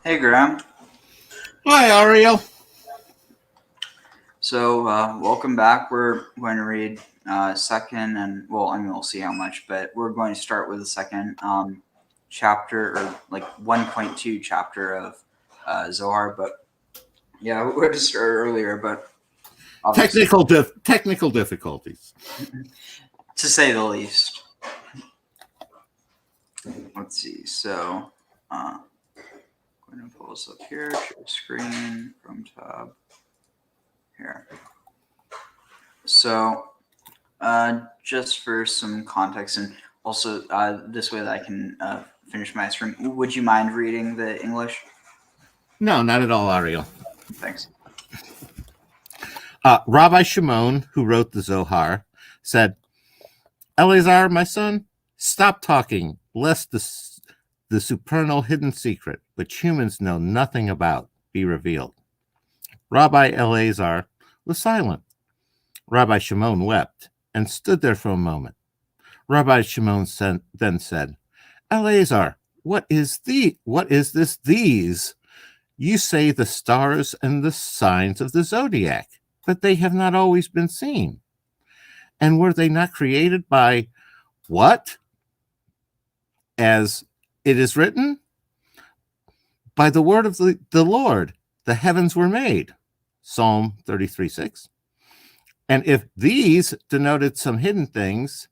Hey, Graham. Hi, Ariel. So, welcome back. We're going to read second, and well, I mean, we'll see how much, but we're going to start with the second chapter, or like 1.2 chapter of Zohar. But yeah, we would have started earlier, but obviously, Technical difficulties. to say the least. Let's see. So, I'm going to pull this up here, share screen, Chrome tab here. So, just for some context, and also this way that I can finish my stream, would you mind reading the English? No, not at all, Ariel. Thanks. Rabbi Shimon, who wrote the Zohar, said, Eleazar, my son, stop talking, lest the supernal hidden secret, which humans know nothing about, be revealed. Rabbi Eleazar was silent. Rabbi Shimon wept and stood there for a moment. Rabbi Shimon then said, Eleazar, what is this these? You say the stars and the signs of the zodiac, but they have not always been seen. And were they not created by what? As it is written, by the word of the Lord, the heavens were made. Psalm 33:6. And if these denoted some hidden things,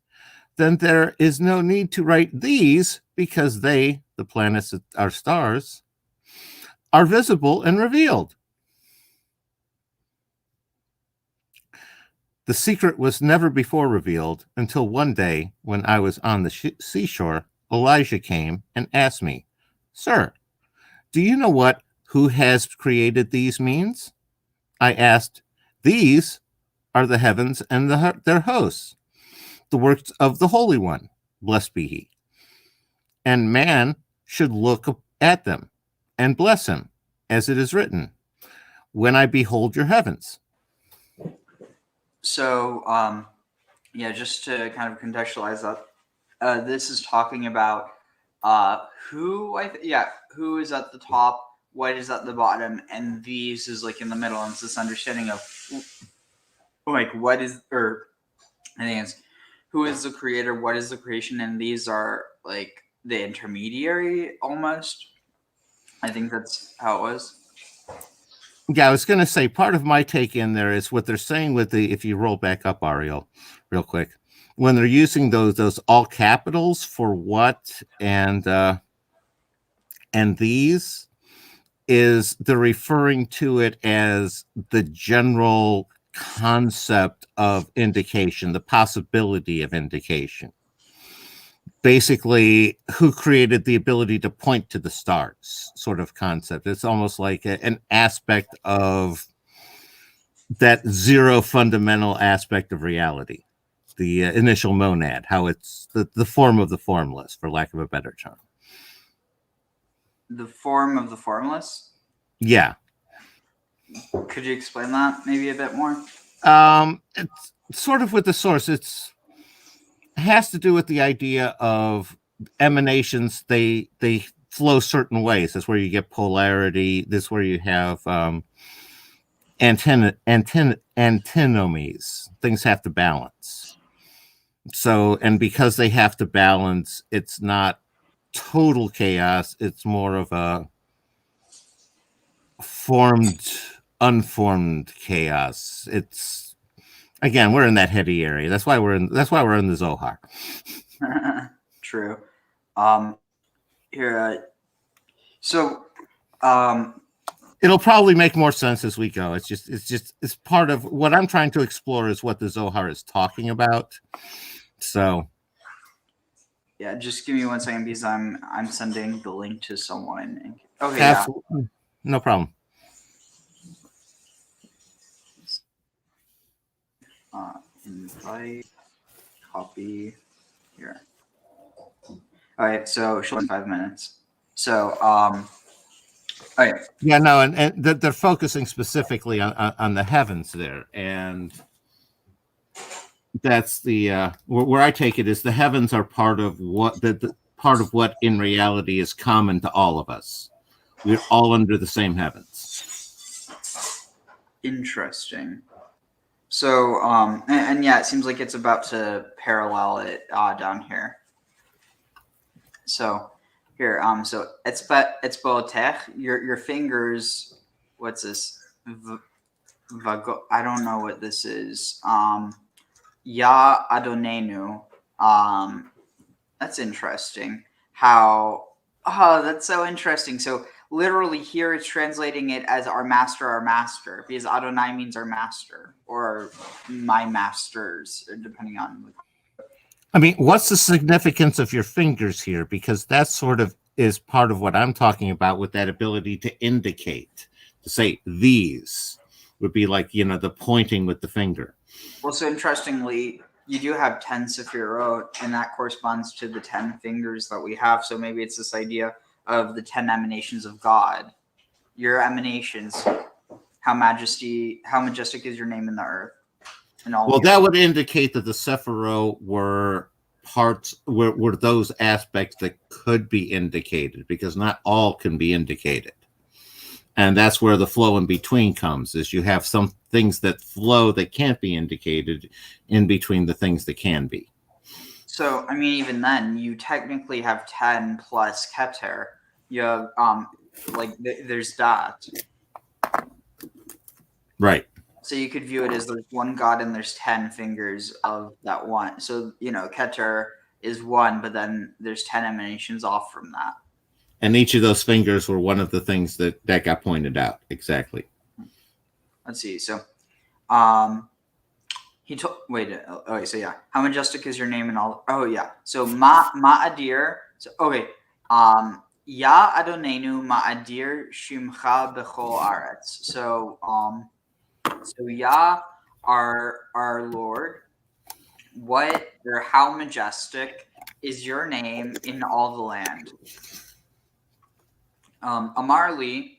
then there is no need to write these because they, the planets, our stars, are visible and revealed. The secret was never before revealed until one day when I was on the seashore, Elijah came and asked me, Sir, do you know what who has created these means? I asked, These are the heavens and their hosts, the works of the Holy One, blessed be he. And man should look at them and bless him, as it is written, when I behold your heavens. So, yeah, just to kind of contextualize that, this is talking about who who is at the top, what is at the bottom, and these is like in the middle, and it's this understanding of like what is, or I think it's who is the creator, what is the creation, and these are like the intermediary almost. I think that's how it was. Yeah, I was going to say part of my take in there is what they're saying with the, if you roll back up, Ariel, real quick, when they're using those all capitals for what and these, is they're referring to it as the general concept of indication, the possibility of indication. Basically, who created the ability to point to the stars sort of concept. It's almost like an aspect of that zero fundamental aspect of reality, the initial monad, how it's the form of the formless, for lack of a better term. The form of the formless. Yeah. Could you explain that maybe a bit more? It's sort of with the source. It has to do with the idea of emanations. They flow certain ways. That's where you get polarity. This is where you have antinomies. Things have to balance. So, and because they have to balance, it's not total chaos. It's more of a formed, unformed chaos. It's, again, we're in that heady area. That's why we're in the Zohar. True. Here, so it'll probably make more sense as we go. It's part of what I'm trying to explore is what the Zohar is talking about. So yeah, just give me 1 second because I'm sending the link to someone. Okay, absolutely. Yeah. No problem. Invite, copy here. All right, so she'll in 5 minutes. So, okay. Yeah, no, and they're focusing specifically on the heavens there, and that's the where I take it is the heavens are part of what part of what in reality is common to all of us. We're all under the same heavens. Interesting. So, and yeah, it seems like it's about to parallel it down here. So, here, so it's bootech. Your fingers. What's this? I don't know what this is. Ya Adonenu. That's interesting. How? Oh, that's so interesting. So literally here it's translating it as our master, because Adonai means our master or my masters, depending on. I mean, what's the significance of your fingers here? Because that sort of is part of what I'm talking about with that ability to indicate, to say these would be like, the pointing with the finger. Well, so interestingly, you do have 10 Sephirot, and that corresponds to the 10 fingers that we have. So maybe it's this idea of the 10 emanations of God. Your emanations, how majestic is your name in the earth. And all Well, that would indicate that the Sephirot were were those aspects that could be indicated, because not all can be indicated. And that's where the flow in between comes, is you have some things that flow that can't be indicated in between the things that can be. So, I mean, even then, you technically have 10 plus Keter. You have, there's that. Right. So you could view it as there's one God and there's 10 fingers of that one. So, Keter is one, but then there's 10 emanations off from that. And each of those fingers were one of the things that got pointed out. Exactly. Let's see. So, he told. Wait. Okay. So yeah, how majestic is your name and all? Oh yeah. So ma'adir. So okay. Ya Adonenu ma'adir shimcha bechol aretz. So Ya, our Lord, what or how majestic is your name in all the land? Amarli.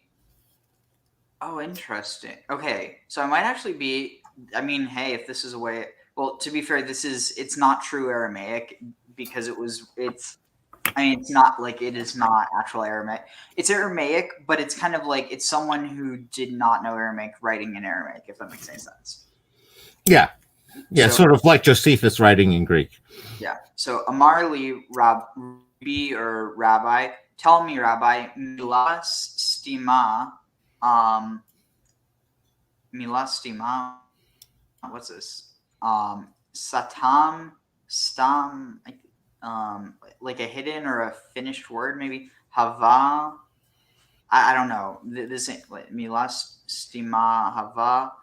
Oh, interesting. Okay, so I might actually be. I mean, hey, if this is a way. Well, to be fair, it's not true Aramaic because it's. I mean, it's not like it is not actual Aramaic. It's Aramaic, but it's kind of like it's someone who did not know Aramaic writing in Aramaic, if that makes any sense. Yeah. Yeah, so, sort of like Josephus writing in Greek. Yeah. So Amarli Rabbi or Rabbi, tell me, Rabbi, milas stima, milastima. What's this? Satam, stam, like a hidden or a finished word, maybe. Hava. I don't know. This ain't like milastima hava.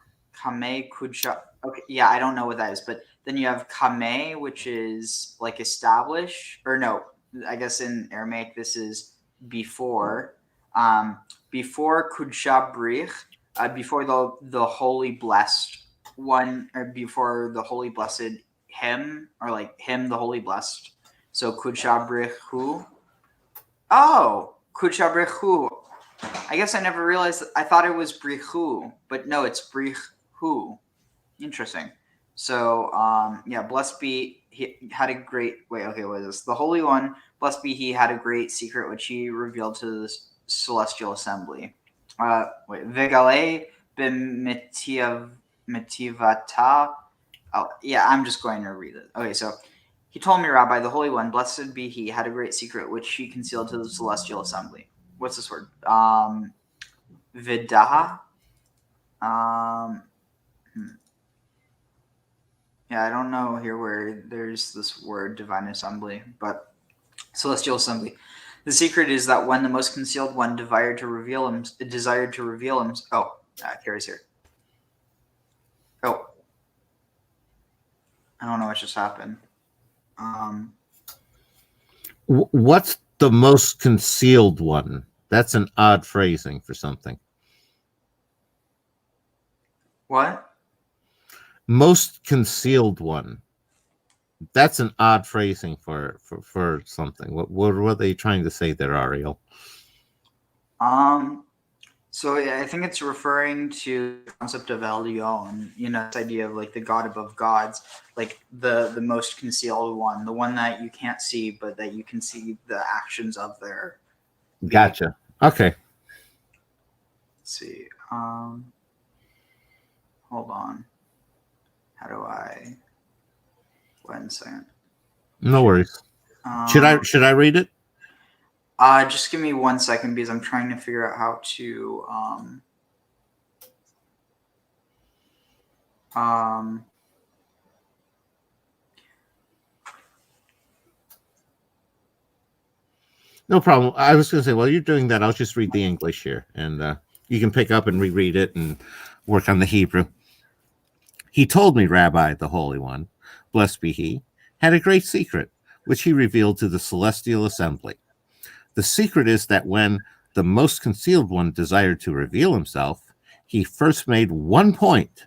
Kame kucha. Okay, yeah, I don't know what that is, but then you have kame, which is like establish, or no, I guess in Aramaic this is before. Before kudshabrich, before the holy blessed one, or before the holy blessed him, or like him, the holy blessed. So kudshabrichu. Oh, kudshabrichu. I guess I never realized. I thought it was brichu, but no, it's brichu. Interesting. So, yeah, blessed be he had a great. Wait, okay, what is this? The Holy One, blessed be he, had a great secret which he revealed to the celestial assembly. Wait, Vegale b'mitivata. Oh, yeah, I'm just going to read it. Okay, so he told me, Rabbi, the Holy One, blessed be he, had a great secret which he concealed to the celestial assembly. What's this word? Vidaha. Yeah, I don't know here where there's this word divine assembly, but celestial assembly. The secret is that when the most concealed one desired to reveal him. Oh, Carrie's here. Oh, I don't know what just happened. What's the most concealed one? That's an odd phrasing for something. What? Most concealed one. That's an odd phrasing for something. What were they trying to say there, Ariel? So yeah, I think it's referring to the concept of Elyon, this idea of like the God above gods, like the most concealed one, the one that you can't see, but that you can see the actions of their. Gotcha. Okay. see. Hold on. How do I? 1 second. No worries. Should I read it? Just give me 1 second because I'm trying to figure out how to No problem. I was going to say, while you're doing that, I'll just read the English here, and you can pick up and reread it and work on the Hebrew. He told me, Rabbi, the Holy One, blessed be he, had a great secret, which he revealed to the celestial assembly. The secret is that when the most concealed one desired to reveal himself, he first made one point,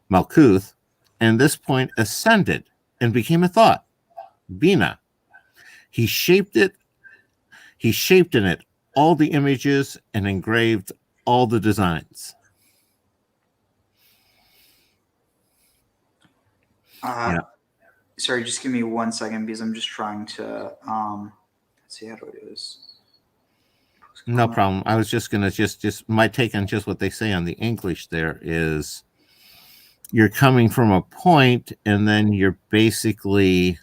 Malkuth, and this point ascended and became a thought, Bina. He shaped in it all the images and engraved all the designs. Yeah. Sorry, just give me 1 second because I'm just trying to let's see how do I do this. No problem. I was just gonna just my take on just what they say on the English there is you're coming from a point and then you're basically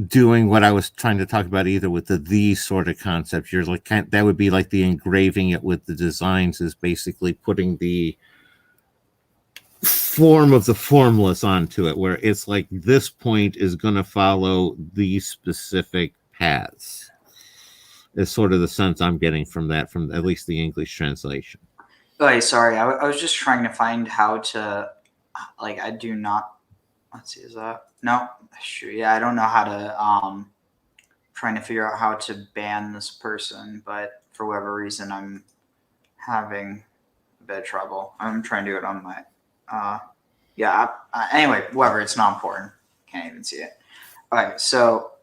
doing what I was trying to talk about either with the sort of concept. You're like that would be like the engraving it with the designs is basically putting the form of the formless onto it, where it's like this point is going to follow these specific paths. Is sort of the sense I'm getting from that, from at least the English translation. Oh, sorry. I was just trying to find how to, like, I do not. Let's see, is that no? Shoot, yeah, I don't know how to. Trying to figure out how to ban this person, but for whatever reason, I'm having a bit of trouble. I'm trying to do it on my. Yeah. Anyway, whatever. It's not important. Can't even see it. All right. So,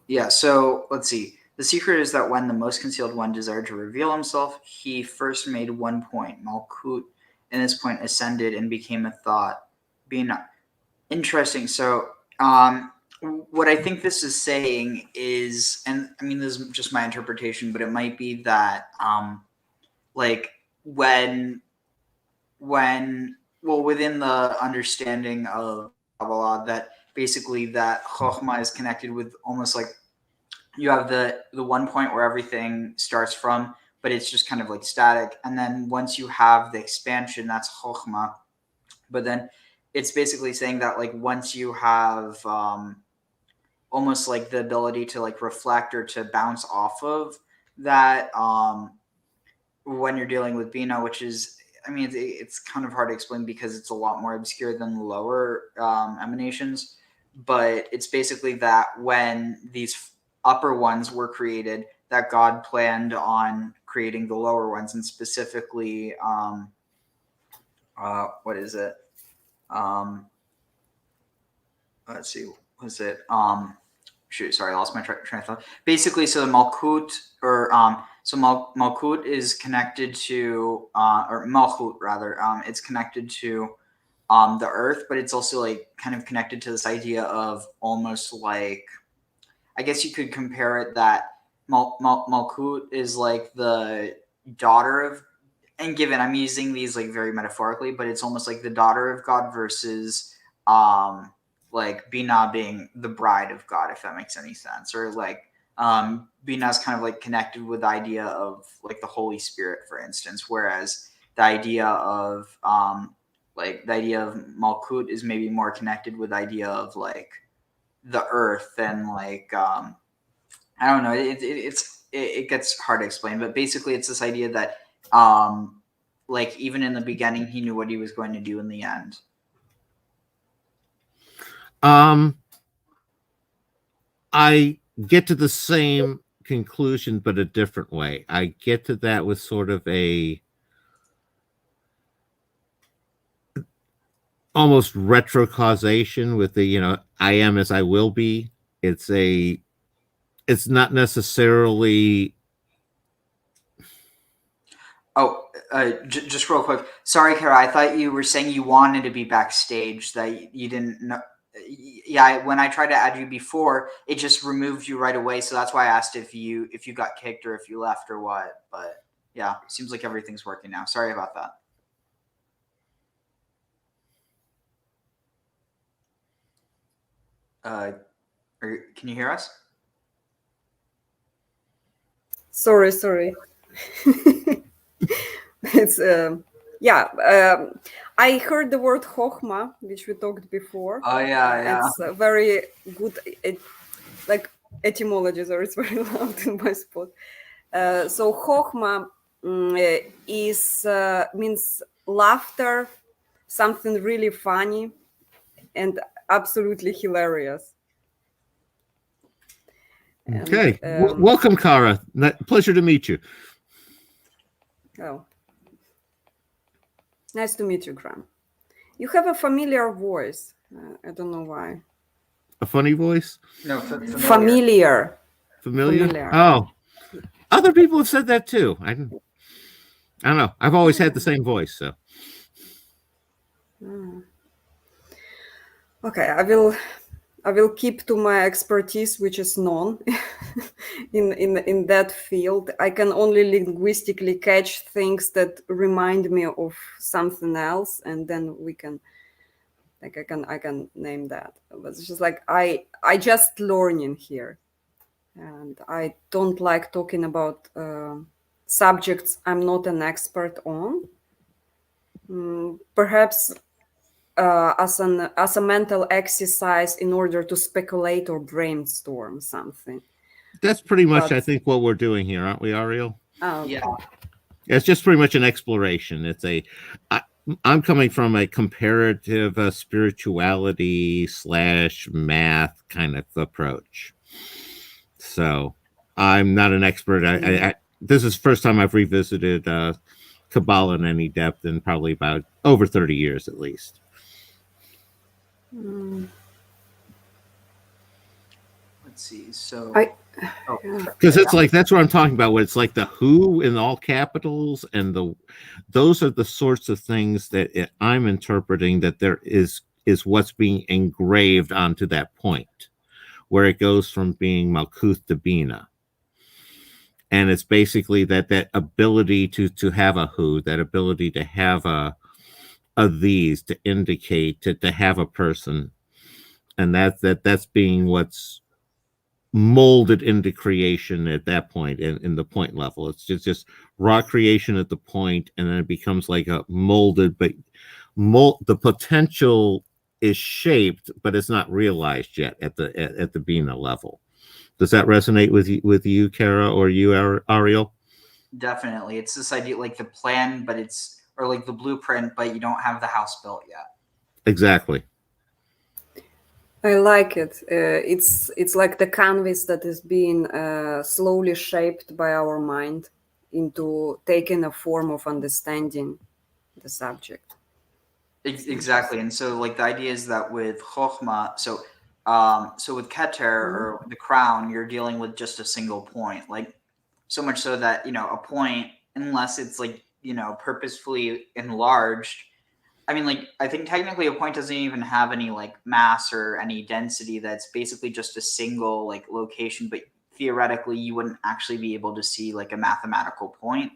yeah. So let's see. The secret is that when the most concealed one desired to reveal himself, he first made one point, Malkut, and this point ascended and became a thought. Being interesting. So, what I think this is saying is, and I mean, this is just my interpretation, but it might be that, like well, within the understanding of Kabbalah, that basically that Chokhmah is connected with almost like you have the one point where everything starts from, but it's just kind of like static, and then once you have the expansion, that's Chokhmah. But then it's basically saying that like once you have almost like the ability to like reflect or to bounce off of that when you're dealing with Bina, which is, I mean, it's kind of hard to explain because it's a lot more obscure than the lower emanations, but it's basically that when these upper ones were created, that God planned on creating the lower ones, and specifically, what is it? Let's see, was it? Shoot, sorry, I lost my train of thought. Basically, so the Malkut, or so Malkut is connected to, or Malchut rather, it's connected to the earth, but it's also like kind of connected to this idea of almost like, I guess you could compare it that Malkut is like the daughter of, and given I'm using these like very metaphorically, but it's almost like the daughter of God versus like Bina being the bride of God, if that makes any sense. Or like Bina is kind of like connected with the idea of like the Holy Spirit, for instance, whereas the idea of Malkut is maybe more connected with the idea of like the earth and like I don't know. It gets hard to explain, but basically it's this idea that like even in the beginning he knew what he was going to do in the end. I get to the same conclusion, but a different way. I get to that with sort of a almost retro causation with the, I am as I will be. It's not necessarily. Oh, just real quick. Sorry, Kara. I thought you were saying you wanted to be backstage. That you didn't know. yeah, when I tried to add you before, it just removed you right away. So that's why I asked if you got kicked or if you left or what. But yeah, seems like everything's working now. Sorry about that. Can you hear us? Sorry. It's I heard the word chokhmah, which we talked before. Oh yeah. It's a very good, like etymology. So it's very loud in my spot. So chokhmah is means laughter, something really funny, and absolutely hilarious. Okay. Welcome, Kara. Pleasure to meet you. Oh. Nice to meet you, Gram. You have a familiar voice. I don't know why. A funny voice? No, familiar. Oh, other people have said that too. I don't know. I've always had the same voice, so. Okay, I will keep to my expertise, which is none in that field. I can only linguistically catch things that remind me of something else, and then we can, like, I can name that. But it's just like I just learning here, and I don't like talking about subjects I'm not an expert on. Perhaps as a mental exercise in order to speculate or brainstorm something. That's pretty much, I think, what we're doing here, aren't we, Ariel? Oh, okay. Yeah. It's just pretty much an exploration. I'm coming from a comparative spirituality / math kind of approach. So I'm not an expert. This is the first time I've revisited Kabbalah in any depth in probably about over 30 years at least. Let's see. So because it's like, that's what I'm talking about, where it's like the who in all capitals, and those are the sorts of things that I'm interpreting that there is what's being engraved onto that point, where it goes from being Malkuth to Bina. And it's basically that ability to have a who, that ability to have a these, to indicate, to have a person, and that's being what's molded into creation at that point, in the point level. It's just raw creation at the point, and then it becomes like a molded, but the potential is shaped, but it's not realized yet at the Bina level. Does that resonate with you, Kara, or you, Ariel? Definitely. It's this idea, like the plan, but or like the blueprint, but you don't have the house built yet. Exactly. I like it. It's like the canvas that is being slowly shaped by our mind into taking a form of understanding the subject. Exactly. And so like the idea is that with Chokhmah, so with Keter, or the crown, you're dealing with just a single point. Like, so much so that, a point, unless it's like, purposefully enlarged, I mean, like, I think technically a point doesn't even have any like mass or any density. That's basically just a single like location, but theoretically you wouldn't actually be able to see like a mathematical point.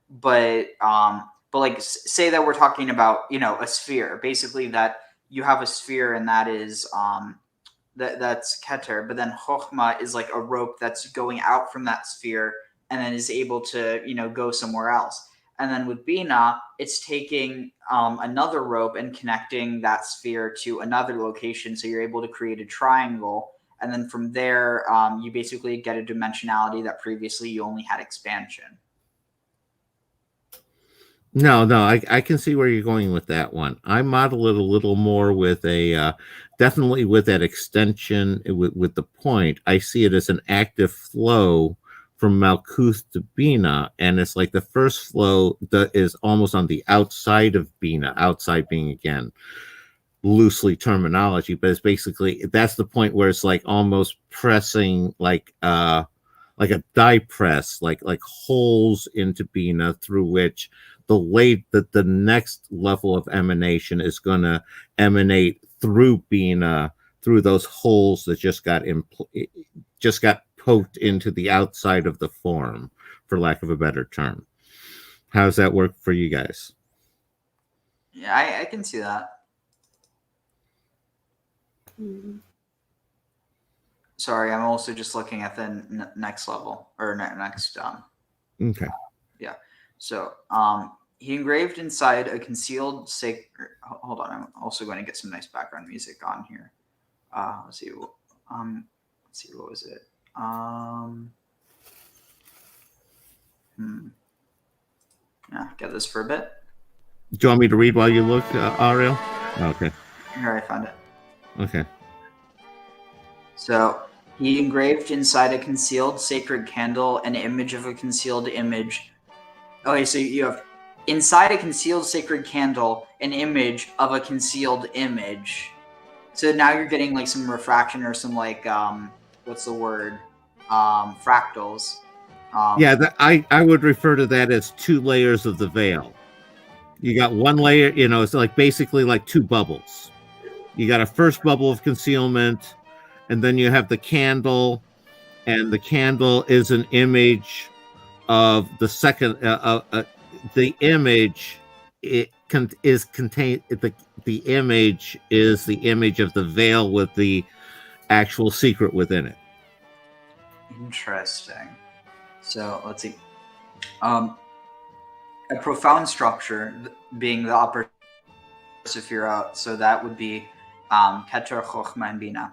But like, say that we're talking about, a sphere, basically, that you have a sphere, and that is that's Keter, but then Chokhmah is like a rope that's going out from that sphere and then is able to, go somewhere else. And then with Bina, it's taking another rope and connecting that sphere to another location. So you're able to create a triangle. And then from there, you basically get a dimensionality that previously you only had expansion. No, I can see where you're going with that one. I model it a little more with definitely with that extension with the point. I see it as an active flow from Malkuth to Bina, and it's like the first flow that is almost on the outside of Bina, outside being, again, loosely terminology, but it's basically, that's the point where it's like almost pressing like a die press, like holes into Bina, through which the next level of emanation is going to emanate through Bina through those holes that just got poked into the outside of the form, for lack of a better term. How does that work for you guys? Yeah, I can see that. Mhm. Sorry, I'm also just looking at the next level or next. Okay. Yeah. So he engraved inside a concealed sacred. Hold on, I'm also going to get some nice background music on here. Let's see. Let's see. What was it? Yeah, get this for a bit. Do you want me to read while you look, Ariel? Okay. Here, I found it. Okay. So he engraved inside a concealed sacred candle an image of a concealed image. Okay, so you have inside a concealed sacred candle an image of a concealed image. So now you're getting like some refraction or some like what's the word? Fractals. Yeah, I would refer to that as 2 layers of the veil. You got one layer, it's like basically like 2 bubbles. You got a first bubble of concealment, and then you have the candle, and the candle is an image of the second. The image is contained. The image is the image of the veil with the actual secret within it. Interesting. So let's see. A profound structure being the upper Sephira, so that would be Keter Chochmah and Bina,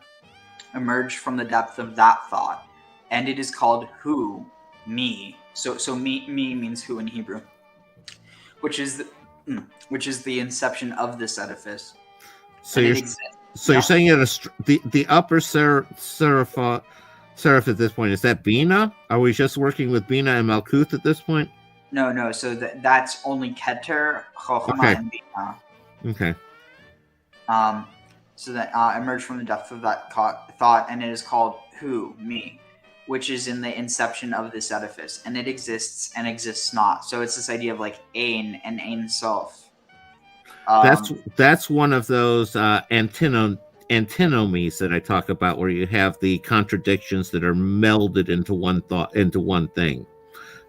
emerged from the depth of that thought, and it is called who, me. So me means who in Hebrew, which is the inception of this edifice. So you're saying that the upper seraph at this point, is that Bina? Are we just working with Bina and Malkuth at this point? No. So that's only Keter, Chochmah, and Bina. Okay. So that emerged from the depth of that thought, and it is called who, me, which is in the inception of this edifice, and it exists and exists not. So it's this idea of like Ein and Ein Sof. That's one of those antinomies that I talk about, where you have the contradictions that are melded into one thought, into one thing,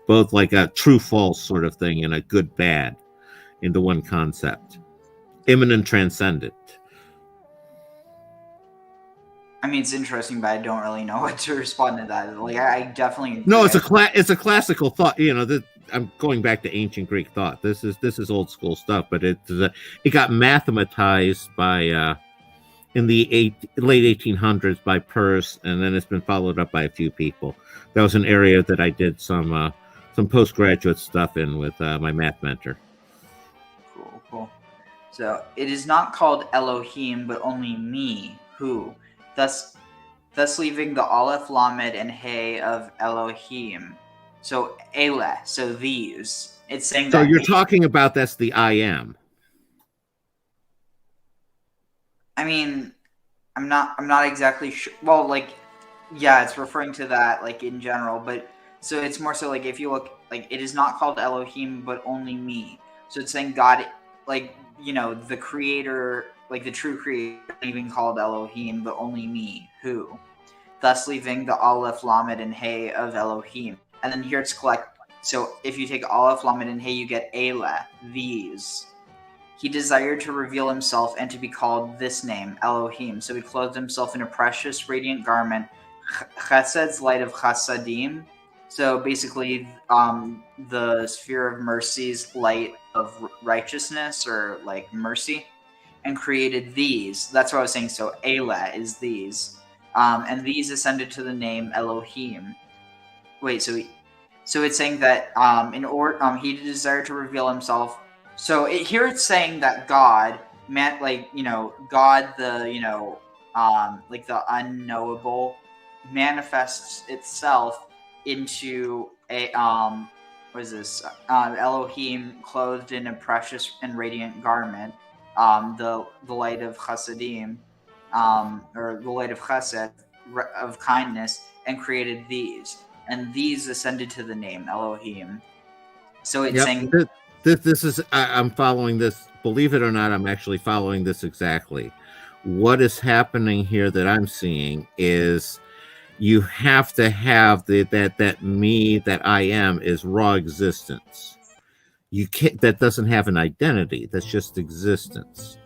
both like a true false sort of thing and a good bad into one concept, immanent transcendent. I mean, it's interesting, but I don't really know what to respond to that. Like, I definitely agree. No, it's a classical thought. I'm going back to ancient Greek thought. This is old school stuff, but it got mathematized by in the late 1800s by Peirce, and then it's been followed up by a few people. That was an area that I did some postgraduate stuff in with my math mentor. Cool. So it is not called Elohim, but only me, who. Thus leaving the Aleph, Lamed, and Hey of Elohim. So Ele, so these. It's saying so that. So you're talking about that's the I am. I mean, I'm not exactly sure. Well, like, yeah, it's referring to that, like, in general, but so it's more so like if you look, like, it is not called Elohim, but only me. So it's saying God, like, the creator, like the true creator, even called Elohim, but only me, who. Thus leaving the Aleph, Lamed, and Hey of Elohim. And then here it's collect. So if you take Aleph, Lamed, and Hey, you get Ele, these. He desired to reveal himself and to be called this name, Elohim. So he clothed himself in a precious, radiant garment, Chesed's light of Chasadim. So basically, the sphere of mercy's light of righteousness, or like mercy, and created these. That's what I was saying. So Ele is these, and these ascended to the name Elohim. Wait, so it's saying that he desired to reveal himself. So here it's saying that God meant, like, God, the like the unknowable, manifests itself into a what is this? Elohim clothed in a precious and radiant garment, the light of Chasadim, or the light of Chesed, of kindness, and created these, and these ascended to the name Elohim. So it's saying. This is, I'm following this. Believe it or not, I'm actually following this exactly. what is happening here that I'm seeing is you have to have that me that I am is raw existence. You can't, that doesn't have an identity. That's just existence.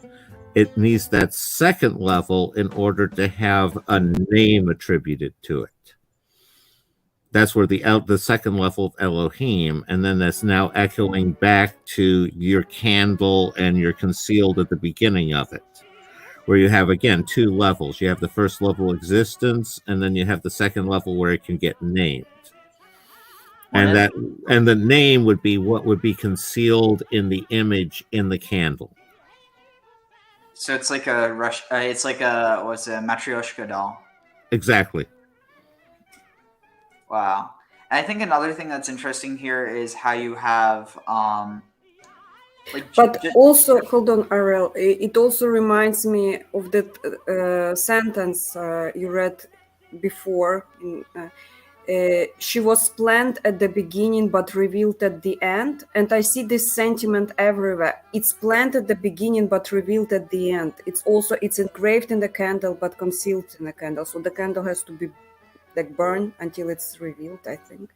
It needs that second level in order to have a name attributed to it. That's where the second level of Elohim, and then that's now echoing back to your candle and you're concealed at the beginning of it, where you have again two levels. You have the first level existence, and then you have the second level where it can get named. And the name would be what would be concealed in the image in the candle. So it's like a rush. It's like a Matryoshka doll. Exactly. Wow. And I think another thing that's interesting here is how you have but also, hold on, Ariel. It also reminds me of that sentence you read before. She was planned at the beginning but revealed at the end, and I see this sentiment everywhere. It's planned at the beginning but revealed at the end. It's engraved in the candle but concealed in the candle. So the candle has to be like burned until it's revealed, I think.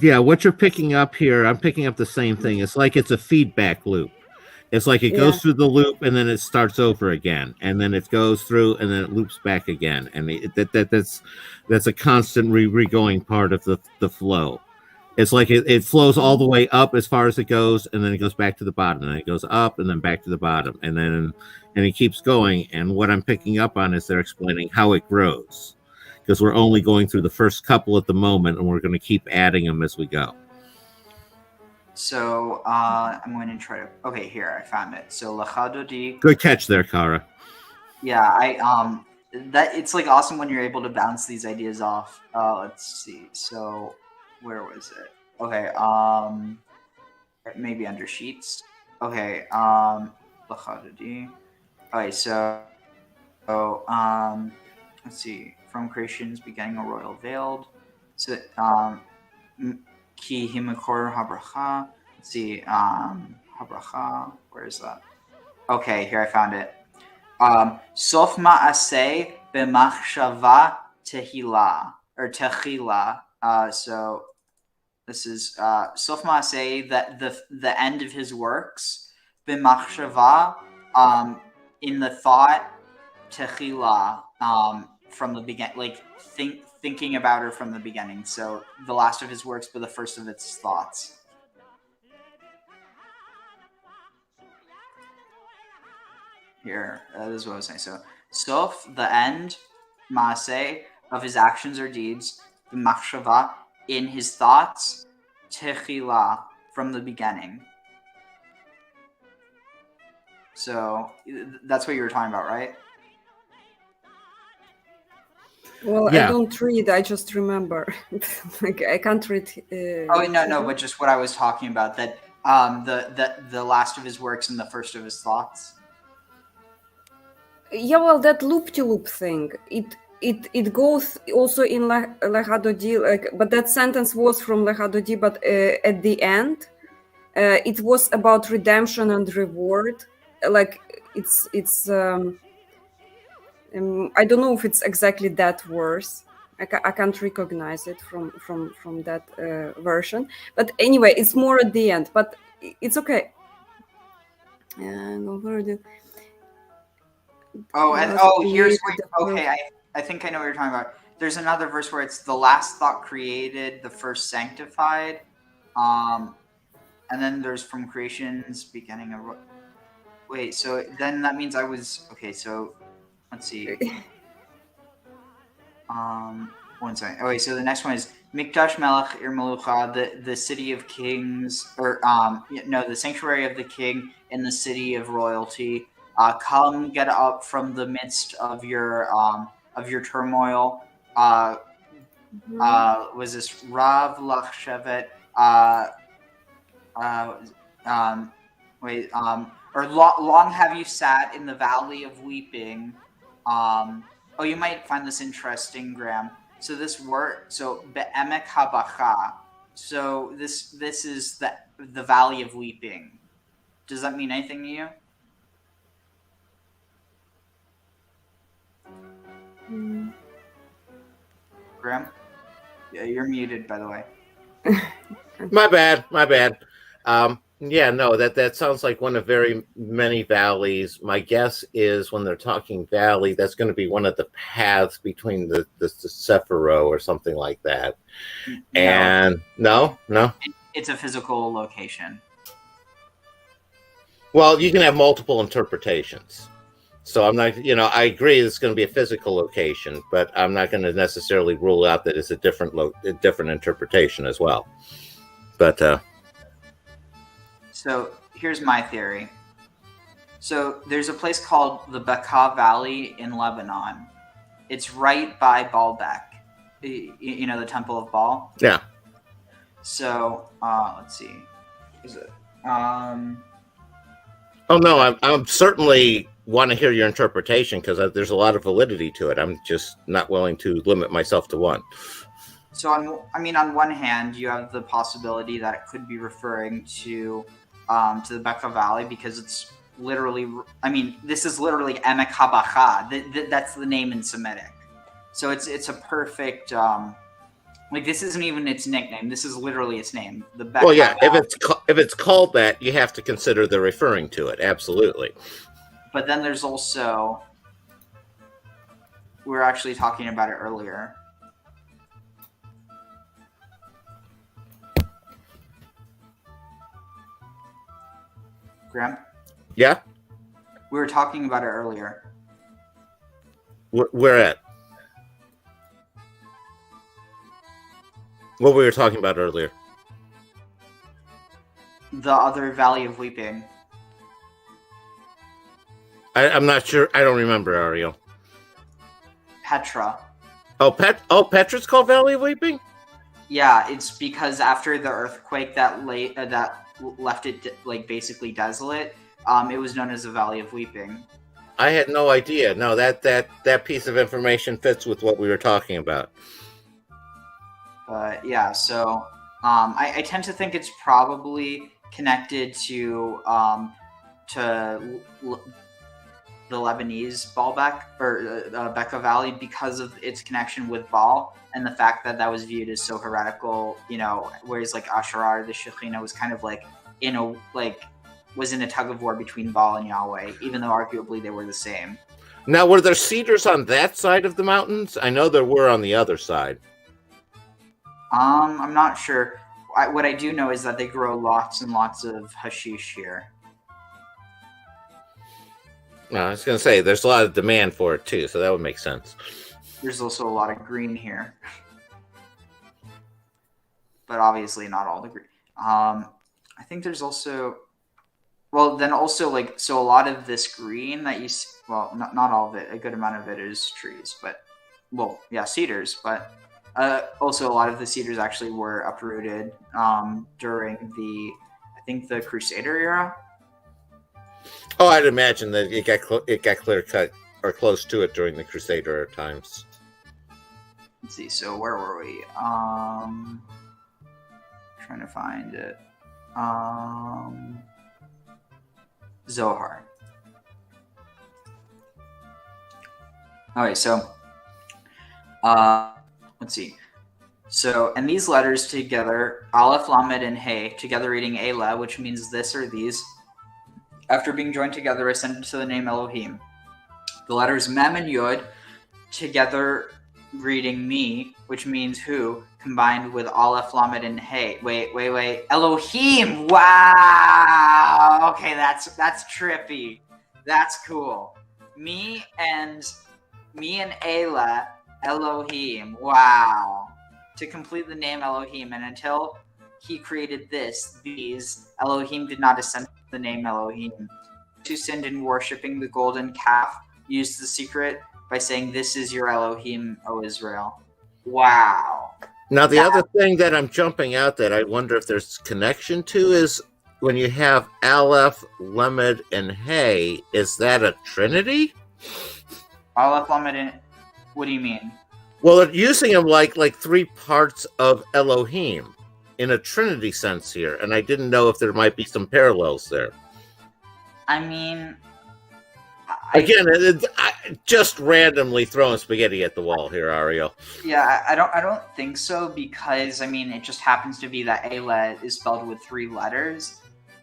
Yeah, what you're picking up here, I'm picking up the same thing. It's like it's a feedback loop. It's like it goes through the loop and then it starts over again, and then it goes through and then it loops back again, and that's a constant re-going part of the flow. It's like it flows all the way up as far as it goes, and then it goes back to the bottom, and it goes up and then back to the bottom, and it keeps going. And what I'm picking up on is they're explaining how it grows, because we're only going through the first couple at the moment, and we're going to keep adding them as we go. So I'm going to try to. Okay, here I found it. So Lachadodi. Good catch there, Kara. Yeah, that it's like awesome when you're able to bounce these ideas off. Let's see. So where was it? Okay, maybe under sheets. Okay, Lachadodi. Okay, so let's see. From creation's beginning, a royal veiled. So Ki Himakor Habracha. Let's see. Habracha. Where is that? Okay, here I found it. Sof ma'aseh b'machshava tehila or techila. So this is Sof ma'aseh, that the end of his works, b'machshava, in the thought, techila, from the beginning, like thinking about her from the beginning. So the last of his works, but the first of its thoughts. Here, this is what I was saying. So, Sof, the end, Maaseh, of his actions or deeds, the Machshava, in his thoughts, Techila, from the beginning. So, that's what you were talking about, right? Well, yeah. I don't read. I just remember. Like I can't read. No, but just what I was talking about. That the last of his works and the first of his thoughts. Yeah, well, that loop-to-loop thing. It goes also in Lechadodi, like, but that sentence was from Lechadodi. But at the end, it was about redemption and reward. Like it's. I don't know if it's exactly that verse. I can't recognize it from that version. But anyway, it's more at the end. But it's okay. Here's where, okay. I think I know what you're talking about. There's another verse where it's the last thought created, the first sanctified, and then there's from creation's beginning of. Wait, so then that means I was okay. So let's see. One second. Okay, so the next one is Mikdash Melech Ir Melucha, the city of kings, or the sanctuary of the king in the city of royalty. Come, get up from the midst of your turmoil. Was this Rav Lachshevet? Or long have you sat in the valley of weeping. You might find this interesting, Gram. So this word, so be'emek habacha. So this is the valley of weeping. Does that mean anything to you? Graham? Yeah, you're muted, by the way. My bad. Yeah, no, that sounds like one of very many valleys. My guess is when they're talking valley, that's going to be one of the paths between the Sephiroth or something like that. And no. It's a physical location. Well, you can have multiple interpretations. So I'm not, I agree it's going to be a physical location, but I'm not going to necessarily rule out that it's a different interpretation as well. But so here's my theory. So there's a place called the Bekaa Valley in Lebanon. It's right by Baalbek. You know, the Temple of Baal? Yeah. So, let's see. Is it? Oh, no, I'm certainly want to hear your interpretation because there's a lot of validity to it. I'm just not willing to limit myself to one. So, on one hand, you have the possibility that it could be referring to the Bekaa Valley because it's literally, this is literally Emek HaBacha. That's the name in Semitic. So it's a perfect, this isn't even its nickname. This is literally its name. The Bekaa Well, yeah, Valley. if it's called that, you have to consider they're referring to it. Absolutely. But then there's also, we were actually talking about it earlier. Graham? Yeah? We were talking about it earlier. Where at? What we were talking about earlier. The other Valley of Weeping. I'm not sure. I don't remember, Ariel. Petra. Oh, Petra's called Valley of Weeping? Yeah, it's because after the earthquake that left it basically desolate, it was known as the Valley of Weeping. I had no idea. No, that piece of information fits with what we were talking about. But yeah, so I tend to think it's probably connected to the Lebanese Baalbek or Bekaa Valley because of its connection with Baal and the fact that was viewed as so heretical. Whereas like Asherar, the Shekhinah, was kind of was in a tug of war between Baal and Yahweh, even though arguably they were the same. Now, were there cedars on that side of the mountains? I know there were on the other side. I'm not sure. What I do know is that they grow lots and lots of hashish here. No, I was going to say, there's a lot of demand for it, too, so that would make sense. There's also a lot of green here. But obviously not all the green. I think there's also... Well, then also, so a lot of this green that you see... Well, not all of it. A good amount of it is trees, but... Well, yeah, cedars, but... also, a lot of the cedars actually were uprooted during the Crusader era. Oh, I'd imagine that it got clear cut or close to it during the Crusader times. Let's see. So where were we? Trying to find it. Zohar. Okay, so let's see. So, and these letters together, Aleph, Lamed, and Hey, together reading Elah, which means this or these, after being joined together, ascended to the name Elohim. The letters Mem and Yod, together reading Me, which means who, combined with Aleph, Lamed, and Hey. Wait. Elohim! Wow! Okay, that's trippy. That's cool. Me and Elah, Elohim. Wow. To complete the name Elohim, and until he created these, Elohim did not ascend to the name Elohim. Who sinned in worshipping the golden calf used the secret by saying, "This is your Elohim, O Israel." Wow. Now, the other thing that I'm jumping out that I wonder if there's connection to is when you have Aleph, Lamed, and Hey, is that a trinity? Aleph, Lamed, and... What do you mean? Well, they're using them like three parts of Elohim in a trinity sense here, and I didn't know if there might be some parallels there. I mean, Again, just randomly throwing spaghetti at the wall here, Ariel. Yeah, I don't think so, because I mean it just happens to be that Ayla is spelled with 3 letters.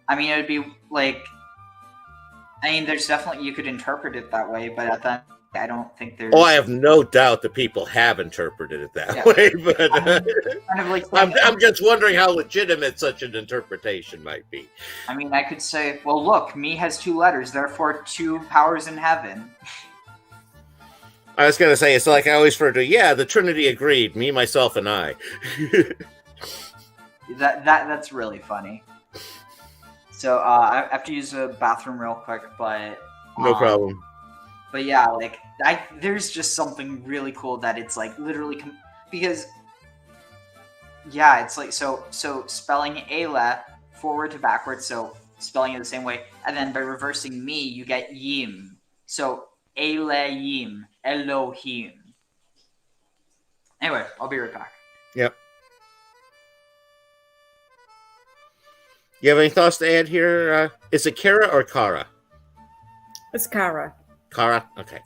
I mean, it would be like, I mean, there's definitely, you could interpret it that way, but at that, I don't think there's. Oh, I have no doubt that people have interpreted it that Yeah. way, but kind of like I'm just wondering how legitimate such an interpretation might be. I mean, I could say, well, look, me has 2 letters, therefore 2 powers in heaven. I was going to say, it's like I always refer to, yeah, the Trinity agreed, me, myself, and I. That's really funny. So I have to use a bathroom real quick, but No problem. But yeah, like there's just something really cool that it's like literally because yeah, it's like so spelling Ayla forward to backwards, so spelling it the same way, and then by reversing me, you get Yim. So Elohim, Elohim. Anyway, I'll be right back. Yep. You have any thoughts to add here? Is it Kara or Kara? It's Kara. Kara? Okay.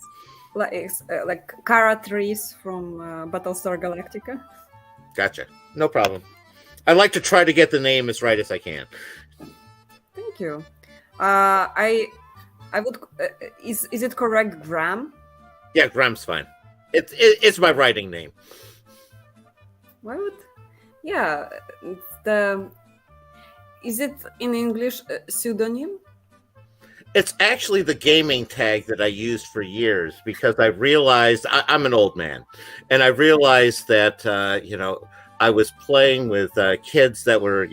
Like Kara Trees from Battlestar Galactica. Gotcha. No problem. I like to try to get the name as right as I can. Thank you. I would. Is it correct, Gram? Yeah, Gram's fine. It's my writing name. Why would? Yeah. Is it in English pseudonym? It's actually the gaming tag that I used for years because I realized I'm an old man, and I realized that I was playing with kids that were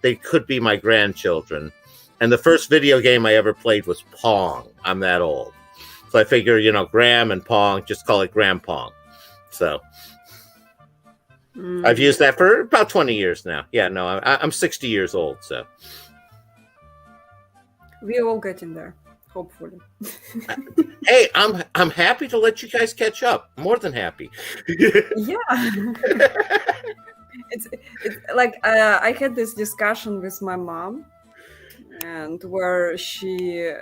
they could be my grandchildren, and the first video game I ever played was Pong. I'm that old, so I figure Gram and Pong, just call it Gram Pong. So I've used that for about 20 years now. Yeah, no, I'm 60 years old, so. We're all getting there, hopefully. Hey, I'm happy to let you guys catch up. More than happy. Yeah. it's like I had this discussion with my mom, and where she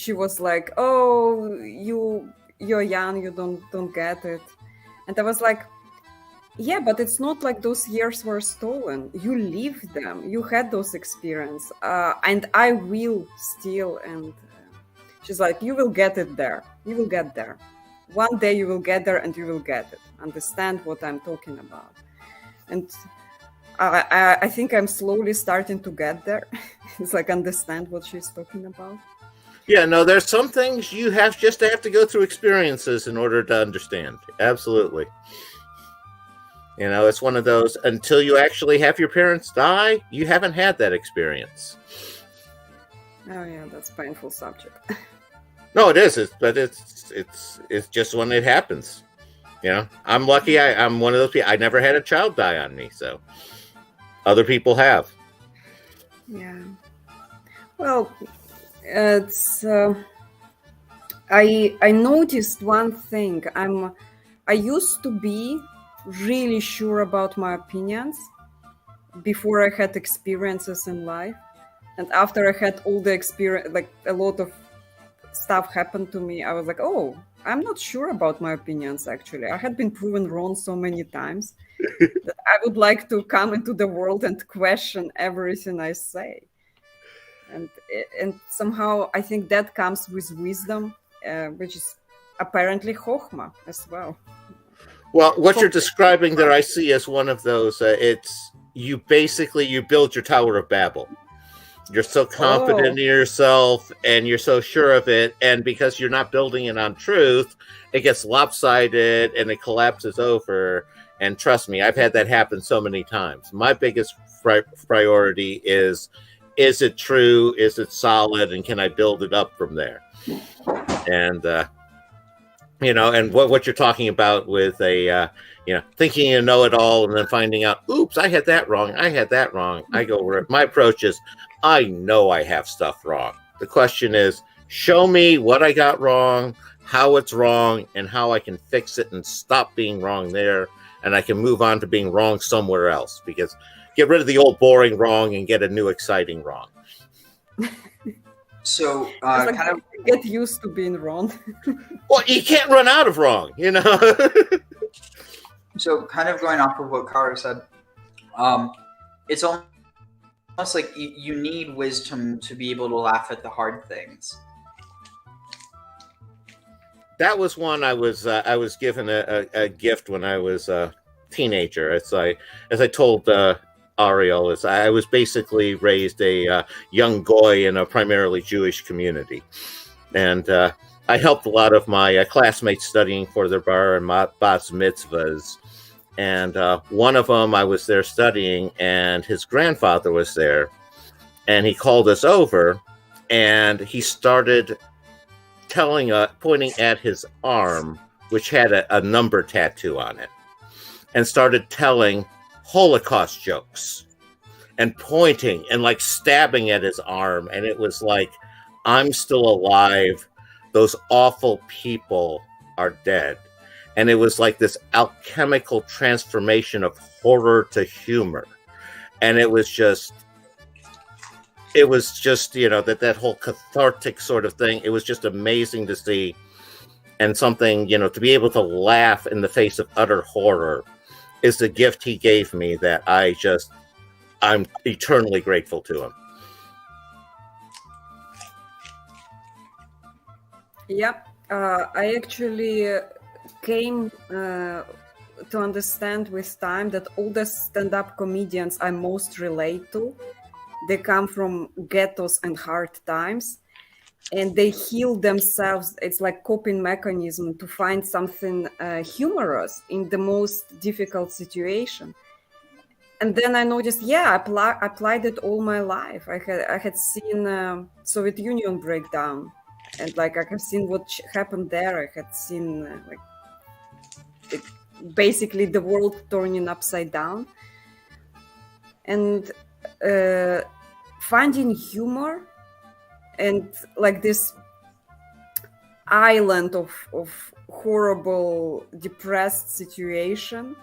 was like, "Oh, you're young, you don't get it," and I was like, yeah, but it's not like those years were stolen. You lived them. You had those experiences. And I will still. And she's like, you will get it there. You will get there. One day you will get there and you will get it. Understand what I'm talking about. And I think I'm slowly starting to get there. It's like understand what she's talking about. Yeah, no, there's some things you have to go through experiences in order to understand. Absolutely. It's one of those, until you actually have your parents die, you haven't had that experience. Oh yeah, that's a painful subject. No, it is, but it's just when it happens. I'm lucky. I'm one of those people. I never had a child die on me, so other people have. Yeah. Well, it's. I noticed one thing. I used to be really sure about my opinions before I had experiences in life, and after I had all the experience, like a lot of stuff happened to me, I was like, oh, I'm not sure about my opinions. Actually, I had been proven wrong so many times that I would like to come into the world and question everything I say, and somehow I think that comes with wisdom, which is apparently chokhmah as well. Well, what you're describing there, I see as one of those. It's you build your Tower of Babel. You're so confident in yourself, and you're so sure of it, and because you're not building it on truth, it gets lopsided and it collapses over. And trust me, I've had that happen so many times. My biggest priority is it true? Is it solid? And can I build it up from there? And and what you're talking about with thinking you know it all and then finding out, oops, I had that wrong. I go where my approach is, I know I have stuff wrong. The question is, show me what I got wrong, how it's wrong, and how I can fix it and stop being wrong there. And I can move on to being wrong somewhere else, because get rid of the old boring wrong and get a new exciting wrong. So It's like kind of get used to being wrong. Well, you can't run out of wrong, you know. so kind of going off of what Kara said, it's almost like you need wisdom to be able to laugh at the hard things. That was one I was given a gift when I was a teenager. As I told Ariel, is I was basically raised a young goy in a primarily Jewish community, and I helped a lot of my classmates studying for their bar and bas mitzvahs. And one of them, I was there studying, and his grandfather was there, and he called us over, and he started pointing at his arm, which had a number tattoo on it, and started telling Holocaust jokes and pointing and like stabbing at his arm. And it was like, I'm still alive. Those awful people are dead. And it was like this alchemical transformation of horror to humor. And it was just, you know, that whole cathartic sort of thing. It was just amazing to see, and something, you know, to be able to laugh in the face of utter horror is the gift he gave me that I'm eternally grateful to him. Yep. I actually came to understand with time that all the stand-up comedians I most relate to, they come from ghettos and hard times, and they heal themselves. It's like coping mechanism to find something humorous in the most difficult situation. And then I noticed, I applied it all my life. I had seen Soviet Union breakdown, and like I have seen what happened there. I had seen basically the world turning upside down, and finding humor and like this island of horrible depressed situation,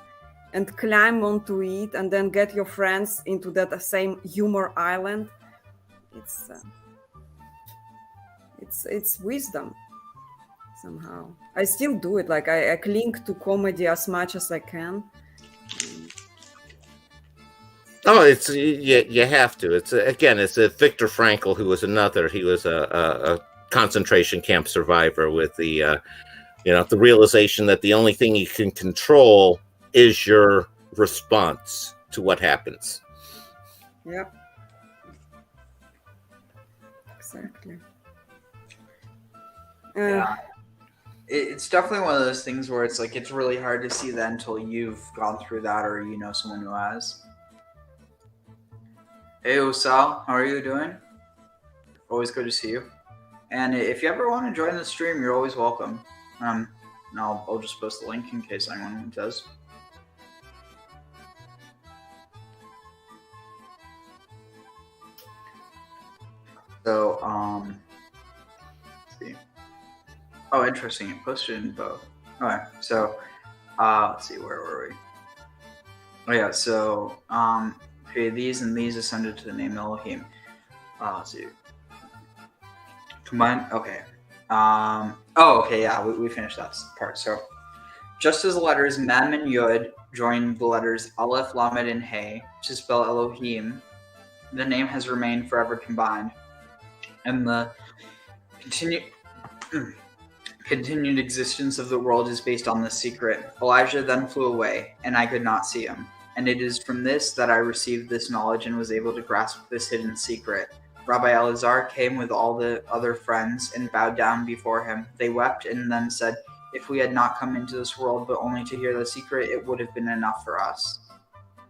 and climb onto it, and then get your friends into that same humor island. It's wisdom somehow. I still do it. Like I cling to comedy as much as I can. Oh, it's you have to. It's a Viktor Frankl, who was another. He was a concentration camp survivor with the the realization that the only thing you can control is your response to what happens. Yep. Exactly. Yeah. It's definitely one of those things where it's like it's really hard to see that until you've gone through that, or you know someone who has. Hey Osal, how are you doing? Always good to see you. And if you ever want to join the stream, you're always welcome. And I'll just post the link in case anyone does. So, let's see. Oh, interesting. It posted in both. Okay, so, let's see, where were we? Oh yeah, so, okay, these and these ascended to the name Elohim. Let's see. Combine. Okay. Okay. Yeah, we finished that part. So, just as the letters Mem and Yud join the letters Aleph, Lamed, and Hey to spell Elohim, the name has remained forever combined, and the continued existence of the world is based on this secret. Elijah then flew away, and I could not see him. And it is from this that I received this knowledge and was able to grasp this hidden secret. Rabbi Elazar came with all the other friends and bowed down before him. They wept and then said, if we had not come into this world but only to hear the secret, it would have been enough for us.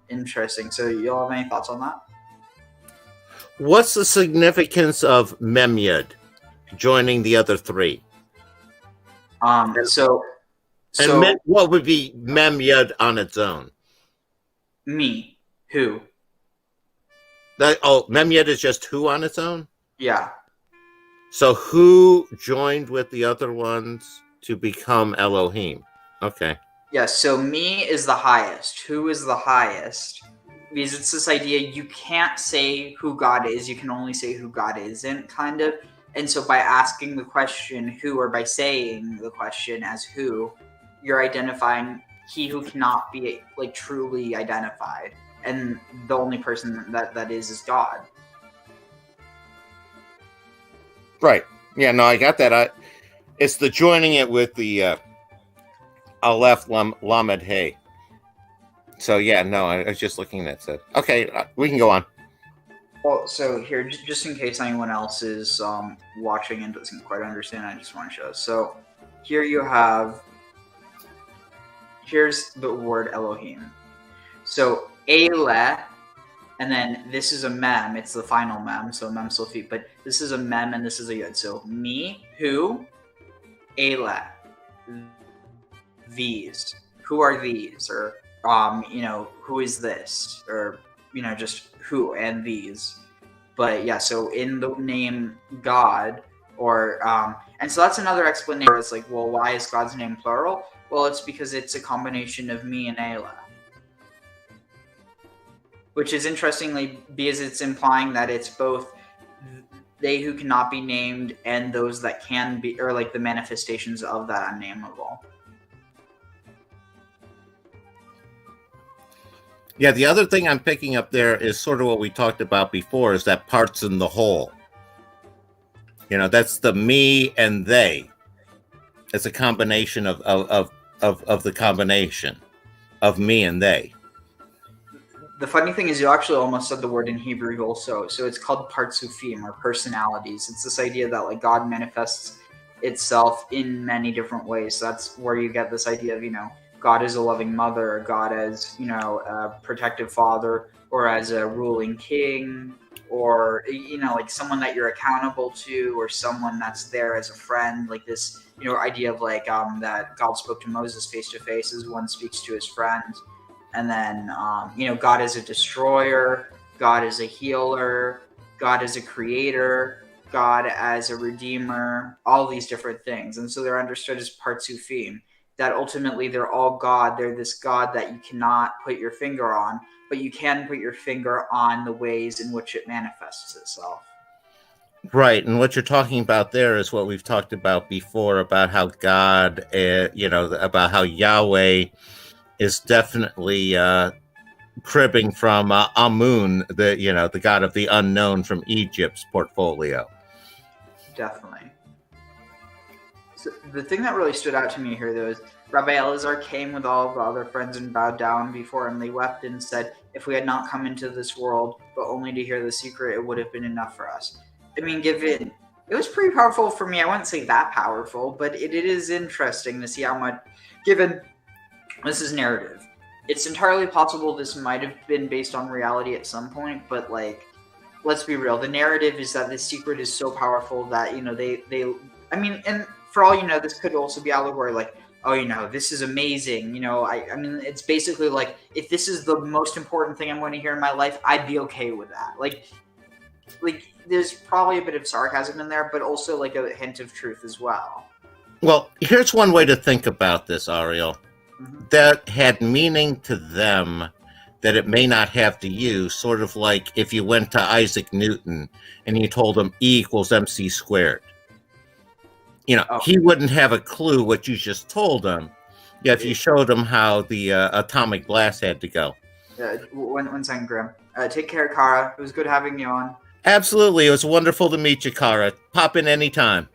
Interesting. So you all have any thoughts on that? What's the significance of Memyud joining the other three? What would be Memyud on its own? Me. Who? Memyud is just who on its own? Yeah. So who joined with the other ones to become Elohim? Okay. Yeah, so me is the highest. Who is the highest? Because it's this idea you can't say who God is, you can only say who God isn't, kind of. And so by asking the question who, or by saying the question as who, you're identifying he who cannot be like truly identified, and the only person that is God. Right. Yeah, no, I got that. It's the joining it with the Aleph Lamed Hey. So yeah, no, I was just looking at that. Okay, we can go on. Well, so here, just in case anyone else is watching and doesn't quite understand, I just want to show. So here you have, here's the word Elohim. So Ele, and then this is a mem. It's the final mem, so mem sulfite. But this is a mem and this is a yud. So me, who, Ele, these. Who are these? Or who is this? Or just who and these. But yeah, so in the name God, or and so that's another explanation. It's like, well, why is God's name plural? Well, it's because it's a combination of me and Ele, which is interestingly because it's implying that it's both they who cannot be named and those that can be, or like the manifestations of that unnameable. Yeah, the other thing I'm picking up there is sort of what we talked about before, is that parts in the whole. That's the me and they. It's a combination of the combination of me and they. The funny thing is, you actually almost said the word in Hebrew also. So it's called partsufim, or personalities. It's this idea that like God manifests itself in many different ways. So that's where you get this idea of, God as a loving mother, or God as, a protective father, or as a ruling king, or, like someone that you're accountable to, or someone that's there as a friend. Like this, idea of like that God spoke to Moses face to face as one speaks to his friend. And then, God is a destroyer, God is a healer, God is a creator, God as a redeemer, all these different things. And so they're understood as partsufim, that ultimately they're all God. They're this God that you cannot put your finger on, but you can put your finger on the ways in which it manifests itself. Right, and what you're talking about there is what we've talked about before, about how God, about how Yahweh is definitely cribbing from Amun, the god of the unknown from Egypt's portfolio. Definitely. So the thing that really stood out to me here, though, is Rabbi Elazar came with all of the other friends and bowed down before him. They wept and said, "If we had not come into this world, but only to hear the secret, it would have been enough for us." I mean, it was pretty powerful for me. I wouldn't say that powerful, but it is interesting to see how much, given this is narrative. It's entirely possible this might have been based on reality at some point, but like, let's be real. The narrative is that this secret is so powerful that, and for all you know, this could also be allegory, like, oh, this is amazing. I mean, it's basically like, if this is the most important thing I'm going to hear in my life, I'd be okay with that. Like there's probably a bit of sarcasm in there, but also like a hint of truth as well. Well, here's one way to think about this, Ariel. Mm-hmm. That had meaning to them that it may not have to you, sort of like if you went to Isaac Newton and you told him E equals MC squared. He wouldn't have a clue what you just told him. Yeah, if you showed him how the atomic blast had to go. One second, Gram. Take care, Kara. It was good having you on. Absolutely. It was wonderful to meet you, Kara. Pop in anytime.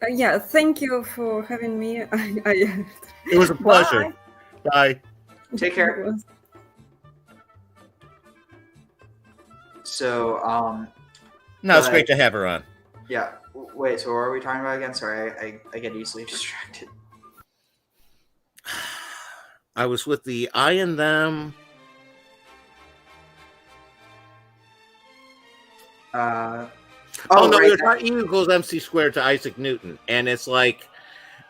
Yeah, thank you for having me. It was a pleasure. Bye. Take care. So, no, it's great to have her on. Yeah. Wait, so what are we talking about again? Sorry, I get easily distracted. I was with the I and them. No, we were talking E equals MC squared to Isaac Newton, and it's like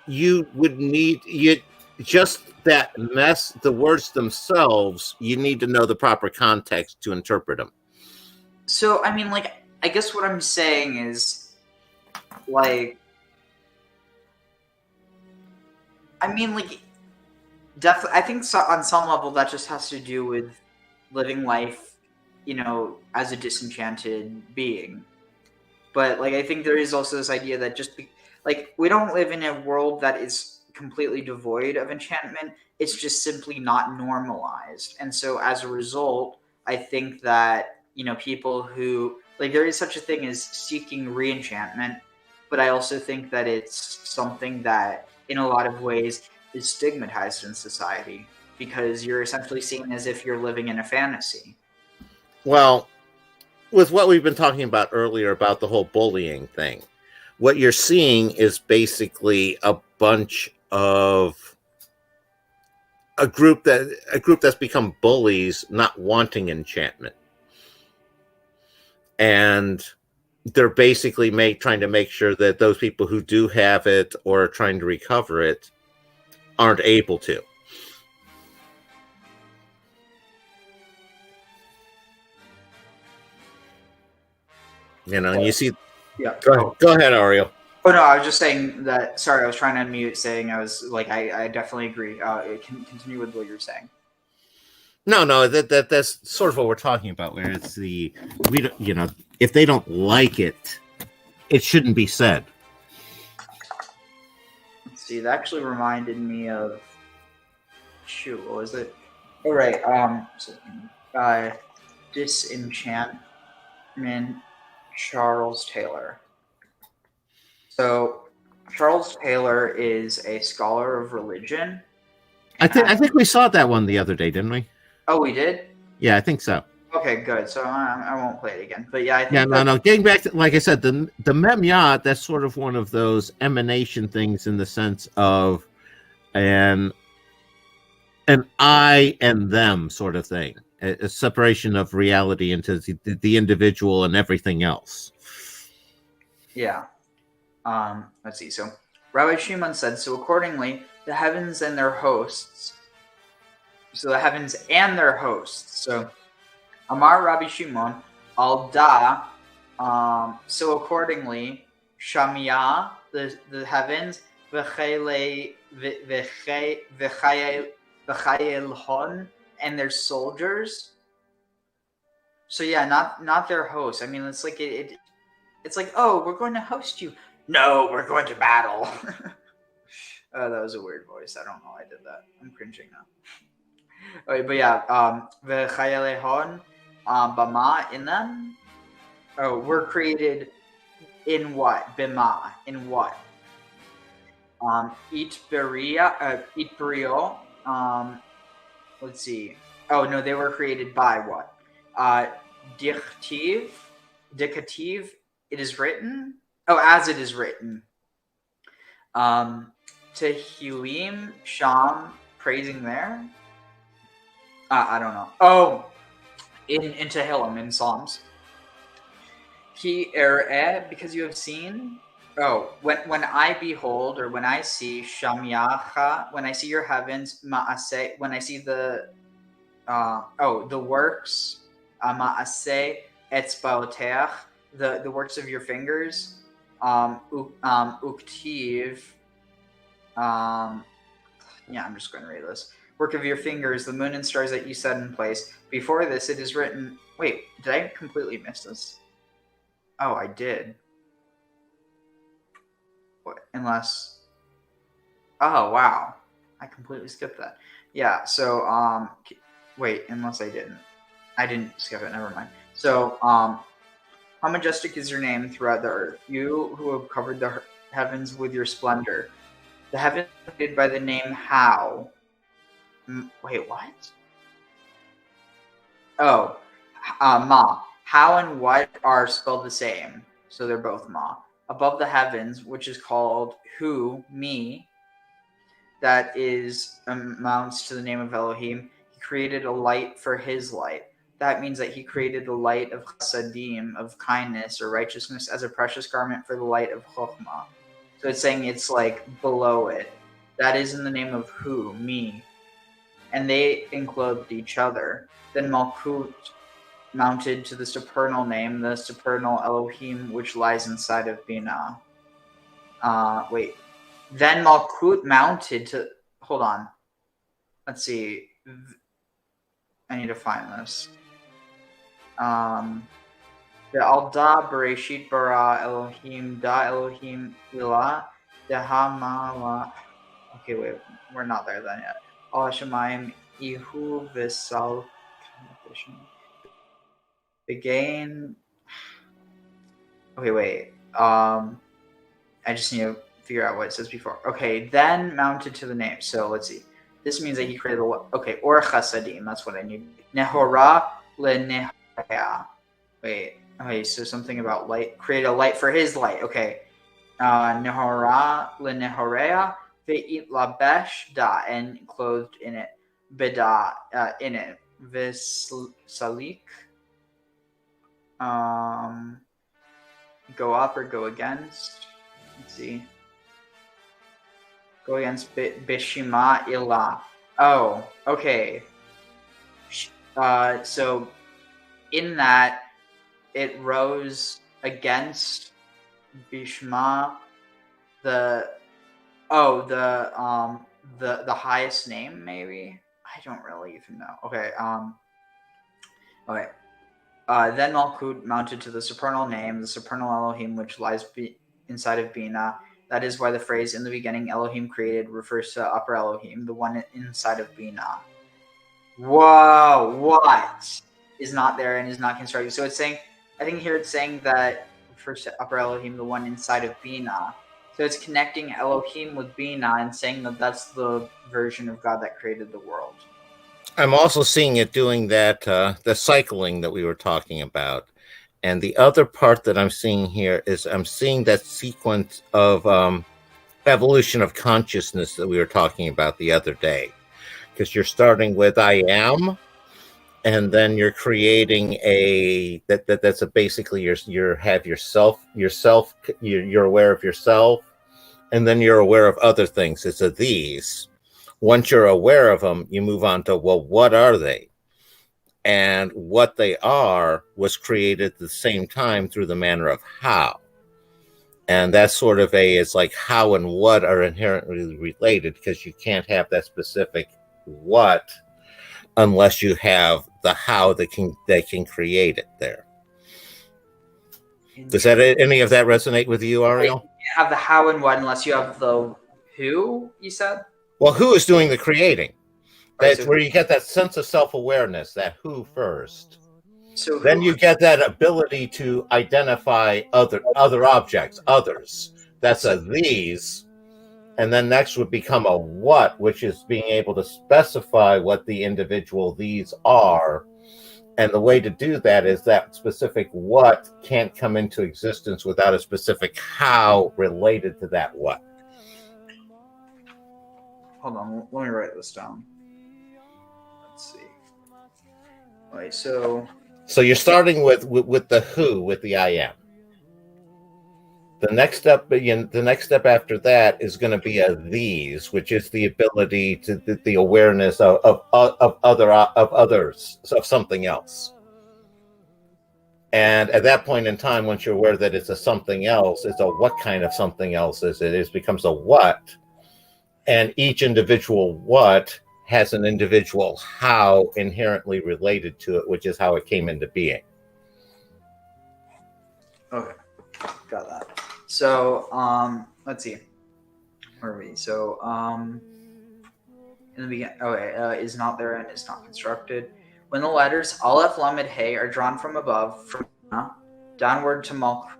you would need just that mess. The words themselves, you need to know the proper context to interpret them. So I mean, like, I guess what I'm saying is, like, definitely, I think so, on some level that just has to do with living life, as a disenchanted being. But like, I think there is also this idea that like, we don't live in a world that is completely devoid of enchantment. It's just simply not normalized. And so as a result, I think that, people who, like, there is such a thing as seeking re-enchantment, but I also think that it's something that in a lot of ways is stigmatized in society, because you're essentially seen as if you're living in a fantasy. Well, with what we've been talking about earlier about the whole bullying thing, what you're seeing is basically a bunch of a group that's become bullies, not wanting enchantment, and they're basically trying to make sure that those people who do have it or are trying to recover it aren't able to. And you see. Yeah. Go ahead, Ariel. Oh no, I was just saying that. Sorry, I was trying to unmute, saying I was like, I definitely agree. Continue with what you're saying. No, that's sort of what we're talking about. Where it's we don't, if they don't like it, it shouldn't be said. Let's see, that actually reminded me of. Shoot, what was it? Oh right. Disenchantment. Charles Taylor. So Charles Taylor is a scholar of religion. I think we saw that one the other day, didn't we? Oh, we did? Yeah, I think so. Okay, good. So I won't play it again. But yeah, I think. Yeah, no. Getting back to, like I said, the Memyat, that's sort of one of those emanation things in the sense of an I and them sort of thing, a separation of reality into the individual and everything else. Yeah. Let's see. So Rabbi Shimon said, so accordingly, the heavens and their hosts. So the heavens and their hosts. So Amar Rabbi Shimon al da. So accordingly, Shamia, the heavens, v'chayelhon, and their soldiers. So yeah, not their hosts. I mean, it's like it's like, oh, we're going to host you. No, we're going to battle. That was a weird voice. I don't know why I did that. I'm cringing now. Okay, but yeah, v'chayelhon, bama, in them. Oh, we're created in what? Bima, in what? Itberio. Let's see. Oh no, they were created by what? Dichtiv. It is written. Oh, as it is written. Tehillim, Sham, praising there. I don't know. Oh, in Tehillim, in Psalms. Ki ereh, because you have seen. Oh, when I behold, or when I see Shamyacha, when I see your heavens, Ma'aseh, when I see the the works, Ma'aseh etzbaoteach, the works of your fingers, uktiv, yeah, I'm just going to read this. Work of your fingers, the moon and stars that you set in place. Before this, it is written. Wait, did I completely miss this? Oh, I did. What? Unless. Oh wow, I completely skipped that. Yeah. So wait, unless I didn't. I didn't skip it. Never mind. So how majestic is your name throughout the earth, you who have covered the heavens with your splendor. The heavens are made by the name How. Wait, what? Oh, Ma. How and what are spelled the same, so they're both Ma. Above the heavens, which is called Who, Me, that is amounts to the name of Elohim. He created a light for his light. That means that he created the light of Chasadim, of kindness or righteousness, as a precious garment for the light of Chokhmah. So it's saying it's like below it. That is in the name of Who, Me. And they enclosed each other. Then Malkut mounted to the supernal name, the supernal Elohim, which lies inside of Binah. Wait. Then Malkut mounted to. Hold on. Let's see. I need to find this. Be'alda Bereshit bara Elohim da Elohim ilah dehamala. Okay, wait, we're not there then yet. Al Hashemayim ihu v'sal began. Okay, wait. I just need to figure out what it says before. Okay, then mounted to the name. So let's see. This means that he created a okay, or chasadim. That's what I need. Nehora le Wait. Okay, so something about light. Create a light for his light. Okay. Nehora le nehorea ve'it labesh da, and clothed in it. Beda in it. Visalik. Go up or go against. Let's see. Go against Bishima Ilah. Oh, okay. So in that, it rose against Bishma, the highest name, maybe? I don't really even know. Okay, okay. Then Malkut mounted to the supernal name, the supernal Elohim, which lies inside of Bina. That is why the phrase "in the beginning Elohim created" refers to upper Elohim, the one inside of Bina. Whoa, what is not there and is not constructed? So it's saying, I think here it's saying that refers to upper Elohim, the one inside of Bina. So it's connecting Elohim with Bina and saying that that's the version of God that created the world. I'm also seeing it doing that, the cycling that we were talking about. And the other part that I'm seeing here is I'm seeing that sequence of evolution of consciousness that we were talking about the other day. Because you're starting with I am, and then you're creating that's a basically you're aware of yourself, and then you're aware of other things. It's a these. Once you're aware of them, you move on to, well, what are they? And what they are was created at the same time through the manner of how. And that's sort of it's like how and what are inherently related, because you can't have that specific what unless you have the how that can create it there. Does that any of that resonate with you, Ariel? You have the how and what unless you have the who, you said? Well, who is doing the creating? That's where you get that sense of self-awareness, that who first. So then you get that ability to identify other objects, others. That's a these. And then next would become a what, which is being able to specify what the individual these are. And the way to do that is that specific what can't come into existence without a specific how related to that what. Hold on, let me write this down. Let's see. All right, so you're starting with the who, with the I am. The next step after that is going to be a these, which is the ability to the awareness of others, of something else. And at that point in time, once you're aware that it's a something else, it's a what kind of something else is it? It becomes a what, and each individual what has an individual how inherently related to it, which is how it came into being. Okay, got that. So, let's see. Where are we? So, in the beginning, is not there and is not constructed. When the letters Aleph, Lamed, Hey are drawn from above, from downward to Malkut,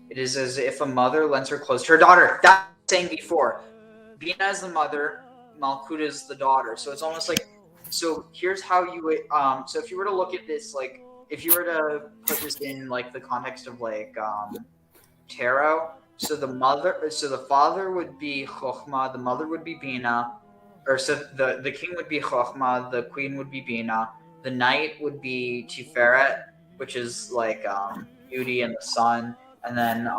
it is as if a mother lends her clothes to her daughter. That's saying before. Bina is the mother, Malkut is the daughter. So it's almost like, so here's how you would, so if you were to look at this, like, if you were to put this in, like, the context of, like, tarot, so the father would be Chokhmah, the mother would be Bina, or so the king would be Chokhmah, the queen would be Bina, the knight would be Tiferet, which is like beauty and the sun, and then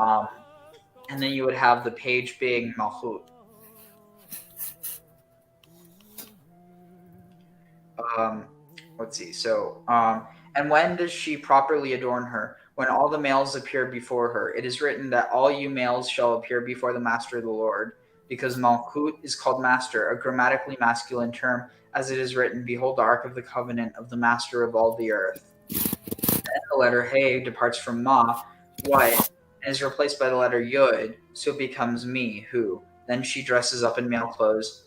you would have the page being Malchut. Let's see. So, and when does she properly adorn her? When all the males appear before her. It is written that all you males shall appear before the master, the Lord, because Malkut is called master, a grammatically masculine term, as it is written, behold the ark of the covenant of the master of all the earth. And the letter Hey departs from Ma, what, and is replaced by the letter Yud, so it becomes me, who. Then she dresses up in male clothes.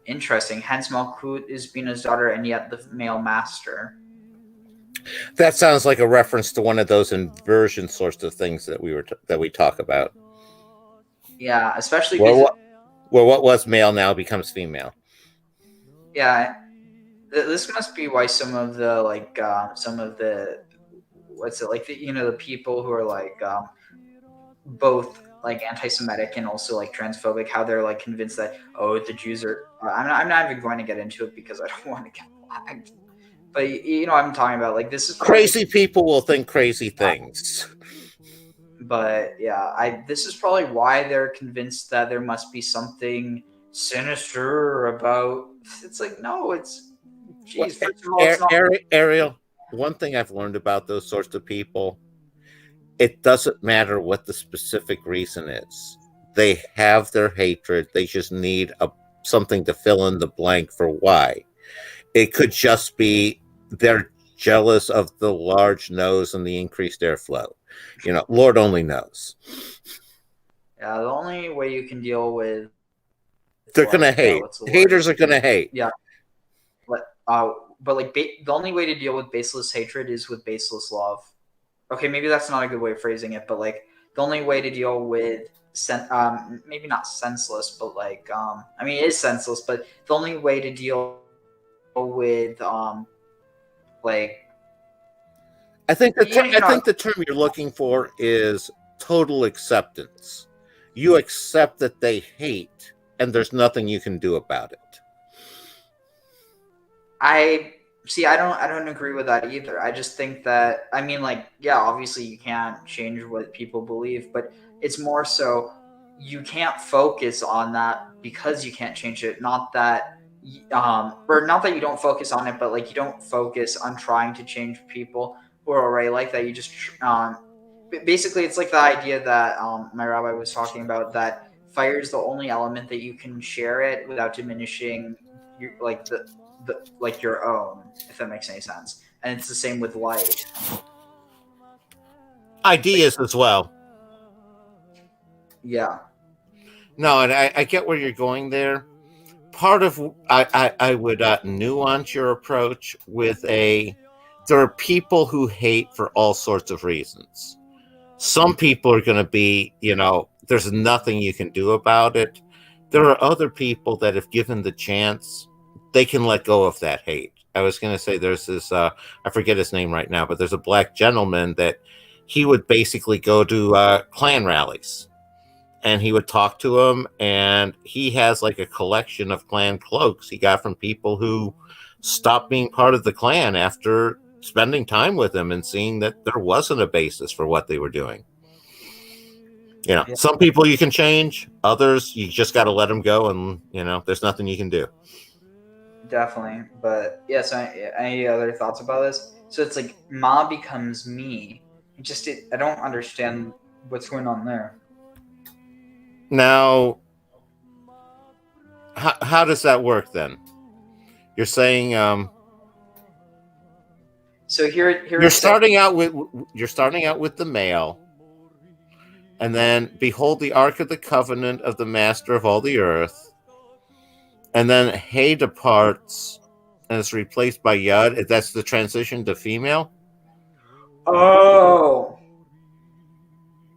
Interesting. Hence, Malkut is Bina's daughter and yet the male master. That sounds like a reference to one of those inversion sorts of things that we talk about. Yeah, especially where what was male now becomes female. Yeah, this must be why some of the what's it like the people who are like both like anti-Semitic and also like transphobic, how they're like convinced that the Jews are. I'm not even going to get into it because I don't want to get flagged. But you know what I'm talking about. Like this is probably, Crazy people will think crazy things. but yeah, this is probably why they're convinced that there must be something sinister about. It's like no, it's geez. First of all, it's not. Ariel, one thing I've learned about those sorts of people, it doesn't matter what the specific reason is. They have their hatred. They just need something to fill in the blank for why. It could just be they're jealous of the large nose and the increased airflow. Lord only knows. Yeah, the only way you can deal with they're gonna hate. Haters are gonna hate. Yeah, but like the only way to deal with baseless hatred is with baseless love. Okay, maybe that's not a good way of phrasing it, but like the only way to deal with maybe not senseless, but like I mean it is senseless, but the only way to deal with like I think the term you're looking for is total acceptance. You accept that they hate, and there's nothing you can do about it. I don't agree with that either. I just think that obviously you can't change what people believe, but it's more so you can't focus on that because you can't change it. Not that or not that you don't focus on it, but like you don't focus on trying to change people who are already like that. You just basically it's like the idea that my rabbi was talking about, that fire is the only element that you can share it without diminishing your own, if that makes any sense. And it's the same with light. Ideas as well. Yeah. No, and I get where you're going there. Part of I would nuance your approach with there are people who hate for all sorts of reasons. Some people are going to be, there's nothing you can do about it. There are other people that, if given the chance, they can let go of that hate. I was going to say there's this, I forget his name right now, but there's a black gentleman that he would basically go to Klan rallies and he would talk to them. And he has like a collection of Klan cloaks he got from people who stopped being part of the Klan after spending time with him and seeing that there wasn't a basis for what they were doing. Some people you can change, others you just got to let them go, and there's nothing you can do. Definitely. But yeah, so any other thoughts about this? So it's like Ma becomes me. I don't understand what's going on there. Now, how does that work then? You're saying so here you're starting out with the male, and then behold the Ark of the Covenant of the Master of all the earth, and then Hay departs and is replaced by Yud. That's the transition to female. Oh,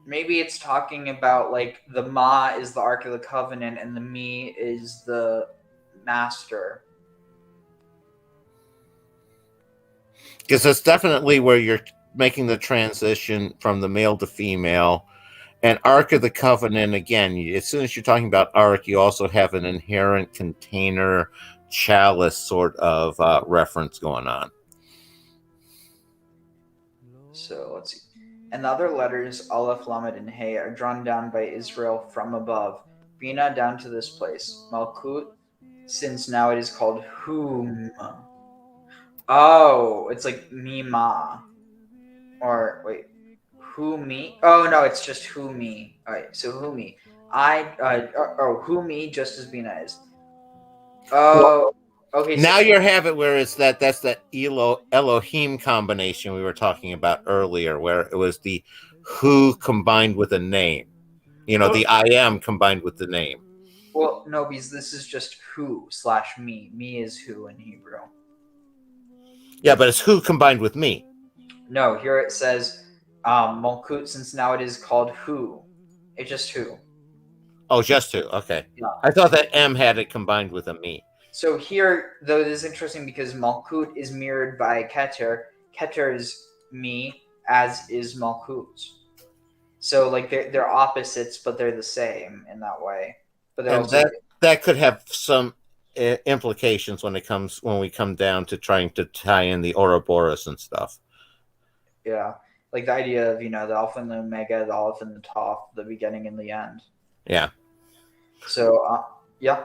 maybe it's talking about like the Ma is the Ark of the Covenant and the Me is the Master. Because that's definitely where you're making the transition from the male to female. And Ark of the Covenant, again, as soon as you're talking about Ark, you also have an inherent container chalice sort of reference going on. So let's see. And the other letters, Aleph, Lamed, and Hey, are drawn down by Israel from above, Bina down to this place, Malkut, since now it is called Hum. Oh, it's like Mima. Or, wait, Who Me? Oh, no, it's just Who Me. Alright, so Who Me. Who Me, just as Bina is. Oh, Okay, Now you have it where it's that's that Elohim combination we were talking about earlier, where it was the who combined with a name. You know, the I am combined with the name. well, no, because this is just who/me. Me is who in Hebrew. Yeah, but it's who combined with me. No, here it says Malkut, since now it is called who. It's just who. Oh, just who. Okay. Yeah. I thought that M had it combined with a me. So here, though, it is interesting because Malkut is mirrored by Keter. Keter is me, as is Malkut. So like they're opposites, but they're the same in that way. But they're And also that could have some implications when we come down to trying to tie in the Ouroboros and stuff. yeah, like the idea of the Alpha and the Omega, the Aleph and the Toph, the beginning and the end. Yeah. So yeah.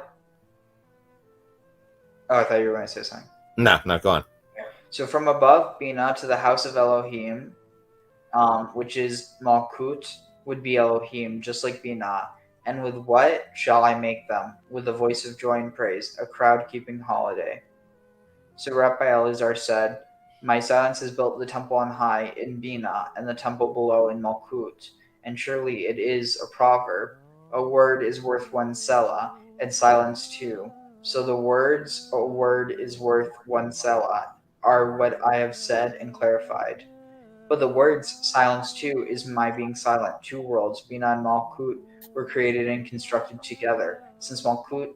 Oh, I thought you were going to say something. No, go on. So from above Bina to the house of Elohim, which is Malkut, would be Elohim, just like Bina. And with what shall I make them? With a voice of joy and praise, a crowd keeping holiday. So Rabbi Elazar said, my silence has built the temple on high in Bina, and the temple below in Malkut. And surely it is a proverb. A word is worth one selah, and silence too. So the words, a word is worth one selah, are what I have said and clarified. But the words, silence too, is my being silent. Two worlds, Bina and Malkut, were created and constructed together. Since Malkut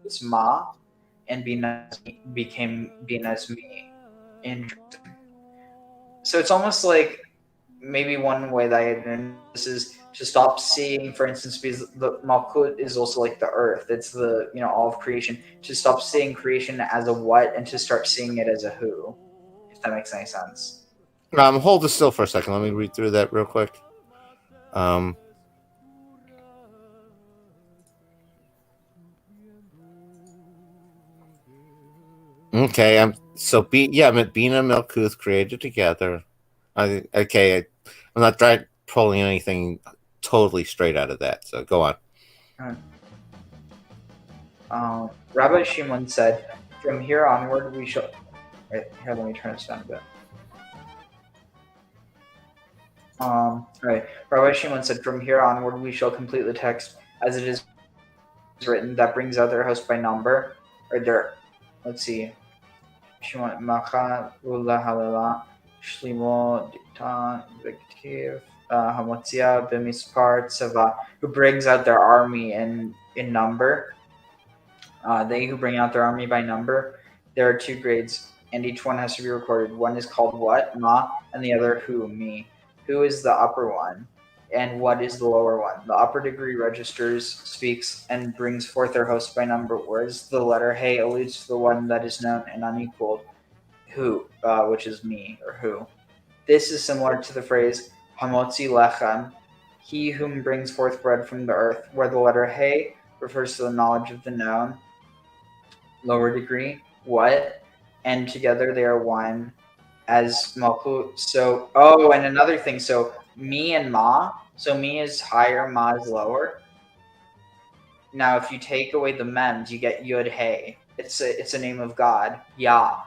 is Ma, and Bina became Bina's me. Interesting. So it's almost like maybe one way that I had this is to stop seeing, for instance, because the Malkut is also like the earth. It's the all of creation. To stop seeing creation as a what and to start seeing it as a who. If that makes any sense. Hold this still for a second. Let me read through that real quick. Okay, I'm Bina and Malkuth created together. I'm not pulling anything totally straight out of that. So go on. Rabbi Shimon said, "From here onward, we shall." Wait, here, let me turn this down a bit. Right. Rabbi Shimon said, "From here onward, we shall complete the text as it is written. That brings out their host by number, or their. Let's see. Shimon Macha Ula Halala Shlimo Diktan Viktiv Hamotzia Bimispar Tsava, who brings out their army in number. They who bring out their army by number. There are two grades, and each one has to be recorded. One is called what, Ma, and the other who, me. Who is the upper one, and what is the lower one? The upper degree registers, speaks, and brings forth their host by number, whereas the letter Hey alludes to the one that is known and unequaled, who, which is me, or who. This is similar to the phrase Hamotzi Lechem, he whom brings forth bread from the earth, where the letter Hey refers to the knowledge of the known, lower degree, what, and together they are one as Malkut. So, and another thing, so me and Ma, so me is higher, Ma is lower. Now, if you take away the mems, you get Yud Hey. It's a name of God, Yah.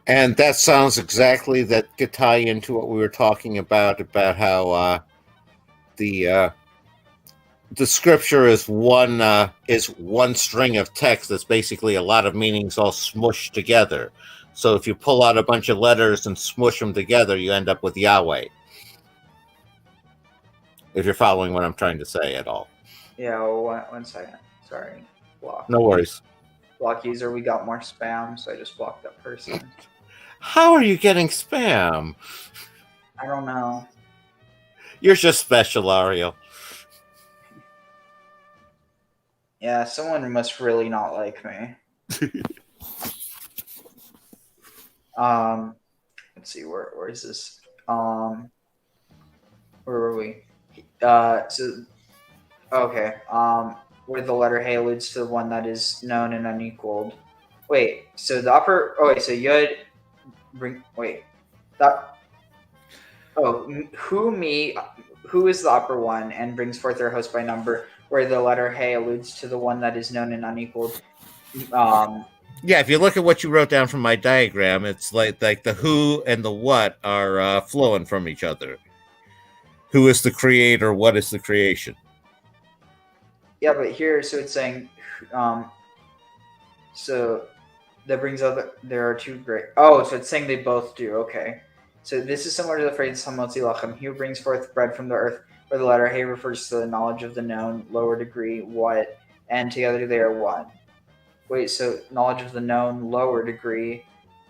And that sounds exactly that could tie into what we were talking about how the scripture is one string of text that's basically a lot of meanings all smushed together. So if you pull out a bunch of letters and smush them together, you end up with Yahweh. If you're following what I'm trying to say at all. Yeah, one second. Sorry. Block. No worries. Block user, we got more spam, so I just blocked that person. How are you getting spam? I don't know. You're just special, Ariel. Yeah, someone must really not like me. Let's see, where is this? Where were we? Okay. Where the letter Hey alludes to the one that is known and unequaled. Wait, so the upper. Oh wait, so Yud. Who is the upper one and brings forth their host by number, where the letter He alludes to the one that is known and unequaled. Yeah, if you look at what you wrote down from my diagram, it's like the who and the what are flowing from each other. Who is the creator? What is the creation? Yeah, but here, so it's saying, so that brings up there are two great. Oh, so it's saying they both do. Okay, so this is similar to the phrase "Hamotzi lachem," he who brings forth bread from the earth, where the letter He refers to the knowledge of the known, lower degree, what, and together they are one. Wait, so knowledge of the known, lower degree.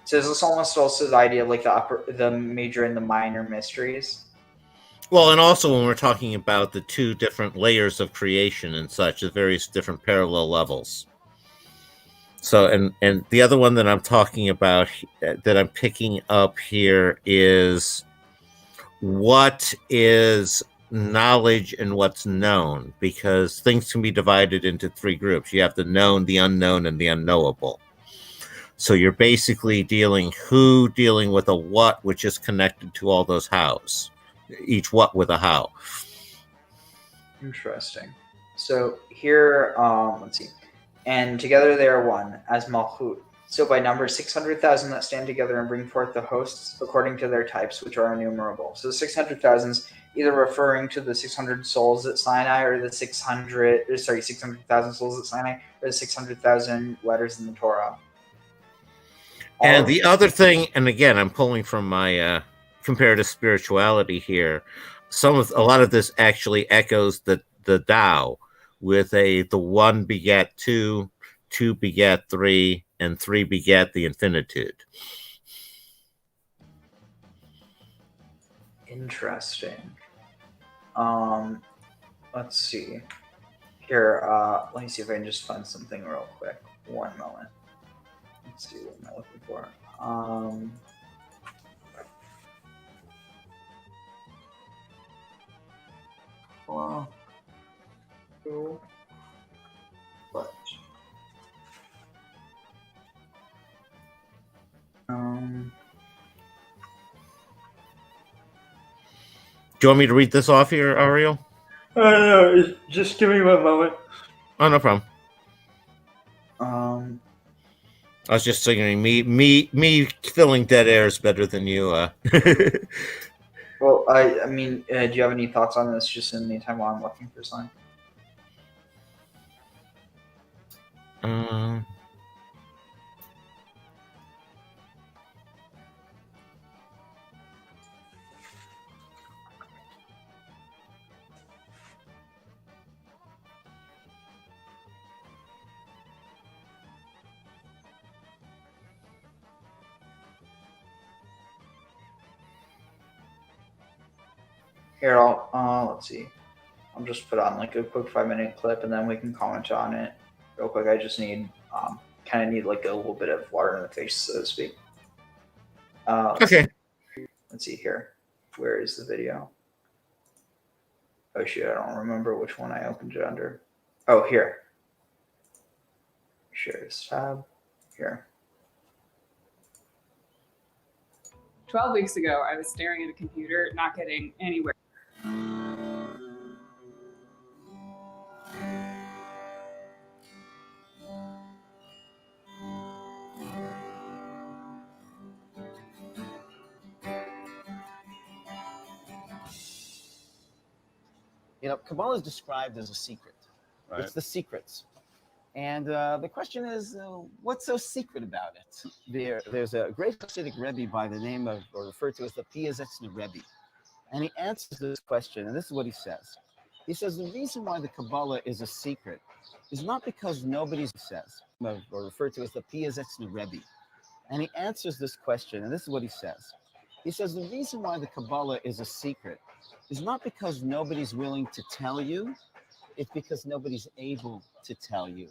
So is this almost also the idea of like the major and the minor mysteries? Well, and also when we're talking about the two different layers of creation and such, the various different parallel levels. So, and the other one that I'm talking about, that I'm picking up here, is what is knowledge and what's known, because things can be divided into three groups. You have the known, the unknown, and the unknowable. So you're basically dealing with a what, which is connected to all those hows, each what with a how. Interesting. So here, let's see. And together they are one, as Malchut. So by number 600,000 that stand together and bring forth the hosts according to their types, which are innumerable. So the 600,000 either referring to the 600 souls at Sinai, or the 600,000 souls at Sinai, or the 600,000 letters in the Torah. And the other thing, and again, I'm pulling from my comparative spirituality here. A lot of this actually echoes the Tao, with the one begat two, two begat three, and three begat the infinitude. Interesting. Let's see. Here, let me see if I can just find something real quick. One moment. Let's see, what am I looking for? Well, cool. But Do you want me to read this off here, Ariel? no, just give me 1 moment. Oh, no problem. I was just thinking, me filling dead air is better than you. Well, I mean, do you have any thoughts on this? Just in the meantime, while I'm looking for something. Here, let's see. I'll just put on like a quick 5-minute clip, and then we can comment on it real quick. I just need, kind of need like a little bit of water in the face, so to speak. Okay. Let's see here. Where is the video? Oh shoot, I don't remember which one I opened it under. Oh, here. Share this tab. Here. 12 weeks ago, I was staring at a computer, not getting anywhere. You know, Kabbalah is described as a secret. Right. It's the secrets. And the question is, what's so secret about it? There's a great Hasidic Rebbe by the name of, or referred to as the Piazetzner Rebbe. And he answers this question, and this is what he says. He says, the reason why the Kabbalah is a secret is not because nobody says, or referred to as the Piazetzner Rebbe. And he answers this question, and this is what he says. He says, the reason why the Kabbalah is a secret is not because nobody's willing to tell you, it's because nobody's able to tell you.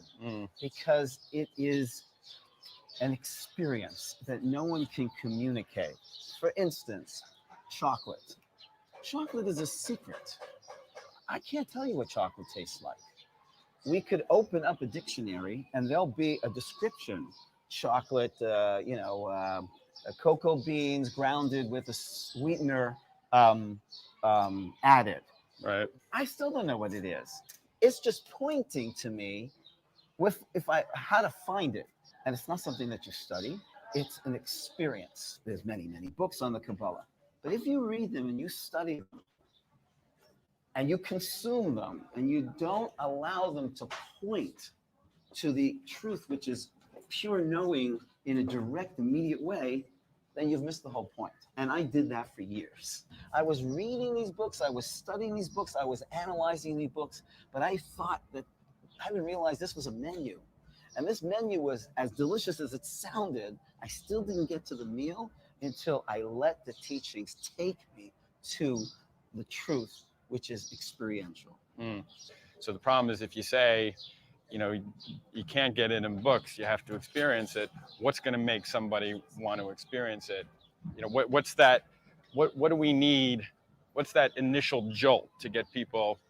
Because it is an experience that no one can communicate. For instance, chocolate. Chocolate is a secret. I can't tell you what chocolate tastes like. We could open up a dictionary and there'll be a description. Chocolate, cocoa beans grounded with a sweetener added. Right. I still don't know what it is. it's just pointing to me with how to find it. And it's not something that you study, it's an experience. There's many, many books on the Kabbalah. But if you read them and you study them and you consume them and you don't allow them to point to the truth, which is pure knowing in a direct, immediate way, then you've missed the whole point. And I did that for years. I was reading these books, I was studying these books, I was analyzing these books, but I thought that I didn't realize this was a menu. And this menu was as delicious as it sounded. I still didn't get to the meal until I let the teachings take me to the truth, which is experiential. So the problem is if you say, you know, you can't get it in books, you have to experience it. What's going to make somebody want to experience it? You know, what's that? What do we need? What's that initial jolt to get people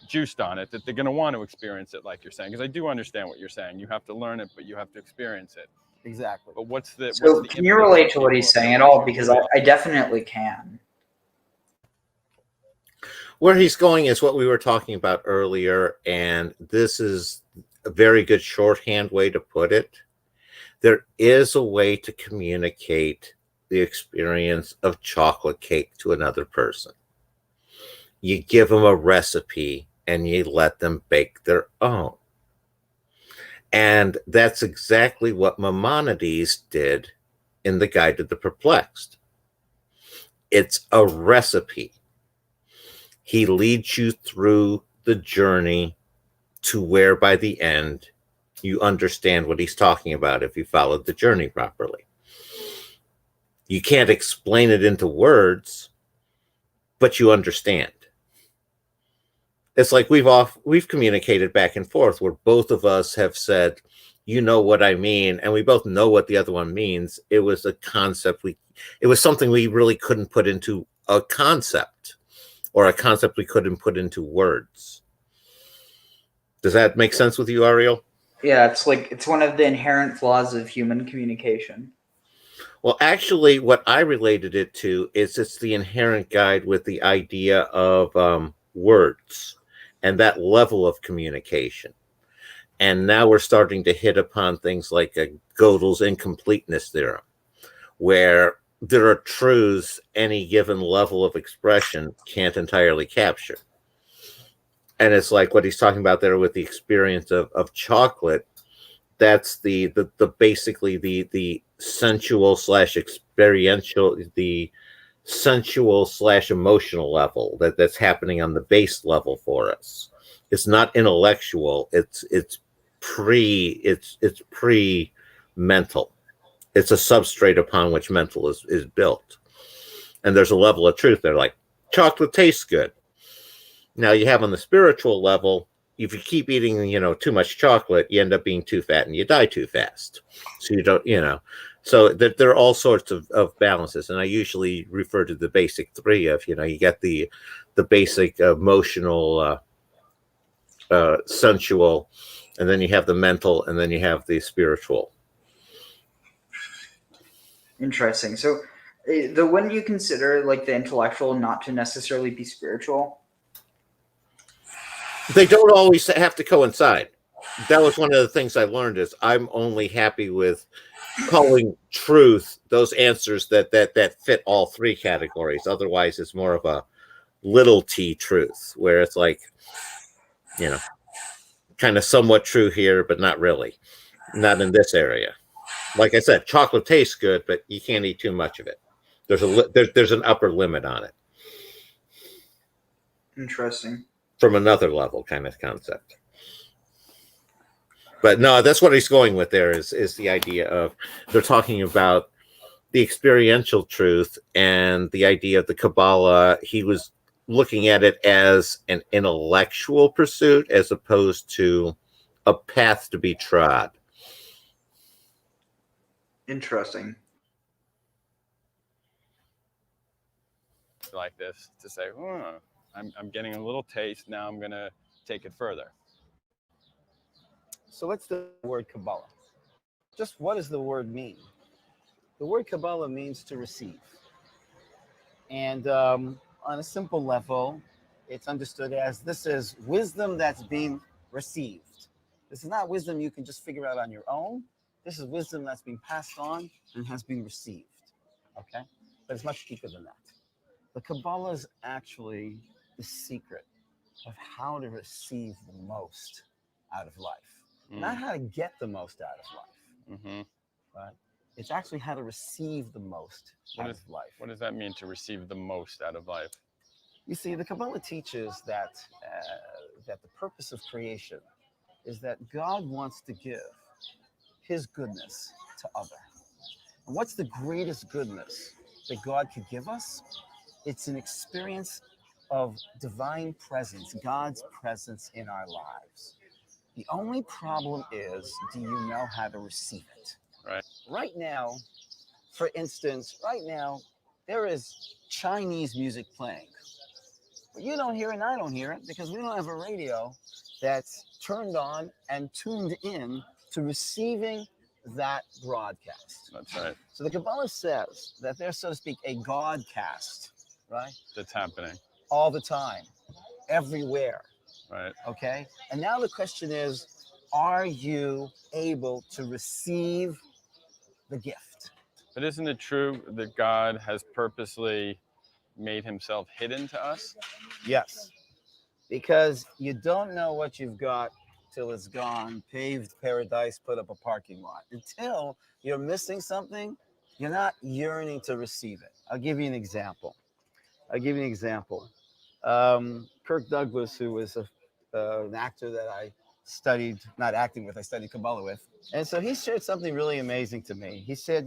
juiced on it that they're going to want to experience it, like you're saying? Because I do understand what you're saying. You have to learn it, but you have to experience it. Exactly. But what's the? So what's the can you impetus relate for to what people he's if they saying at want all? to Because do it? I definitely can. Where he's going is what we were talking about earlier, and this is a very good shorthand way to put it. There is a way to communicate the experience of chocolate cake to another person. You give them a recipe and you let them bake their own. And that's exactly what Maimonides did in The Guide to the Perplexed. It's a recipe. He leads you through the journey to where by the end you understand what he's talking about if you followed the journey properly. You can't explain it into words, but you understand. It's like we've communicated back and forth where both of us have said, you know what I mean, and we both know what the other one means. It was a concept it was something we really couldn't put into a concept, or a concept we couldn't put into words. Does that make sense with you, Ariel? Yeah, it's one of the inherent flaws of human communication. Well, actually, what I related it to is it's the inherent guide with the idea of words and that level of communication. And now we're starting to hit upon things like Gödel's incompleteness theorem, where there are truths any given level of expression can't entirely capture. And it's like what he's talking about there with the experience of chocolate. That's the basically the sensual / experiential, the sensual / emotional level that's happening on the base level for us. It's not intellectual. It's pre mental. It's a substrate upon which mental is built. And there's a level of truth there, like chocolate tastes good. Now you have on the spiritual level, if you keep eating, too much chocolate, you end up being too fat and you die too fast. So you don't, so there are all sorts of balances. And I usually refer to the basic three of, you get the basic emotional, sensual, and then you have the mental, and then you have the spiritual. Interesting. So wouldn't you consider like the intellectual not to necessarily be spiritual? They don't always have to coincide. That was one of the things I learned is I'm only happy with calling truth those answers that fit all three categories. Otherwise, it's more of a little t truth, where it's like, kind of somewhat true here, but not really. Not in this area. Like I said, chocolate tastes good, but you can't eat too much of it. There's an upper limit on it. Interesting. From another level kind of concept. But no, that's what he's going with there is the idea of they're talking about the experiential truth and the idea of the Kabbalah. He was looking at it as an intellectual pursuit as opposed to a path to be trod. Interesting. Like this to say, I'm getting a little taste. Now I'm going to take it further. So what's the word Kabbalah? Just what does the word mean? The word Kabbalah means to receive. And on a simple level, it's understood as this is wisdom that's being received. This is not wisdom you can just figure out on your own. This is wisdom that's been passed on and has been received. Okay? But it's much deeper than that. The Kabbalah is actually the secret of how to receive the most out of life. Not how to get the most out of life. Mm-hmm. Right? It's actually how to receive the most out of life. What does that mean, to receive the most out of life? You see, the Kabbalah teaches that that the purpose of creation is that God wants to give his goodness to others. And what's the greatest goodness that God could give us? It's an experience of divine presence, God's presence in our lives. The only problem is, do you know how to receive it? Right. Right now, for instance, there is Chinese music playing. But you don't hear it and I don't hear it because we don't have a radio that's turned on and tuned in to receiving that broadcast. That's right. So the Kabbalah says that there's, so to speak, a Godcast, right? That's happening. All the time, everywhere. Right. Okay? And now the question is, are you able to receive the gift? But isn't it true that God has purposely made himself hidden to us? Yes. Because you don't know what you've got till it's gone. Paved paradise, put up a parking lot. Until you're missing something, you're not yearning to receive it. I'll give you an example. Kirk Douglas, who was an actor that I studied, not acting with, I studied Kabbalah with. And so he shared something really amazing to me. He said,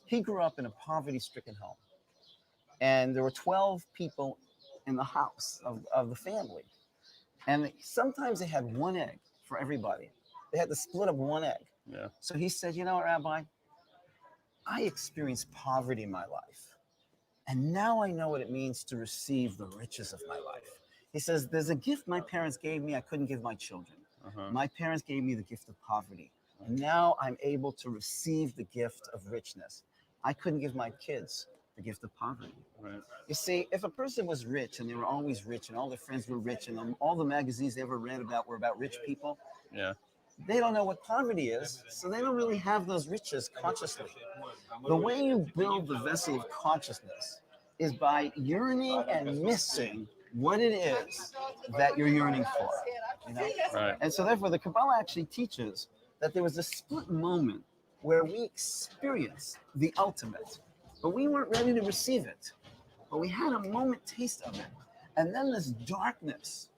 he grew up in a poverty-stricken home. And there were 12 people in the house of the family. And sometimes they had one egg for everybody. They had to split up one egg. Yeah. So he said, Rabbi, I experienced poverty in my life. And now I know what it means to receive the riches of my life. He says, there's a gift my parents gave me I couldn't give my children. Uh-huh. My parents gave me the gift of poverty. And now I'm able to receive the gift of richness. I couldn't give my kids the gift of poverty. Right. You see, if a person was rich and they were always rich and all their friends were rich and all the magazines they ever read about were about rich people, Yeah. they don't know what poverty is, so they don't really have those riches consciously. The way you build the vessel of consciousness is by yearning and missing what it is that you're yearning for. Right. And so therefore the Kabbalah actually teaches that there was a split moment where we experience the ultimate, but we weren't ready to receive it. But we had a moment taste of it. And then this darkness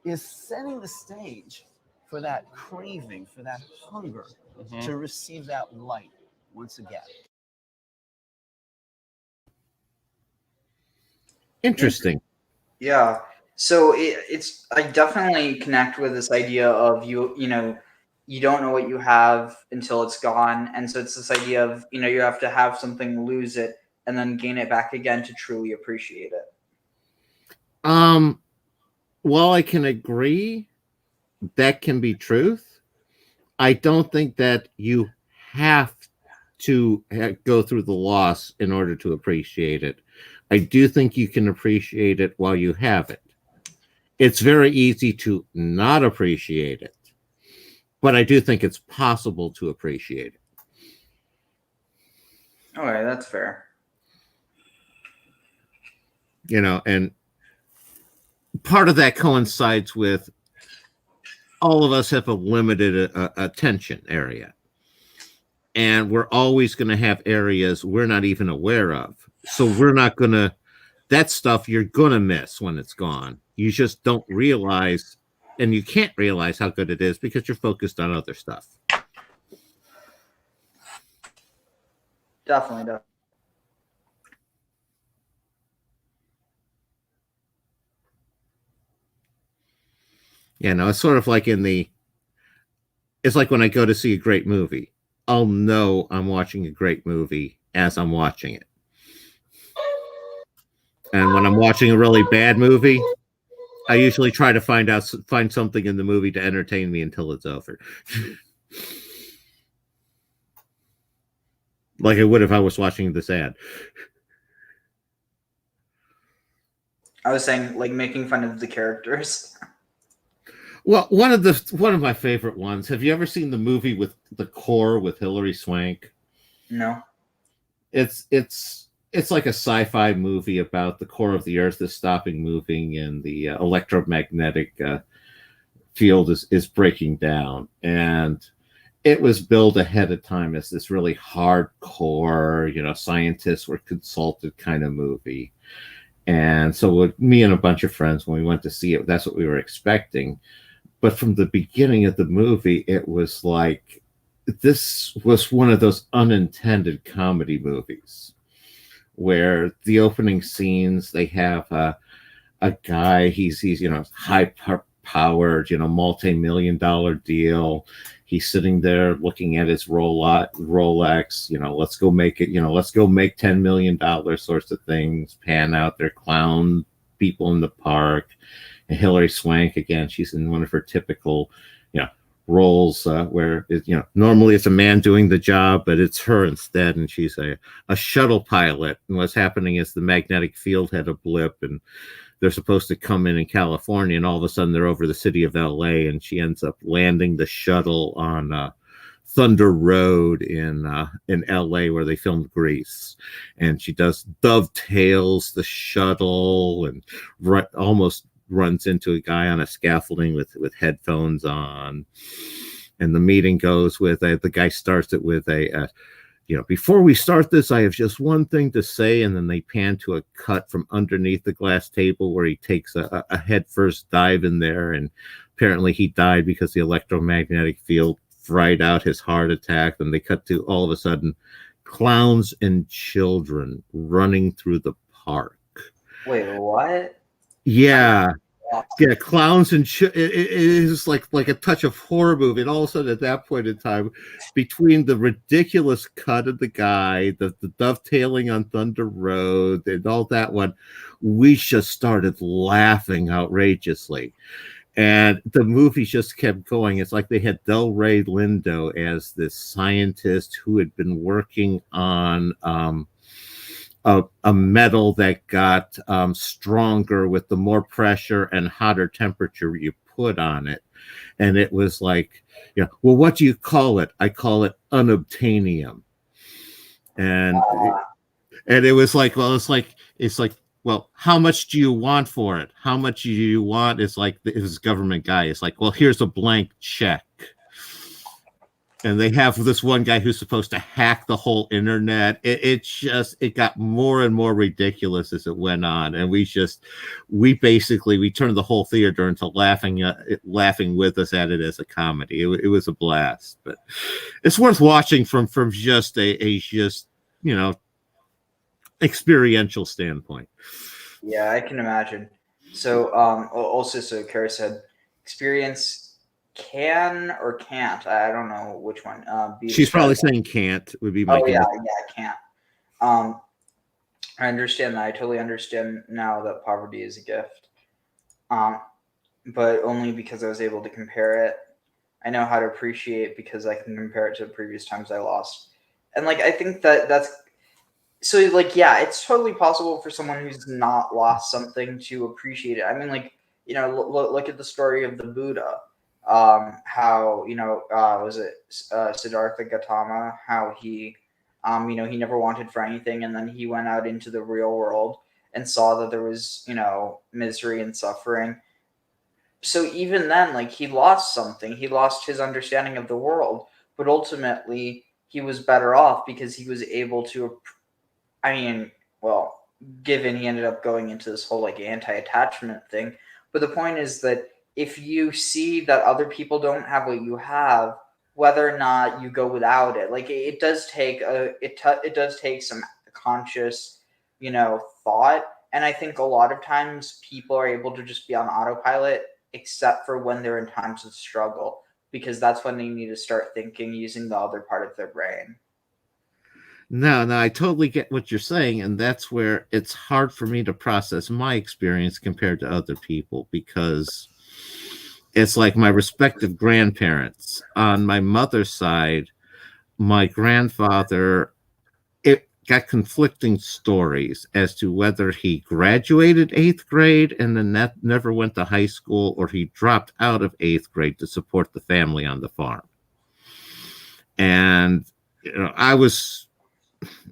is setting the stage for that craving, for that hunger to receive that light once again. Interesting. Yeah. So I definitely connect with this idea of you don't know what you have until it's gone. And so it's this idea of, you have to have something, lose it, and then gain it back again to truly appreciate it. While I can agree that can be truth, I don't think that you have to go through the loss in order to appreciate it. I do think you can appreciate it while you have it. It's very easy to not appreciate it, but I do think it's possible to appreciate it. Okay, that's fair. And part of that coincides with all of us have a limited attention area. And we're always going to have areas we're not even aware of. So we're not going to, that stuff you're going to miss when it's gone. You just don't realize, and you can't realize how good it is because you're focused on other stuff. Definitely. It's sort of like it's like when I go to see a great movie, I'll know I'm watching a great movie as I'm watching it. And when I'm watching a really bad movie, I usually try to find something in the movie to entertain me until it's over. Like I would if I was watching this ad. I was saying, like, making fun of the characters. Well, one of my favorite ones. Have you ever seen the movie with The Core with Hilary Swank? No. It's like a sci-fi movie about the core of the Earth is stopping moving and the electromagnetic field is breaking down, and it was billed ahead of time as this really hardcore, scientists were consulted kind of movie. And so with me and a bunch of friends, when we went to see it, that's what we were expecting. But from the beginning of the movie, it was like this was one of those unintended comedy movies where the opening scenes, they have a guy, he's high powered, multi-million-dollar deal. He's sitting there looking at his Rolex, let's go make it, let's go make $10 million sorts of things, pan out their clown people in the park. And Hilary Swank, again, she's in one of her typical, roles where normally it's a man doing the job, but it's her instead, and she's a shuttle pilot. And what's happening is the magnetic field had a blip, and they're supposed to come in California, and all of a sudden they're over the city of LA, and she ends up landing the shuttle on Thunder Road in LA, where they filmed Grease. And she dovetails the shuttle and almost runs into a guy on a scaffolding with headphones on. And the meeting goes with the guy starts it with before we start this, I have just one thing to say. And then they pan to a cut from underneath the glass table where he takes a headfirst dive in there. And apparently he died because the electromagnetic field fried out his heart attack. And they cut to, all of a sudden, clowns and children running through the park. Wait, what? Yeah. Yeah, clowns and it is like a touch of horror movie. And all of a sudden, at that point in time, between the ridiculous cut of the guy, the dovetailing on Thunder Road, and all that one, we just started laughing outrageously. And the movie just kept going. It's like they had Delray Lindo as this scientist who had been working on a metal that got stronger with the more pressure and hotter temperature you put on it. And it was like, well, what do you call it? I call it unobtainium. And it was like, well, it's like, well, how much do you want for it? How much do you want? It's like this government guy. It's like, well, here's a blank check. And they have this one guy who's supposed to hack the whole internet. It got more and more ridiculous as it went on. And we turned the whole theater into laughing with us at it as a comedy. It was a blast, but it's worth watching from just experiential standpoint. Yeah, I can imagine. So, so Kara said, experience can or can't. I don't know which one. She's probably saying can't would be my guess. Yeah, can't. I understand that. I totally understand now that poverty is a gift. But only because I was able to compare it. I know how to appreciate because I can compare it to the previous times I lost. And I think that's so it's totally possible for someone who's not lost something to appreciate it. I mean, look at the story of the Buddha. How was it Siddhartha Gautama, how he he never wanted for anything, and then he went out into the real world and saw that there was misery and suffering. So even then, he lost something. He lost his understanding of the world, but ultimately he was better off because he was able to, given he ended up going into this whole anti-attachment thing. But the point is that if you see that other people don't have what you have, whether or not you go without it, it does take it does take some conscious, thought. And I think a lot of times people are able to just be on autopilot, except for when they're in times of struggle, because that's when they need to start thinking using the other part of their brain. No, I totally get what you're saying, and that's where it's hard for me to process my experience compared to other people, because it's like my respective grandparents. On my mother's side, my grandfather, got conflicting stories as to whether he graduated 8th grade and then never went to high school, or he dropped out of 8th grade to support the family on the farm. And I was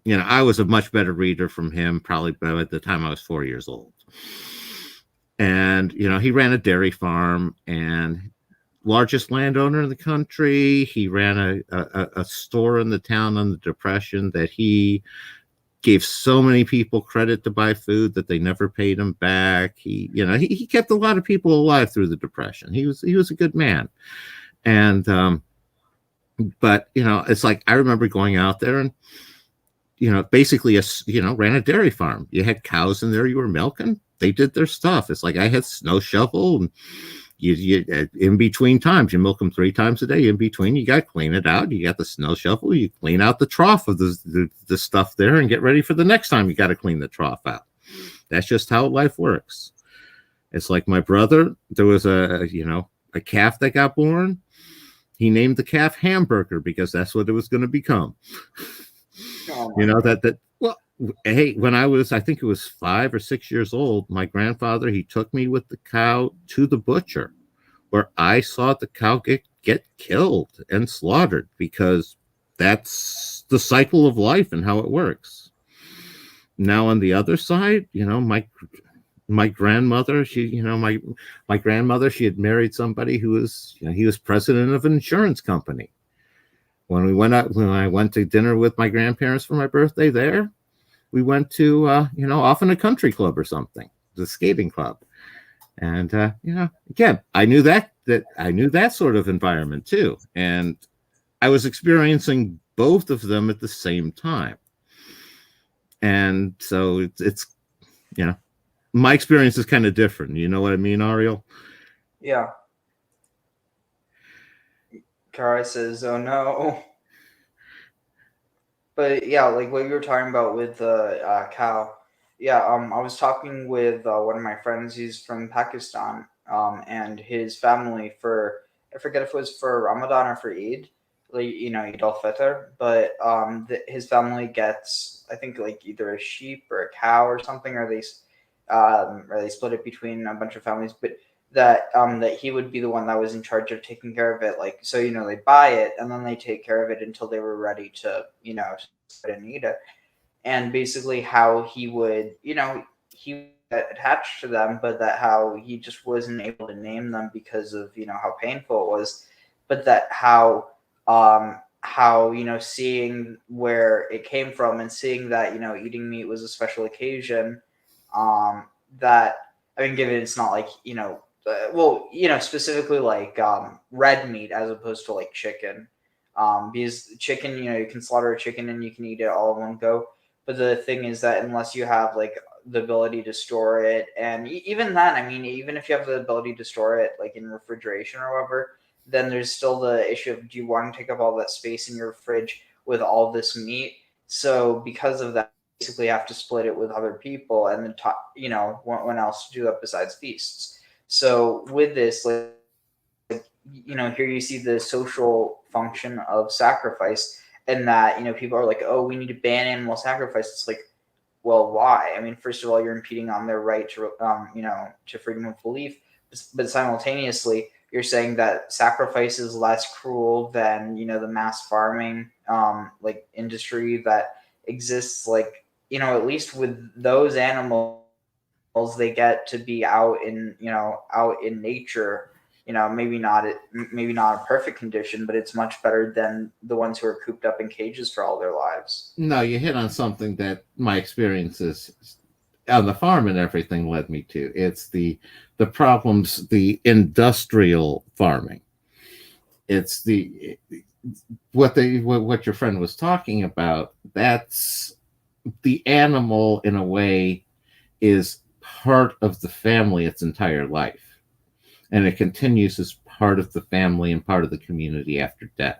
a much better reader from him probably by the time I was 4 years old. And he ran a dairy farm, and largest landowner in the country. He ran a store in the town on the Depression that he gave so many people credit to buy food that they never paid him back. He kept a lot of people alive through the Depression. He was a good man. And but it's like I remember going out there and basically ran a dairy farm. You had cows in there you were milking. They did their stuff. It's like I had snow shovel, and you in between times you milk them 3 times a day. In between, you got to clean it out. You got the snow shovel. You clean out the trough of the stuff there and get ready for the next time you got to clean the trough out. That's just how life works. It's like my brother. There was a calf that got born. He named the calf Hamburger because that's what it was going to become. Oh, Well, hey, when I think it was 5 or 6 years old, my grandfather, he took me with the cow to the butcher, where I saw the cow get killed and slaughtered, because that's the cycle of life and how it works. Now on the other side, my grandmother, my grandmother, she had married somebody who was, he was president of an insurance company. When I went to dinner with my grandparents for my birthday there, we went to, off in a country club or something, the skating club. And, again, I knew that sort of environment too. And I was experiencing both of them at the same time. And so it's my experience is kind of different. You know what I mean, Ariel? Yeah. Kara says, "Oh no." But yeah, like what you were talking about with the cow. Yeah, I was talking with one of my friends. He's from Pakistan, and his family I forget if it was for Ramadan or for Eid, like Eid al-Fitr. But his family gets, I think, like either a sheep or a cow or something, or they split it between a bunch of families. But that he would be the one that was in charge of taking care of it. Like, so, they buy it and then they take care of it until they were ready to, and eat it. And basically how he would, he attached to them, but that how he just wasn't able to name them because of, how painful it was. But that how, seeing where it came from and seeing that, eating meat was a special occasion, that, I mean, given it's not like, specifically like red meat as opposed to like chicken, because chicken, you can slaughter a chicken and you can eat it all in one go. But the thing is that unless you have like the ability to store it, and even then, I mean, even if you have the ability to store it like in refrigeration or whatever, then there's still the issue of, do you want to take up all that space in your fridge with all this meat? So because of that, basically have to split it with other people, and then when else to do that besides feasts. So with this, like, here you see the social function of sacrifice, and that people are like, oh, we need to ban animal sacrifice. It's like, well, why? I mean, first of all, you're impeding on their right to to freedom of belief, but simultaneously you're saying that sacrifice is less cruel than the mass farming like industry that exists. Like, at least with those animals, they get to be out in nature. Maybe not a perfect condition, but it's much better than the ones who are cooped up in cages for all their lives. No, you hit on something that my experiences on the farm and everything led me to. It's the problems, the industrial farming. It's what your friend was talking about. That's the animal, in a way, is part of the family its entire life. And it continues as part of the family and part of the community after death.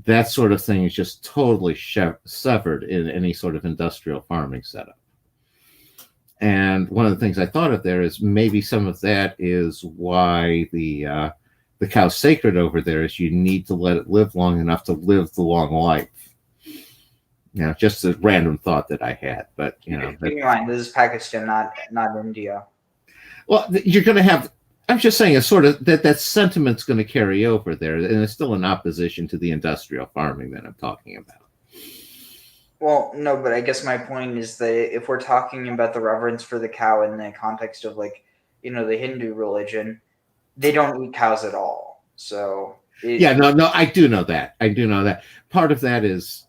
That sort of thing is just totally severed in any sort of industrial farming setup. And one of the things I thought of there is maybe some of that is why the cow's sacred over there, is you need to let it live long enough to live the long life. Just a random thought that I had. But Keep in mind, this is Pakistan, not India. well, you're going to have. I'm just saying, it's sort of that sentiment's going to carry over there, and it's still in opposition to the industrial farming that I'm talking about. Well, no, but I guess my point is that if we're talking about the reverence for the cow in the context of the Hindu religion, they don't eat cows at all. So no, I do know that. Part of that is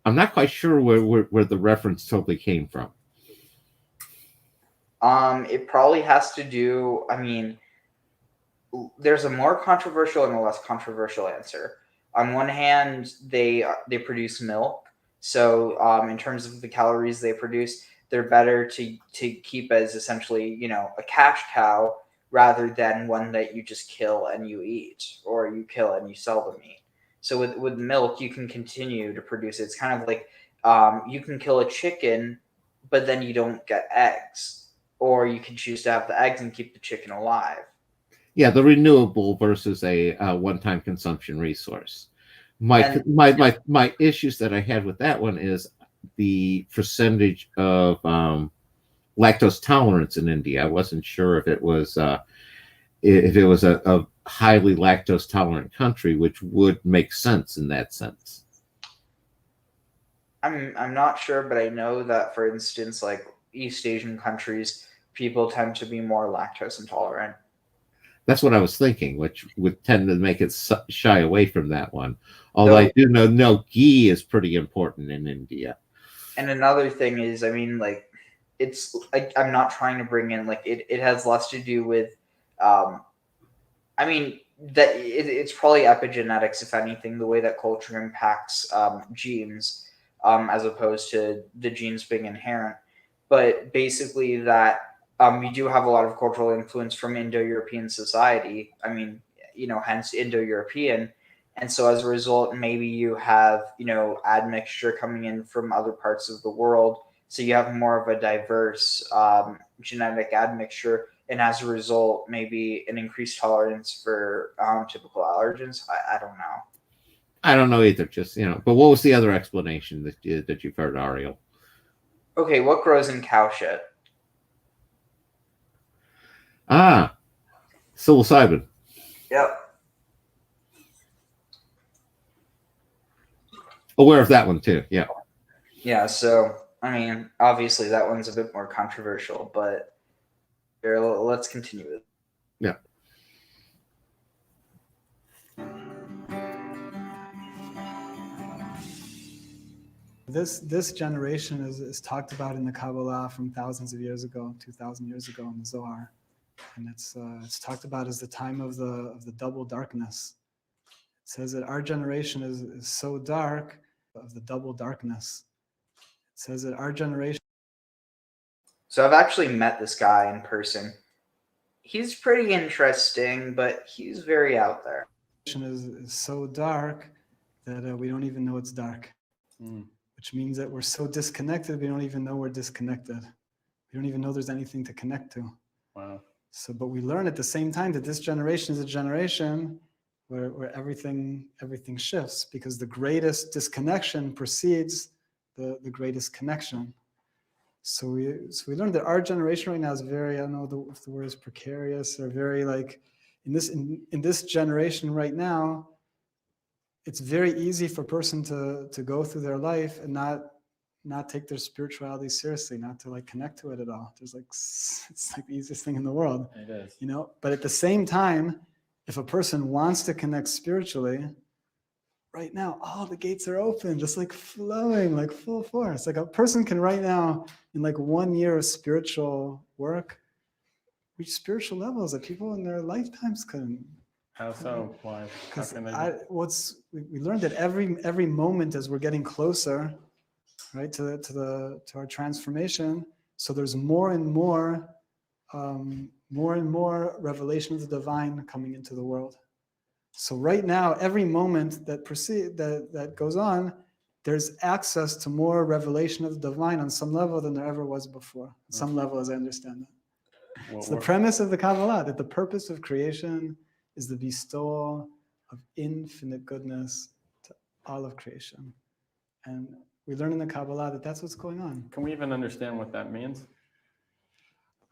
I'm not quite sure where the reference totally came from. It probably has to do. I mean, there's a more controversial and a less controversial answer. On one hand, they produce milk, so in terms of the calories they produce, they're better to keep as essentially a cash cow rather than one that you just kill and you eat, or you kill and you sell the meat. So with milk, you can continue to produce it. It's kind of like you can kill a chicken, but then you don't get eggs, or you can choose to have the eggs and keep the chicken alive. Yeah, the renewable versus a one-time consumption resource. My issues that I had with that one is the percentage of lactose tolerance in India. I wasn't sure if it was a highly lactose tolerant country, which would make sense in that sense. I'm not sure, but I know that, for instance, like East Asian countries, people tend to be more lactose intolerant. That's what I was thinking, which would tend to make it shy away from that one. Although I do know ghee is pretty important in India. And another thing is, I mean, it's like, I'm not trying to bring in it has less to do with, I mean, that it's probably epigenetics, if anything, the way that culture impacts genes, as opposed to the genes being inherent. But basically that you do have a lot of cultural influence from Indo-European society. I mean, hence Indo-European. And so as a result, maybe you have, admixture coming in from other parts of the world. So you have more of a diverse genetic admixture. And as a result, maybe an increased tolerance for typical allergens. I don't know. I don't know either. Just, but what was the other explanation that you've heard, Ariel? Okay, what grows in cow shit? Psilocybin. Yep. Aware of that one too. Yeah. Yeah. So, I mean, obviously that one's a bit more controversial, but here, let's continue with it. Yeah. This generation is talked about in the Kabbalah from thousands of years ago, 2,000 years ago in the Zohar, and it's talked about as the time of the double darkness. It says that our generation is so dark, of the double darkness. It says that our generation. So I've actually met this guy in person. He's pretty interesting, but he's very out there. Is so dark that we don't even know it's dark. Which means that we're so disconnected, we don't even know we're disconnected. We don't even know there's anything to connect to. Wow. So, but we learn at the same time that this generation is a generation where everything shifts, because the greatest disconnection precedes the greatest connection. So we learned that our generation right now is very, I don't know if the word is precarious, or very in this generation right now, it's very easy for a person to go through their life and not take their spirituality seriously, not to connect to it at all. It's the easiest thing in the world. It is. But at the same time, if a person wants to connect spiritually, right now all the gates are open, just flowing, full force. A person can right now, in 1 year of spiritual work, reach spiritual levels that people in their lifetimes couldn't. How so? Why? Because we learned that every moment as we're getting closer, right, to our transformation, so there's more and more revelation of the divine coming into the world. So right now, every moment that goes on, there's access to more revelation of the divine on some level than there ever was before. On some level, as I understand that. It's the premise of the Kabbalah, that the purpose of creation is the bestowal of infinite goodness to all of creation. And we learn in the Kabbalah that that's what's going on. Can we even understand what that means?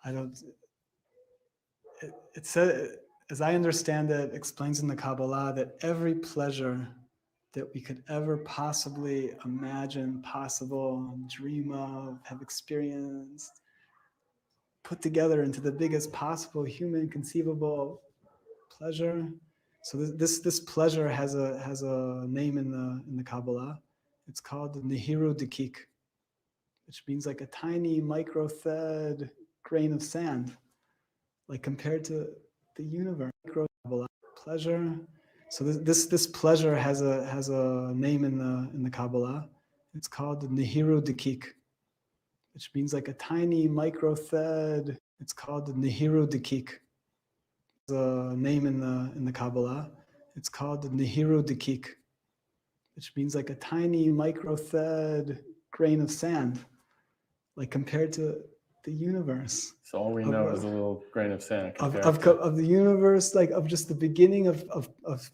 I don't. It said, as I understand it, explains in the Kabbalah that every pleasure that we could ever possibly imagine, possible, dream of, have experienced, put together into the biggest possible human conceivable pleasure. So this pleasure has a name in the Kabbalah. It's called the Nehiru Dekik, which means like a tiny micro-fed grain of sand, like compared to the universe. Pleasure. So this pleasure has a name in the Kabbalah. It's called the Nehiru Dekik, which means like a tiny micro-fed. It's called the Nehiru Dekik. A name in the Kabbalah. It's called the Nehiru Dekik, which means like a tiny micro-fed grain of sand, like compared to the universe. So all we know is a little grain of sand Of compared the universe, like of just the beginning of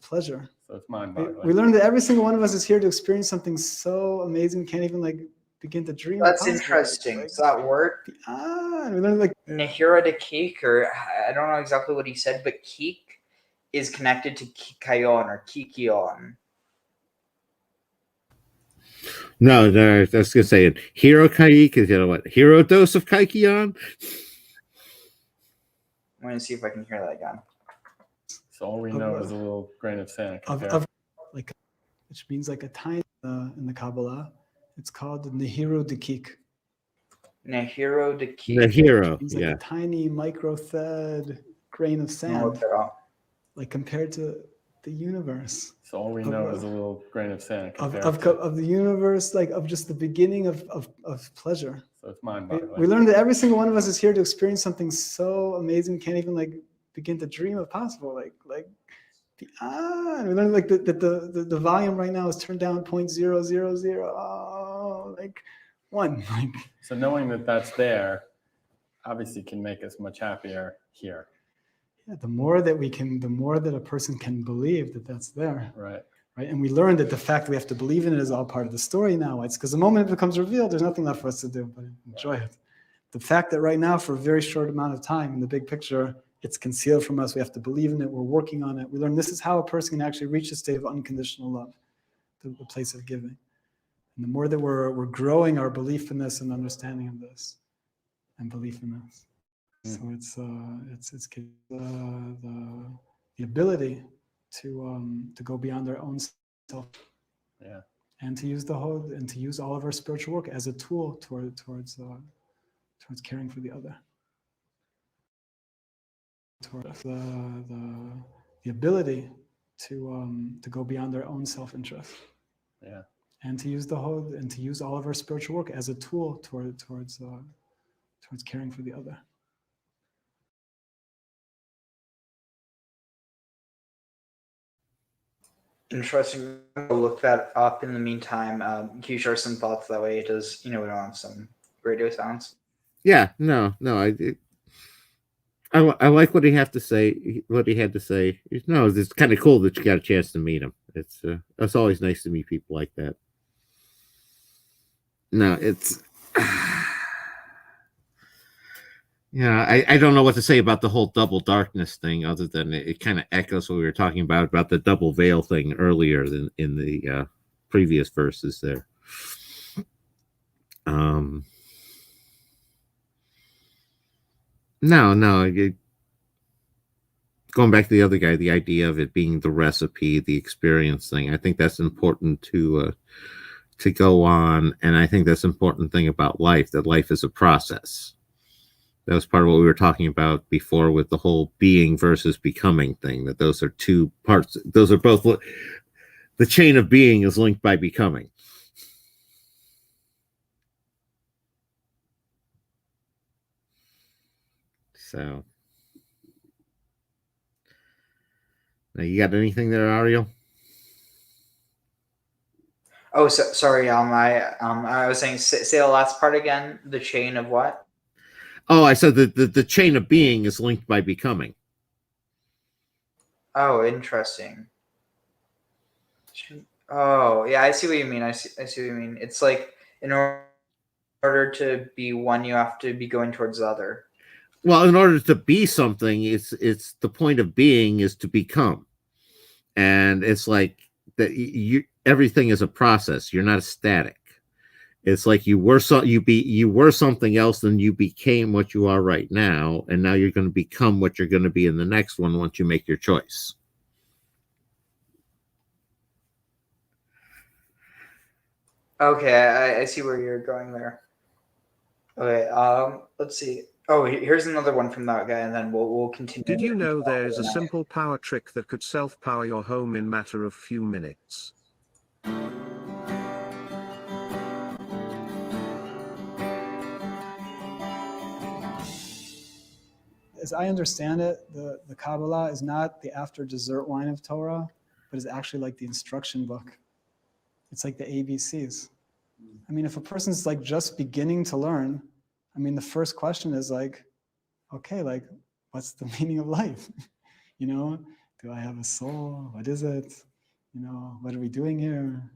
pleasure. So it's mind-boggling. We learned that every single one of us is here to experience something so amazing, we can't even like begin to dream. That's of. interesting. Like, So that word and we learned like Nahira de Keek, or I don't know exactly what he said, but Keek is connected to Kikayon or Kikion. No, I was gonna say it. Hero Kaik is what? Hero dose of Kaikion? I'm going to see if I can hear that again. So all we know is a little grain of sand compared like, which means like a tiny in the Kabbalah. It's called the Nehiru Dekik. Nahiro de Keek. The hero, It's like yeah. a tiny micro-fed grain of I'll sand, look that up. like compared to the universe. So all we know is a little grain of sand compared Of the universe, like of just the beginning of pleasure. So it's mind-boggling. We learned that every single one of us is here to experience something so amazing, we can't even like begin to dream of possible. And we learned like that the volume right now is turned down 0.000 like 1. Like, So knowing that that's there, obviously can make us much happier here. yeah, the more that a person can believe that that's there. Right. Right. And we learned that the fact that we have to believe in it is all part of the story now. It's because the moment it becomes revealed, there's nothing left for us to do but enjoy it. The fact that right now, for a very short amount of time in the big picture, it's concealed from us. We have to believe in it. We're working on it. We learn this is how a person can actually reach a state of unconditional love, the place of giving. And the more that we're growing our belief in this and understanding of this and belief in this. So it's the ability to go beyond our own self, Yeah. and to use all of our spiritual work as a tool towards caring for the other. The ability to go beyond our own self-interest. Yeah. And to use all of our spiritual work as a tool towards caring for the other. Interesting. I'll look that up in the meantime. Can you share some thoughts that way? It does, we don't have some radio sounds. Yeah, no. I like what he had to say. No, it's kind of cool that you got a chance to meet him. It's always nice to meet people like that. No, it's yeah. I don't know what to say about the whole double darkness thing, other than it kind of echoes what we were talking about the double veil thing earlier in the previous verses there. Going back to the other guy, the idea of it being the recipe, the experience thing, I think that's important to go on, and I think that's an important thing about life, that life is a process. That was part of what we were talking about before with the whole being versus becoming thing, that those are two parts. Those are both, the chain of being is linked by becoming. So, now you got anything there, Ariel? Oh, sorry. I was saying, say the last part again. The chain of what? Oh, I said that the chain of being is linked by becoming. Oh, interesting. Oh, yeah, I see what you mean. I see what you mean. It's like in order to be one, you have to be going towards the other. Well, in order to be something, it's the point of being is to become. And it's like that you everything is a process. You're not a static. It's like you were something else, then you became what you are right now, and now you're going to become what you're going to be in the next one once you make your choice. Okay, I see where you're going there. Okay, let's see. Oh, here's another one from that guy, and then we'll continue. Did you know there is a simple power trick that could self-power your home in matter of few minutes? As I understand it, the Kabbalah is not the after dessert wine of Torah, but is actually like the instruction book. It's like the ABCs. I mean, if a person's like just beginning to learn, I mean, the first question is like, okay, like, what's the meaning of life? You know, do I have a soul? What is it? You know, what are we doing here?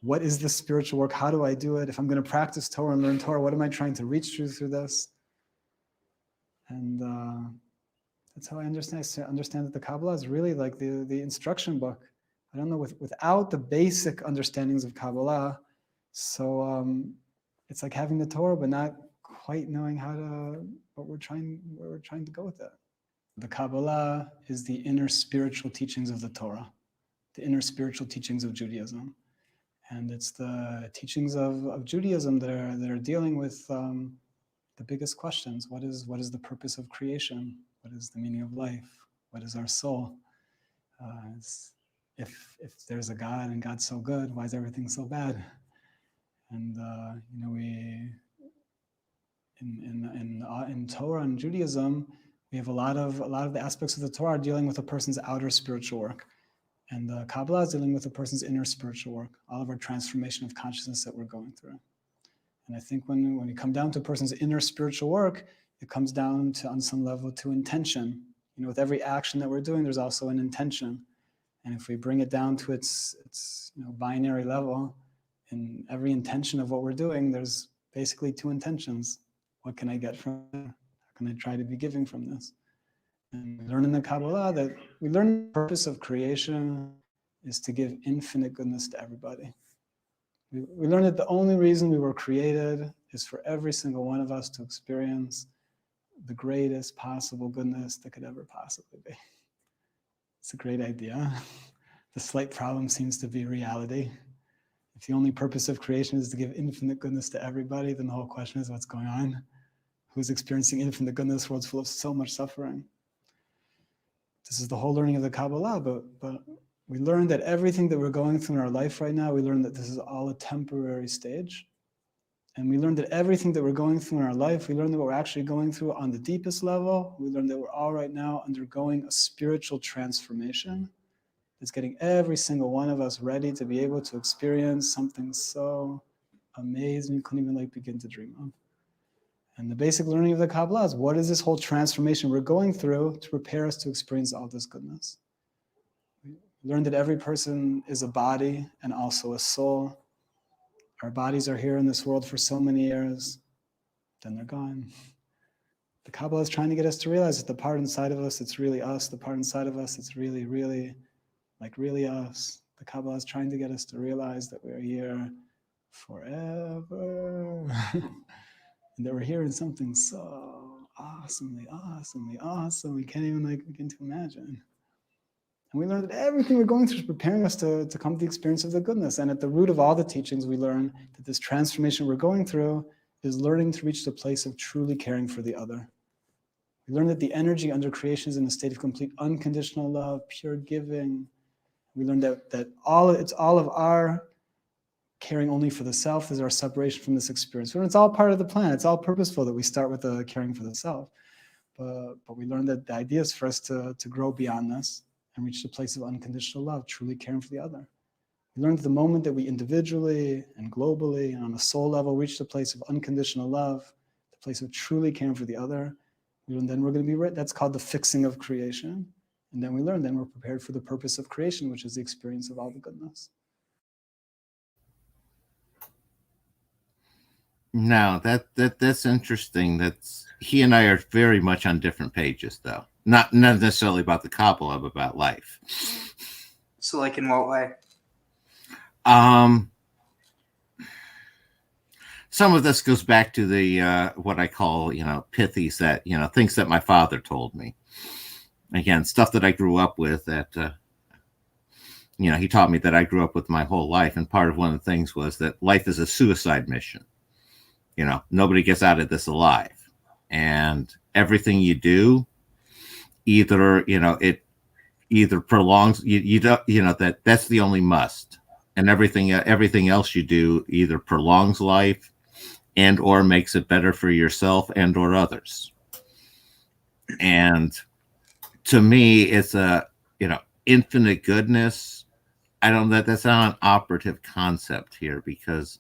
What is the spiritual work? How do I do it? If I'm going to practice Torah and learn Torah, what am I trying to reach through this? And that's how I understand that the Kabbalah is really like the instruction book. I don't know, without the basic understandings of Kabbalah, so it's like having the Torah, but not quite knowing what we're trying to go with it. The Kabbalah is the inner spiritual teachings of the Torah, the inner spiritual teachings of Judaism. And it's the teachings of Judaism that are dealing with the biggest questions. What is the purpose of creation? What is the meaning of life? What is our soul? If there's a God and God's so good, why is everything so bad? And you know, we in Torah and Judaism, we have a lot of the aspects of the Torah dealing with a person's outer spiritual work, and the Kabbalah is dealing with a person's inner spiritual work, all of our transformation of consciousness that we're going through. And I think when we come down to a person's inner spiritual work, it comes down to, on some level, to intention. You know, with every action that we're doing, there's also an intention. And if we bring it down to its you know, binary level, in every intention of what we're doing, there's basically two intentions. What can I get from it? How can I try to be giving from this? And we learn in the Kabbalah that we learn the purpose of creation is to give infinite goodness to everybody. We learn that the only reason we were created is for every single one of us to experience the greatest possible goodness that could ever possibly be. It's a great idea. The slight problem seems to be reality. If the only purpose of creation is to give infinite goodness to everybody, then the whole question is what's going on? Who's experiencing infinite goodness? The world's full of so much suffering. This is the whole learning of the Kabbalah, but we learned that everything that we're going through in our life right now, we learned that this is all a temporary stage. And we learned that everything that we're going through in our life, we learned that what we're actually going through on the deepest level, we learned that we're all right now undergoing a spiritual transformation that's getting every single one of us ready to be able to experience something so amazing we couldn't even begin to dream of. And the basic learning of the Kabbalah is what is this whole transformation we're going through to prepare us to experience all this goodness. We learned that every person is a body and also a soul. Our bodies are here in this world for so many years, then they're gone. The Kabbalah is trying to get us to realize that the part inside of us, it's really us. The part inside of us, it's really, really, really us. The Kabbalah is trying to get us to realize that we're here forever. And that we're here in something so awesomely awesome, we can't even begin to imagine. And we learned that everything we're going through is preparing us to come to the experience of the goodness. And at the root of all the teachings, we learn that this transformation we're going through is learning to reach the place of truly caring for the other. We learn that the energy under creation is in a state of complete unconditional love, pure giving. We learned that it's all of our caring only for the self is our separation from this experience. And it's all part of the plan. It's all purposeful that we start with the caring for the self. But we learned that the idea is for us to grow beyond this and reach the place of unconditional love, truly caring for the other. We learned that the moment that we individually and globally and on a soul level reach the place of unconditional love, the place of truly caring for the other, then we're going to be, that's called the fixing of creation. And then we learn, then we're prepared for the purpose of creation, which is the experience of all the goodness. No, that's interesting. That's he and I are very much on different pages, though. Not necessarily about the Kabbalah, but about life. So, like, in what way? Some of this goes back to the what I call, pithies that, things that my father told me. Again, stuff that I grew up with that, he taught me that I grew up with my whole life. And part of one of the things was that life is a suicide mission. Nobody gets out of this alive. And everything you do, either, it either prolongs, you don't, that's the only must. And everything else you do either prolongs life and or makes it better for yourself and or others. And to me, it's a, infinite goodness. I don't know, that's not an operative concept here, because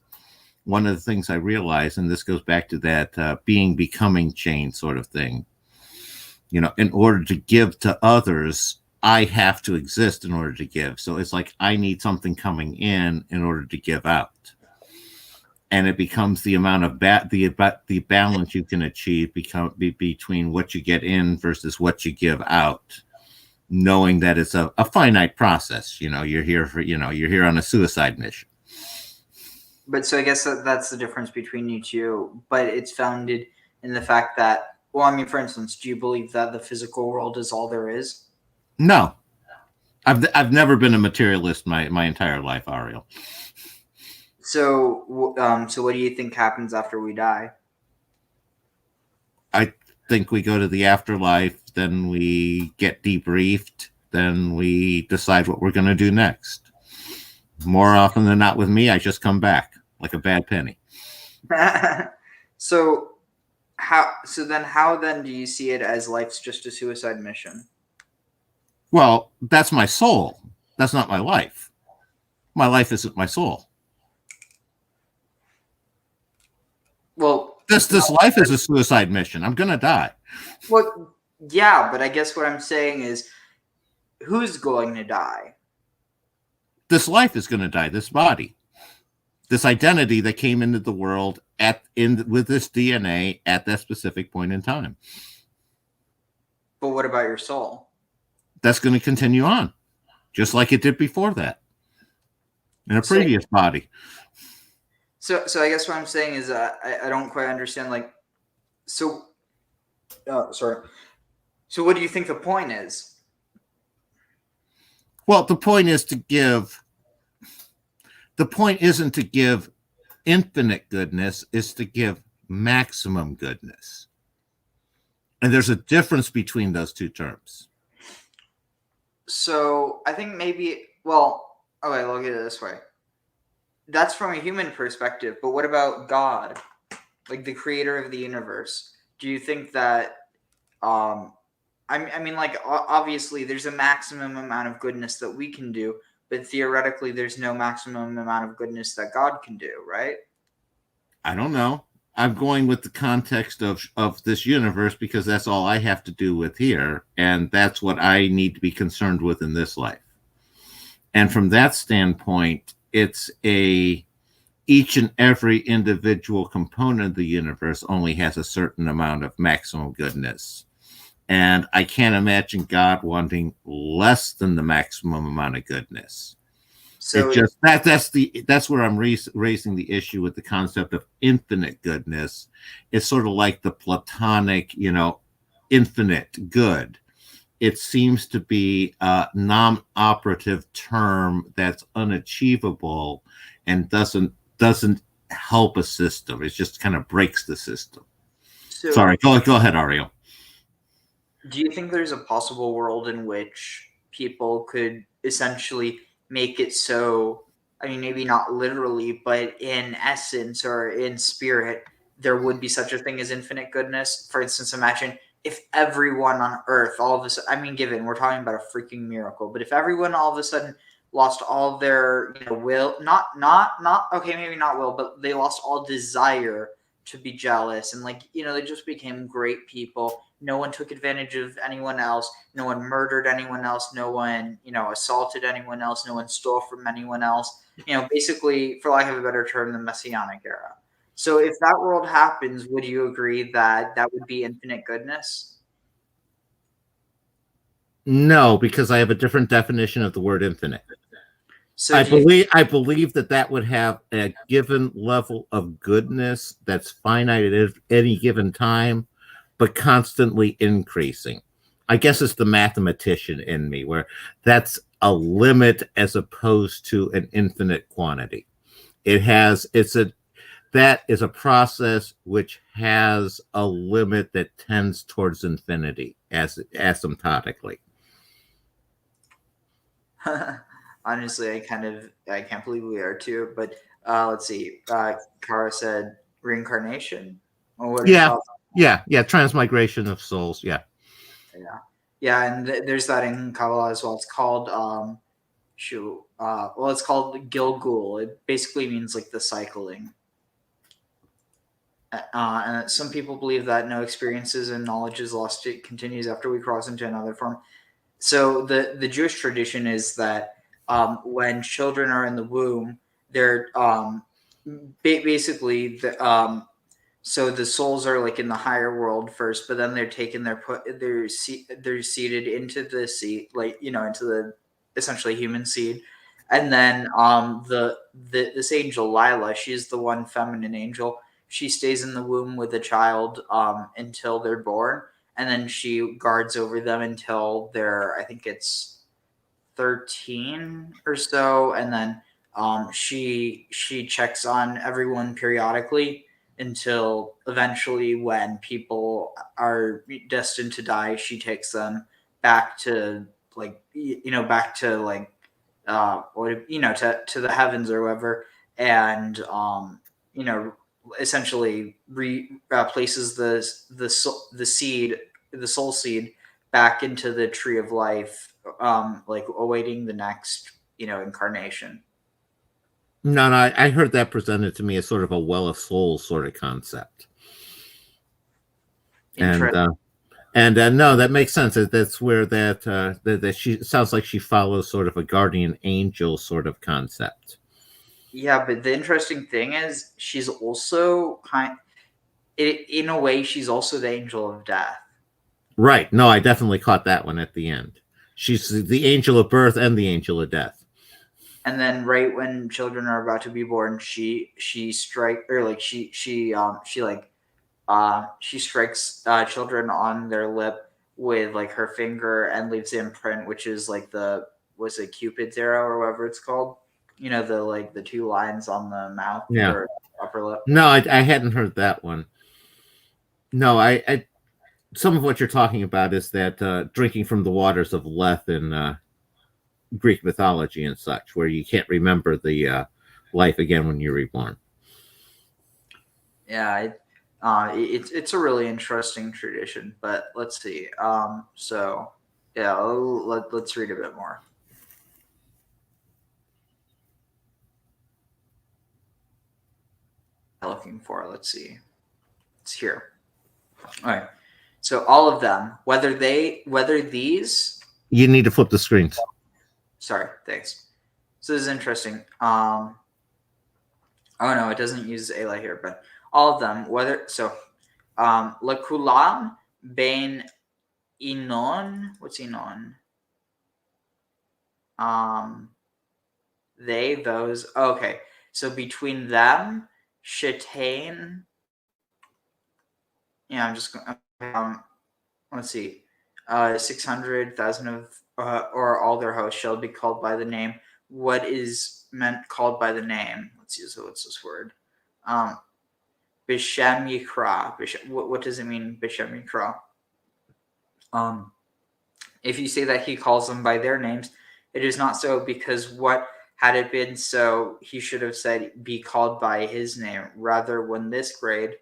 one of the things I realized, and this goes back to that becoming chain sort of thing, in order to give to others, I have to exist in order to give. So it's like I need something coming in order to give out. And it becomes the amount of the balance you can achieve between what you get in versus what you give out, knowing that it's a finite process. You're here on a suicide mission. But so I guess that's the difference between you two. But it's founded in the fact that, well, I mean, for instance, do you believe that the physical world is all there is? No, I've never been a materialist my entire life, Ariel. So what do you think happens after we die? I think we go to the afterlife, then we get debriefed, then we decide what we're going to do next. More often than not with me, I just come back like a bad penny. So how then do you see it as life's just a suicide mission? Well, that's my soul. That's not my life. My life isn't my soul. Well, This life is a suicide mission. I'm going to die. Well, yeah, but I guess what I'm saying is, who's going to die? This life is going to die. This body, this identity that came into the world with this DNA at that specific point in time. But what about your soul? That's going to continue on, just like it did before that, in a previous body. So I guess what I'm saying is, I don't quite understand. Like, so what do you think the point is? Well, the point is to give. The point isn't to give infinite goodness; it's to give maximum goodness. And there's a difference between those two terms. So I think maybe, well, okay, look at it this way. That's from a human perspective, but what about God, like the creator of the universe? Do you think that, I mean, like, obviously there's a maximum amount of goodness that we can do, but theoretically there's no maximum amount of goodness that God can do, right? I don't know. I'm going with the context of this universe because that's all I have to do with here, and that's what I need to be concerned with in this life. And from that standpoint, it's each and every individual component of the universe only has a certain amount of maximum goodness. And I can't imagine God wanting less than the maximum amount of goodness. So that's where I'm raising the issue with the concept of infinite goodness. It's sort of like the Platonic, infinite good. It seems to be a non-operative term that's unachievable and doesn't help a system. It just kind of breaks the system. So, sorry, go ahead, Ariel. Do you think there's a possible world in which people could essentially make it so, I mean, maybe not literally, but in essence or in spirit, there would be such a thing as infinite goodness? For instance, imagine if everyone on Earth all of a sudden, I mean, given we're talking about a freaking miracle, but if everyone all of a sudden lost all their will, not okay, maybe not will, but they lost all desire to be jealous, and they just became great people. No one took advantage of anyone else. No one murdered anyone else. No one, assaulted anyone else. No one stole from anyone else. Basically, for lack of a better term, the Messianic era. So if that world happens, would you agree that that would be infinite goodness? No, because I have a different definition of the word infinite. So I do you, believe that that would have a given level of goodness that's finite at any given time, but constantly increasing. I guess it's the mathematician in me, where that's a limit as opposed to an infinite quantity. That is a process which has a limit that tends towards infinity as asymptotically. honestly, I can't believe we are too. But let's see. Kara said reincarnation. Or what are your Yeah, thoughts? yeah. Transmigration of souls. Yeah. Yeah, yeah, and there's that in Kabbalah as well. It's called well, it's called Gilgul. It basically means like the cycling. And some people believe that no experiences and knowledge is lost. It continues after we cross into another form. So the Jewish tradition is that when children are in the womb, they're basically so the souls are like in the higher world first, but then they're taken, they're seated into the seat, like into the essentially human seed, and then this angel Lila, she's the one feminine angel. She stays in the womb with the child until they're born, and then she guards over them until they're, I think it's 13 or so, and then she checks on everyone periodically until eventually when people are destined to die, she takes them back to back to like what to the heavens or whatever, and you know essentially places the seed, the soul seed, back into the tree of life, like awaiting the next incarnation. No, I heard that presented to me as sort of a well of souls sort of concept, and Interest. no, that makes sense. That's where that she sounds like she follows sort of a guardian angel sort of concept. Yeah, but the interesting thing is she's also in a way she's also the angel of death. Right. No, I definitely caught that one at the end. She's the angel of birth and the angel of death. And then right when children are about to be born, she strike or like she strikes children on their lip with like her finger and leaves the imprint, which is like was it Cupid's arrow or whatever it's called? The two lines on the mouth Yeah. or upper lip. No, I hadn't heard that one. No, I some of what you're talking about is that drinking from the waters of Lethe in Greek mythology and such, where you can't remember the life again when you're reborn. Yeah, it's a really interesting tradition. But let's see. So yeah, let's read a bit more. Looking for. Let's see. It's here. All right. So all of them, whether these. You need to flip the screens. Sorry. Thanks. So this is interesting. Oh no, it doesn't use Ela here, but all of them, whether so, Lakulam ben Inon. What's Inon? They, those. Okay. So between them, Shetain. Yeah, I'm just let's see. 600,000 of or all their hosts shall be called by the name. What is meant called by the name? Let's see. So what's this word? Bishem Yikra. What does it mean? Bishem Yikra. If you say that he calls them by their names, it is not so, because what had it been so, he should have said be called by his name. Rather, when this grade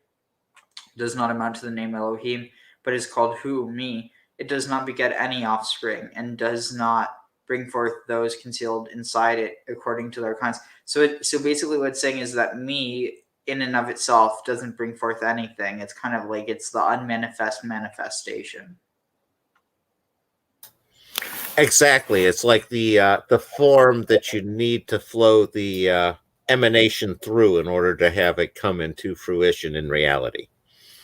does not amount to the name Elohim, but is called Hu, me, it does not beget any offspring, and does not bring forth those concealed inside it according to their kinds. So basically what it's saying is that me in and of itself doesn't bring forth anything. It's kind of like it's the unmanifest manifestation. Exactly. It's like the form that you need to flow the emanation through in order to have it come into fruition in reality.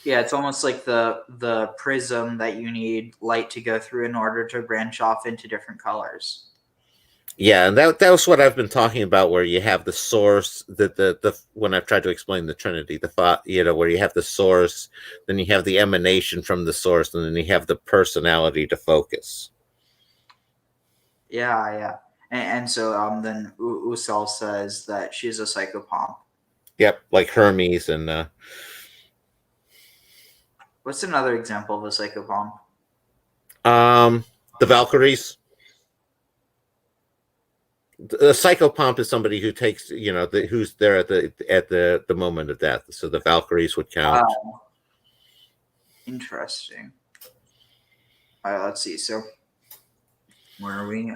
Yeah, it's almost like the prism that you need light to go through in order to branch off into different colors. Yeah, and that was what I've been talking about, where you have the source, the when I've tried to explain the Trinity, the thought, where you have the source, then you have the emanation from the source, and then you have the personality to focus. Yeah. And so then Usal says that she's a psychopomp. Yep, like Hermes and What's another example of a psychopomp? the Valkyries. The psychopomp is somebody who takes, who's there at the moment of death. So the Valkyries would count. Interesting. All right, let's see. So where are we?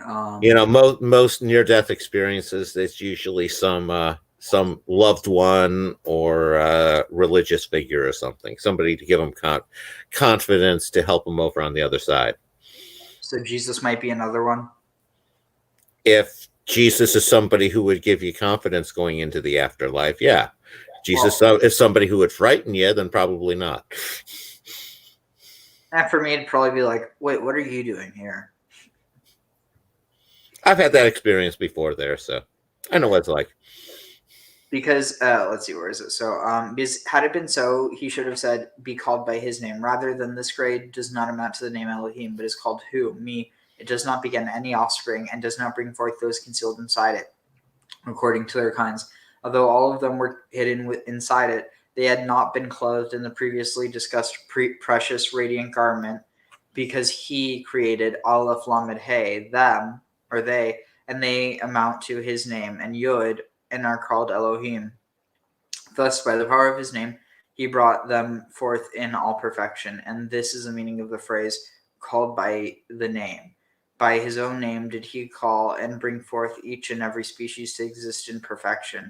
Most near-death experiences, it's usually some loved one or religious figure or somebody to give them confidence to help them over on the other side. So Jesus might be another one. If Jesus is somebody who would give you confidence going into the afterlife, yeah. Jesus is somebody who would frighten you, then probably not. And for me, it'd probably be like, wait, what are you doing here? I've had that experience before there, so I know what it's like. Because let's see, where is it? So because had it been so, he should have said, be called by his name, rather than this grade does not amount to the name Elohim, but is called who? Me. It does not beget any offspring, and does not bring forth those concealed inside it, according to their kinds. Although all of them were hidden inside it, they had not been clothed in the previously discussed precious radiant garment, because he created Aleph Lamed Hey, them, or they, and they amount to his name, and Yud, and are called Elohim. Thus, by the power of his name, he brought them forth in all perfection. And this is the meaning of the phrase, called by the name. By his own name did he call and bring forth each and every species to exist in perfection.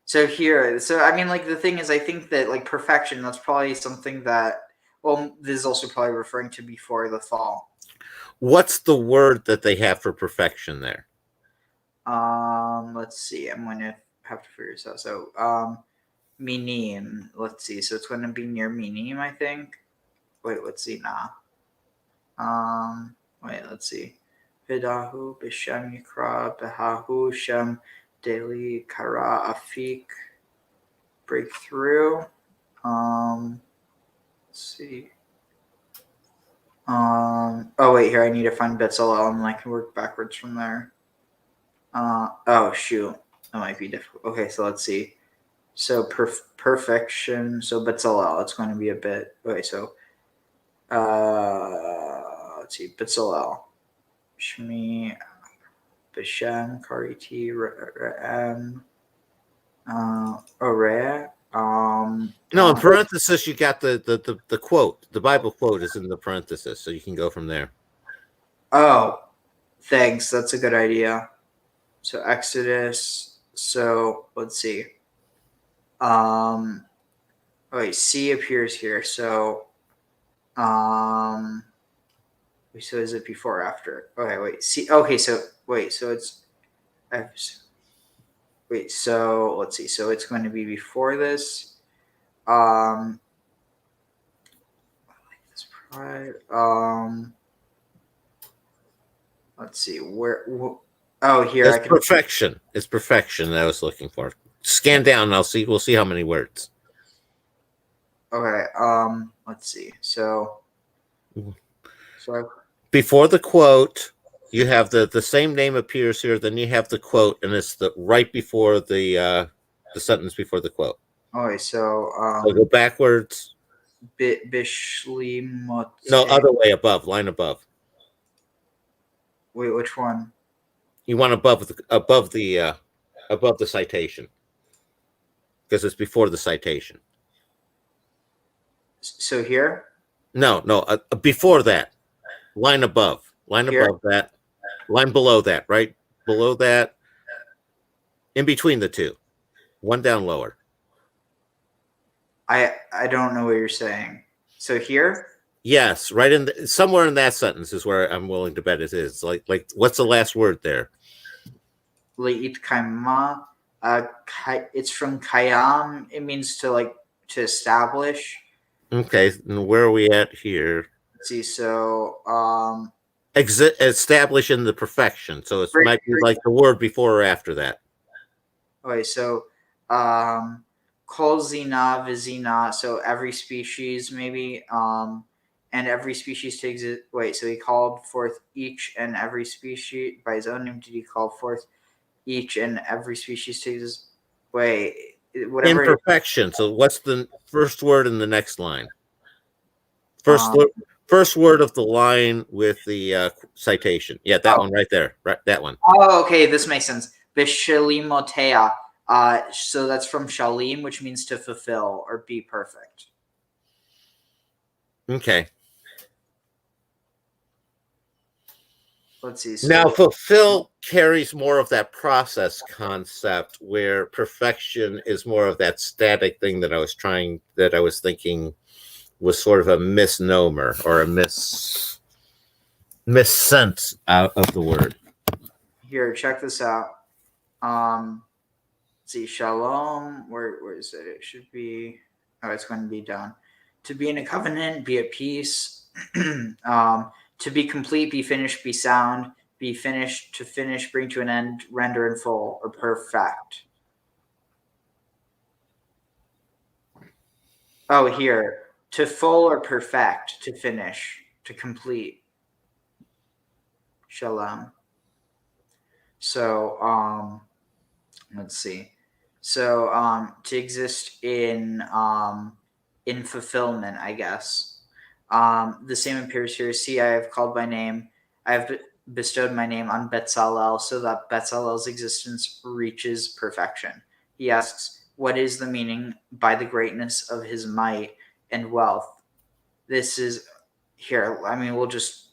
So I mean, like, the thing is, I think that, like, perfection, that's probably something that, well, this is also probably referring to before the fall. What's the word that they have for perfection there? Let's see. I'm going to have to figure this out. So, minim. Let's see. So it's going to be near minim, I think. Wait, let's see. Wait, let's see. Vidahu b'shem yikra b'hahu shem daily kara afik. Breakthrough. Let's see. Oh wait, here I need to find Betzalel, and I can work backwards from there. Oh shoot, that might be difficult. Okay, so let's see. So perfection. So Betzalel, it's going to be a bit. Okay, so let's see. Betzalel, Shmi, B'Shem, Kariti, Re'em, Ore. No, in parenthesis, you got the quote. The Bible quote is in the parenthesis, so you can go from there. Oh, thanks. That's a good idea. So Exodus. So let's see. Wait, C appears here. So, so is it before or after? Okay, wait. C. Okay, so wait. So it's. Wait. So let's see. So it's going to be before this. Let's see where. Oh, here it's perfection. It's perfection that I was looking for. Scan down, and we'll see how many words. Okay. Let's see. So before the quote, you have the same name appears here. Then you have the quote, and it's right before the sentence before the quote. Okay. So go backwards. Bishlimot. No, other way, above, line above. Wait, which one? You want above the citation, because it's before the citation. So here? No, before that, line above, above that, line below that, right below that, in between the two, one down lower. I don't know what you're saying. So here? Yes, right in somewhere in that sentence is where I'm willing to bet it is. Like what's the last word there? Leit kaima It's from Kayam. It means to establish. Okay, and where are we at here? Let's see. So Establish in the perfection. So it might be like the word before or after that. okay, so Kol zina vizina, so every species maybe, and every species to exist. Wait, so he called forth each and every species by his own name. Did he call forth each and every species to exist? Wait, whatever. Imperfection. So what's the first word in the next line? Um, First word of the line with the citation. Yeah, that one right there. Right, that one. Oh, okay, this makes sense. Bishalimotea. So that's from shalim, which means to fulfill or be perfect. Okay. Let's see. So, Now, fulfill carries more of that process concept, where perfection is more of that static thing that I was thinking was sort of a misnomer or a missense out of the word. here, check this out. Let's see, shalom. Where is it? It should be. Oh, it's going to be done. To be in a covenant, be at peace. To be complete, be finished, be sound, be finished, to finish, bring to an end, render in full, or perfect. Oh, here. To full or perfect, to finish, to complete. Shalom. So, let's see. So, to exist in fulfillment, I guess. The same appears here. See, I have called by name. I have bestowed my name on Betzalel so that Betzalel's existence reaches perfection. He asks, what is the meaning by the greatness of his might and wealth? This is here. I mean, we'll just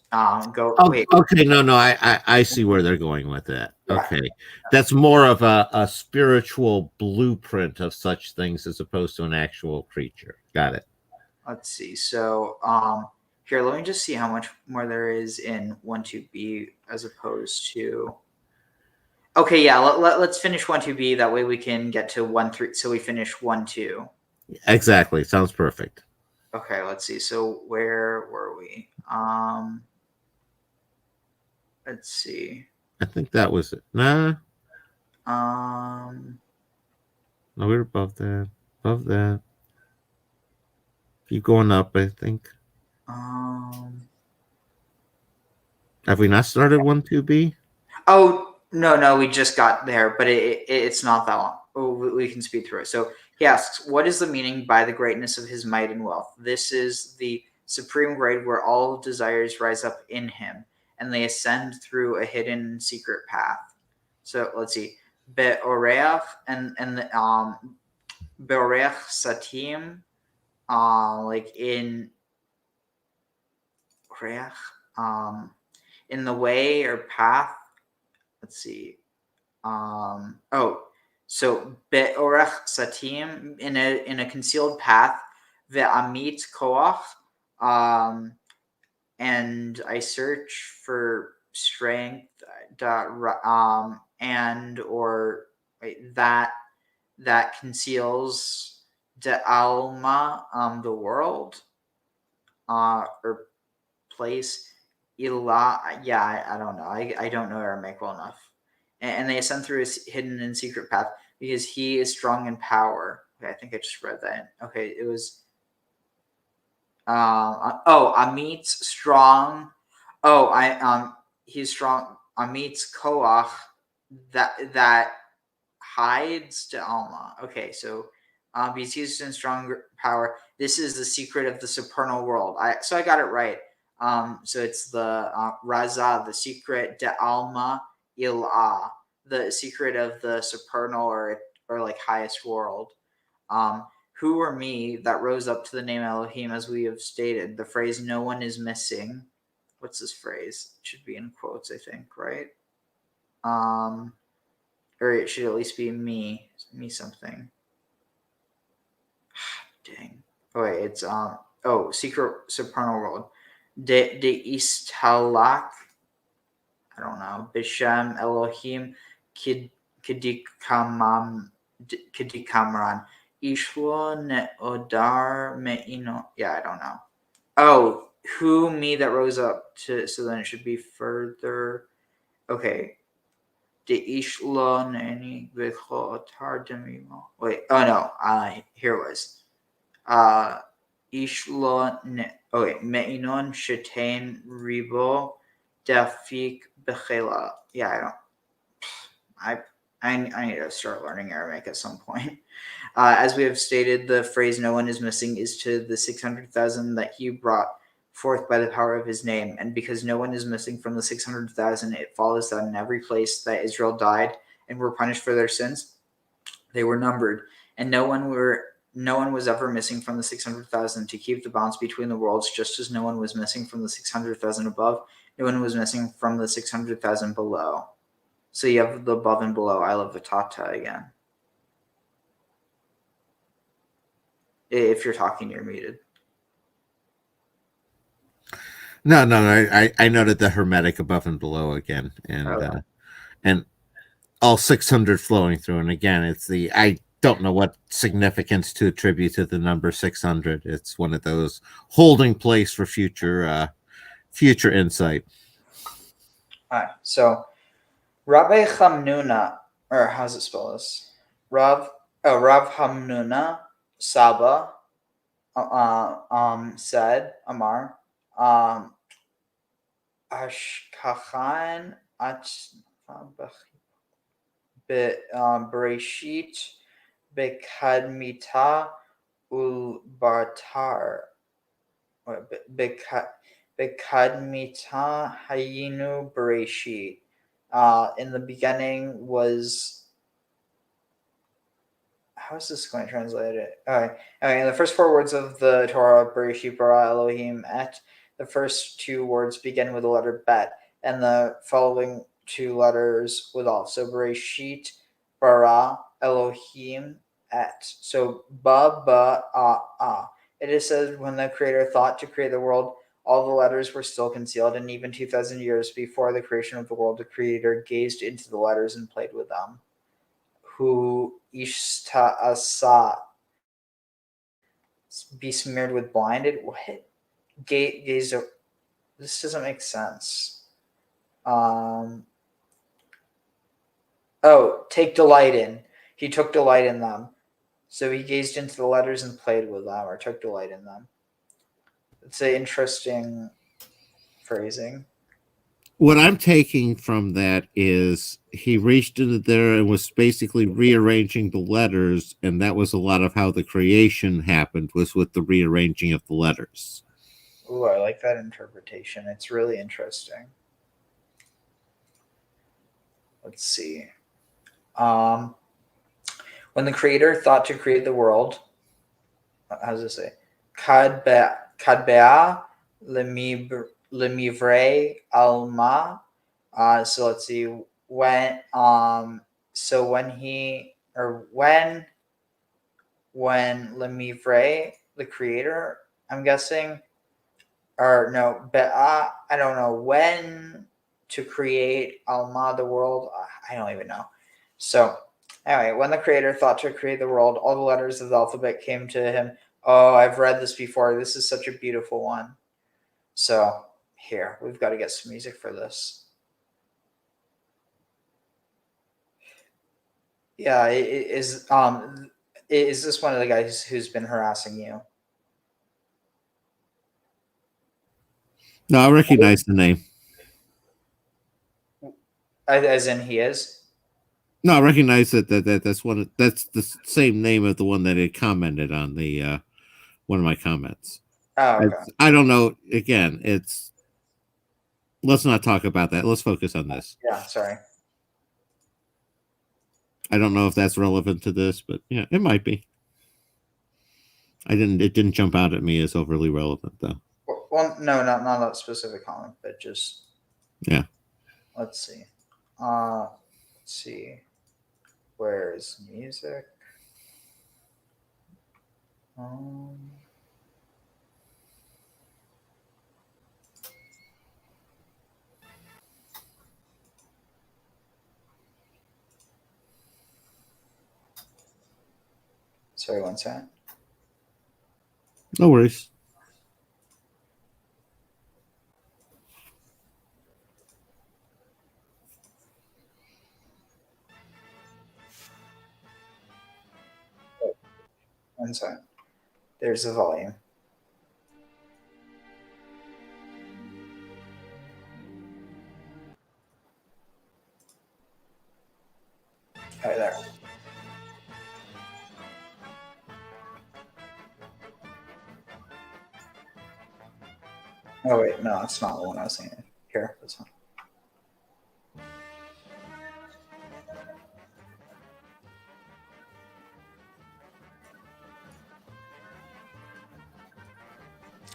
go. Oh, Wait. okay, no, I see where they're going with that. Yeah. Okay, that's more of a spiritual blueprint of such things as opposed to an actual creature. Got it. Let's see. So, here, let me just see how much more there is in 1-2b as opposed to. Okay, yeah, let's finish 1-2b. That way we can get to 1-3. So we finish 1-2. Exactly. Sounds perfect. Okay, let's see. So where were we? Let's see. I think that was it. Nah, Um, no, we were above that. Above that. Keep going up, I think. Have we not started 1-2b? Oh, no, we just got there, but it's not that long. Oh, we can speed through it. So he asks, what is the meaning by the greatness of his might and wealth? This is the supreme grade where all desires rise up in him, and they ascend through a hidden and secret path. So let's see. Be'oreach and Be'oreach Satim, like in in the way or path. Let's see. So Be'orach Satim in a concealed path, Ve'amit Koach, and I search for strength, and or wait, that conceals the alma, the world, or place. Ilah, yeah, I don't know. I don't know Aramaic well enough. And they ascend through his hidden and secret path because he is strong in power. Okay, I think I just read that. Okay, it was. Amit's strong. He's strong. Amit's koach that hides to Alma. Okay, so because he's in strong power. This is the secret of the supernal world. So I got it right. So it's the Raza, the secret de Alma Ilah, the secret of the supernal or like highest world. Who or me that rose up to the name Elohim, as we have stated. The phrase "no one is missing." What's this phrase? It should be in quotes, I think, right? Or it should at least be me something. Dang. Oh wait, it's secret supernal world. De Istalak. I don't know. Bishem Elohim Kedikamran Ishlo ne Odar Meino. Yeah, I don't know. Oh, who me that rose up to, so then it should be further. Okay. De Ishlo Neni Vicho Otar Demimo. Wait, oh no, here it was. Ishlo ne, okay, Meinon Shetain Ribo Dafik Bechela. Yeah, I need to start learning Aramaic at some point. As we have stated, the phrase "no one is missing" is to the 600,000 that he brought forth by the power of his name. And because no one is missing from the 600,000, it follows that in every place that Israel died and were punished for their sins, they were numbered, and no one was ever missing from the 600,000 to keep the balance between the worlds, just as no one was missing from the 600,000 above, no one was missing from the 600,000 below. So you have the above and below. I love Vatata again. If you're talking, you're muted. No, I noted the hermetic above and below again, and all 600 flowing through. And again, it's I don't know what significance to attribute to the number 600. It's one of those holding place for future insight. All right, so Rabbi Hamnuna, or how's it spelled? Rav Hamnuna Saba said, Amar, Ashkachan at Bereshit Bekadmita Ulbartar Bekadmita Hayinu Bereshit. In the beginning was, how is this going to translate it? Okay, in the first four words of the Torah, Bereshit bara Elohim et, the first two words begin with the letter bet, and the following two letters with all. So Bereshit bara Elohim et. So ba ah. It is said when the Creator thought to create the world, all the letters were still concealed, and even 2,000 years before the creation of the world, the Creator gazed into the letters and played with them. Who ishta'asa, be smeared with blinded. What? Gaze. This doesn't make sense. Take delight in. He took delight in them. So he gazed into the letters and played with them, or took delight in them. It's an interesting phrasing. What I'm taking from that is he reached into there and was basically rearranging the letters, and that was a lot of how the creation happened, was with the rearranging of the letters. Ooh, I like that interpretation. It's really interesting. Let's see. When the Creator thought to create the world, how does it say? Kadbea lemivre alma. So let's see. When lemivre, the Creator, I'm guessing, or no, but I don't know, when to create Alma, the world, I don't even know. So anyway, when the Creator thought to create the world, all the letters of the alphabet came to him. Oh, I've read this before. This is such a beautiful one. So here, we've got to get some music for this. Yeah, is this one of the guys who's been harassing you? No, I recognize the name. As in he is? No, I recognize that's the same name of the one that had commented on the one of my comments. Oh, okay. I don't know. Again, let's not talk about that. Let's focus on this. Yeah, sorry. I don't know if that's relevant to this, but yeah, it might be. It didn't jump out at me as overly relevant though. Well, no, not that specific comment, but just, yeah. Let's see. Let's see. Where's music? Sorry, one second. No worries. One second. There's the volume. Right there. Oh wait, no, that's not the one I was thinking. Here, this one.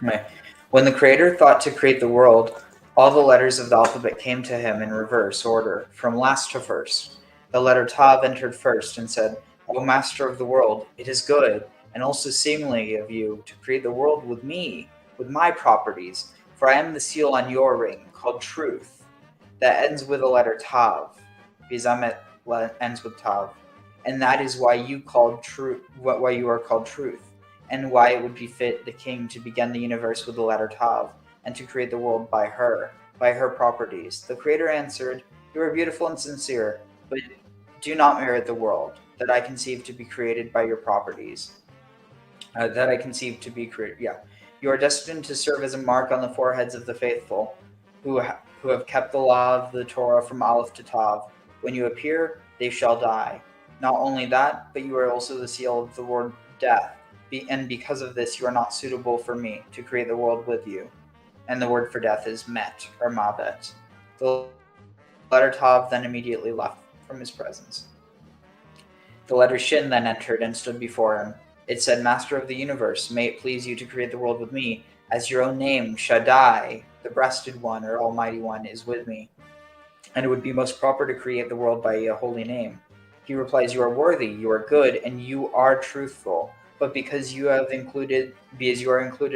Right. When the Creator thought to create the world, all the letters of the alphabet came to him in reverse order, from last to first. The letter Tav entered first and said, "O Master of the world, it is good and also seemly of you to create the world with me, with my properties, for I am the seal on your ring, called Truth, that ends with the letter Tav." Bizamet ends with Tav. And that is why you are called Truth, and why it would befit the king to begin the universe with the letter Tav, and to create the world by her properties. The Creator answered, "You are beautiful and sincere, but do not merit the world that I conceive to be created by your properties." You are destined to serve as a mark on the foreheads of the faithful, who have kept the law of the Torah from Aleph to Tav. When you appear, they shall die. Not only that, but you are also the seal of the word death. And because of this, you are not suitable for me to create the world with you. And the word for death is met, or mabet. The letter Tav then immediately left from his presence. The letter Shin then entered and stood before him. It said, "Master of the universe, may it please you to create the world with me, as your own name, Shaddai, the breasted one, or Almighty One, is with me. And it would be most proper to create the world by a holy name." He replies, "You are worthy, you are good, and you are truthful. But because you are included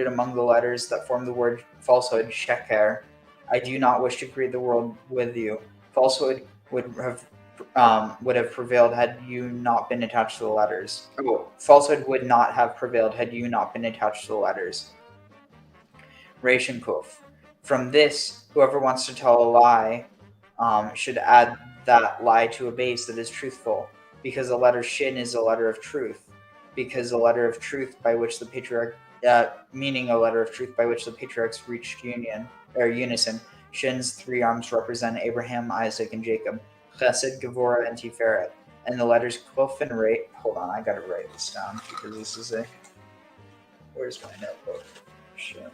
among the letters that form the word falsehood, sheker, I do not wish to create the world with you. Falsehood would have prevailed had you not been attached to the letters. Falsehood would not have prevailed had you not been attached to the letters." Reish and Kuf. From this, whoever wants to tell a lie should add that lie to a base that is truthful, because the letter Shin is a letter of truth. Because a letter of truth by which the patriarchs reached unison. Shin's three arms represent Abraham, Isaac, and Jacob. Chesed, Gevurah, and Tiferet. And the letters Kuf and Re. Hold on, I gotta write this down because this is a. Where's my notebook? Shit.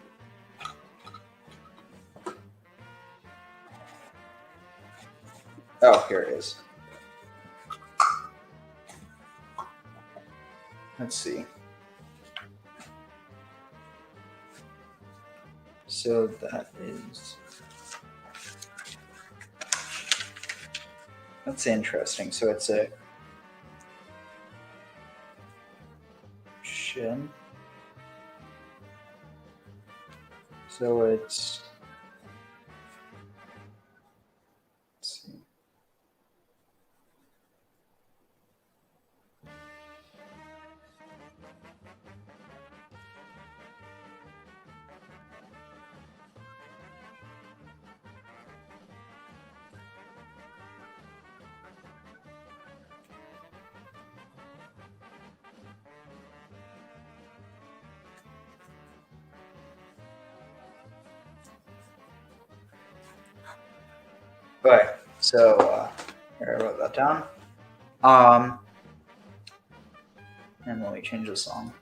Oh, here it is. Let's see. So that is. That's interesting. So it's a Shin. So it's. Let's see. Okay, so here, I wrote that down. And let me change the song.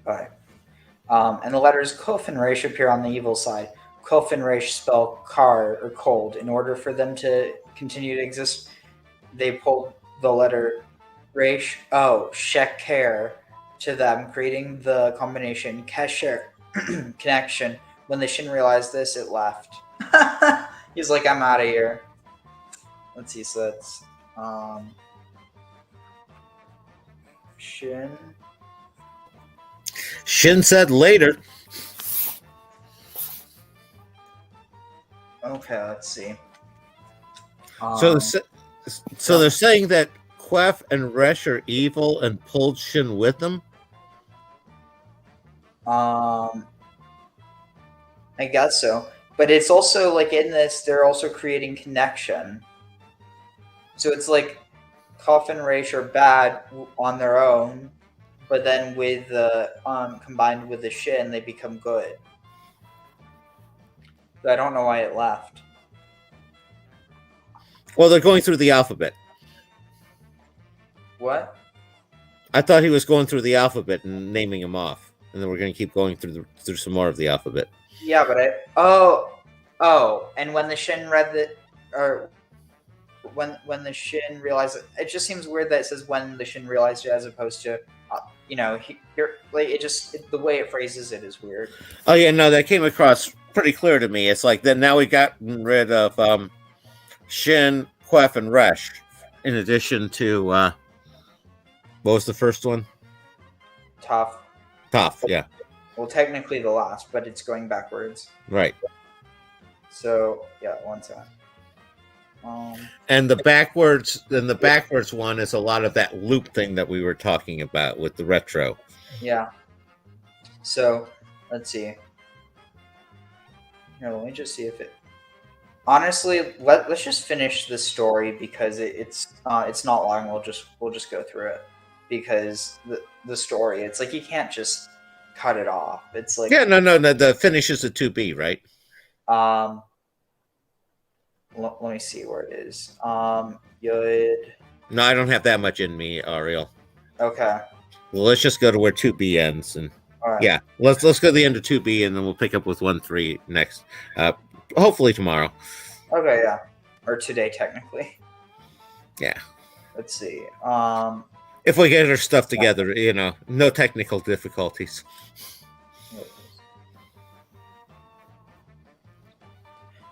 Okay. And the letters Kuf and Resh appear on the evil side. Kuf and Resh spell kar, or cold. In order for them to continue to exist, they pulled the letter Resh, sheker, to them, creating the combination kesher, connection. When the Shin realized this, it left. He's like, "I'm out of here." Let's see, so that's Shin. Shin said later. Okay, let's see. So, Um, so they're saying that Quef and Resh are evil and pulled Shin with them. I guess so. But it's also like in this, they're also creating connection. So it's like Kof and Raish are bad on their own, but then with the combined with the Shin, they become good. But I don't know why it left. Well, they're going through the alphabet. What? I thought he was going through the alphabet and naming them off, and then we're going to keep going through some more of the alphabet. Yeah, but and when the Shin read the, or when the Shin realized it just seems weird that it says when the Shin realized it as opposed to, here, like the way it phrases it is weird. Oh yeah, no, that came across pretty clear to me. It's like then now we gotten rid of Shin, Quef, and Resh, in addition to what was the first one? Tough. Yeah. Well, technically the last, but it's going backwards. Right. So yeah, one second. And the backwards one is a lot of that loop thing that we were talking about with the retro. Yeah. So let's see. Here, let me just see if it. Honestly, let's just finish this story because it's not long. We'll just go through it because the story. It's like you can't just cut it off. It's like no. The finish is a 2B, right? Let me see where it is. Yud. No, I don't have that much in me, Ariel. Okay. Well, let's just go to where 2B ends, and All right. yeah, let's go to the end of 2B, and then we'll pick up with 1-3 next. Hopefully tomorrow. Okay, yeah, or today technically. Yeah. Let's see. If we get our stuff together, no technical difficulties.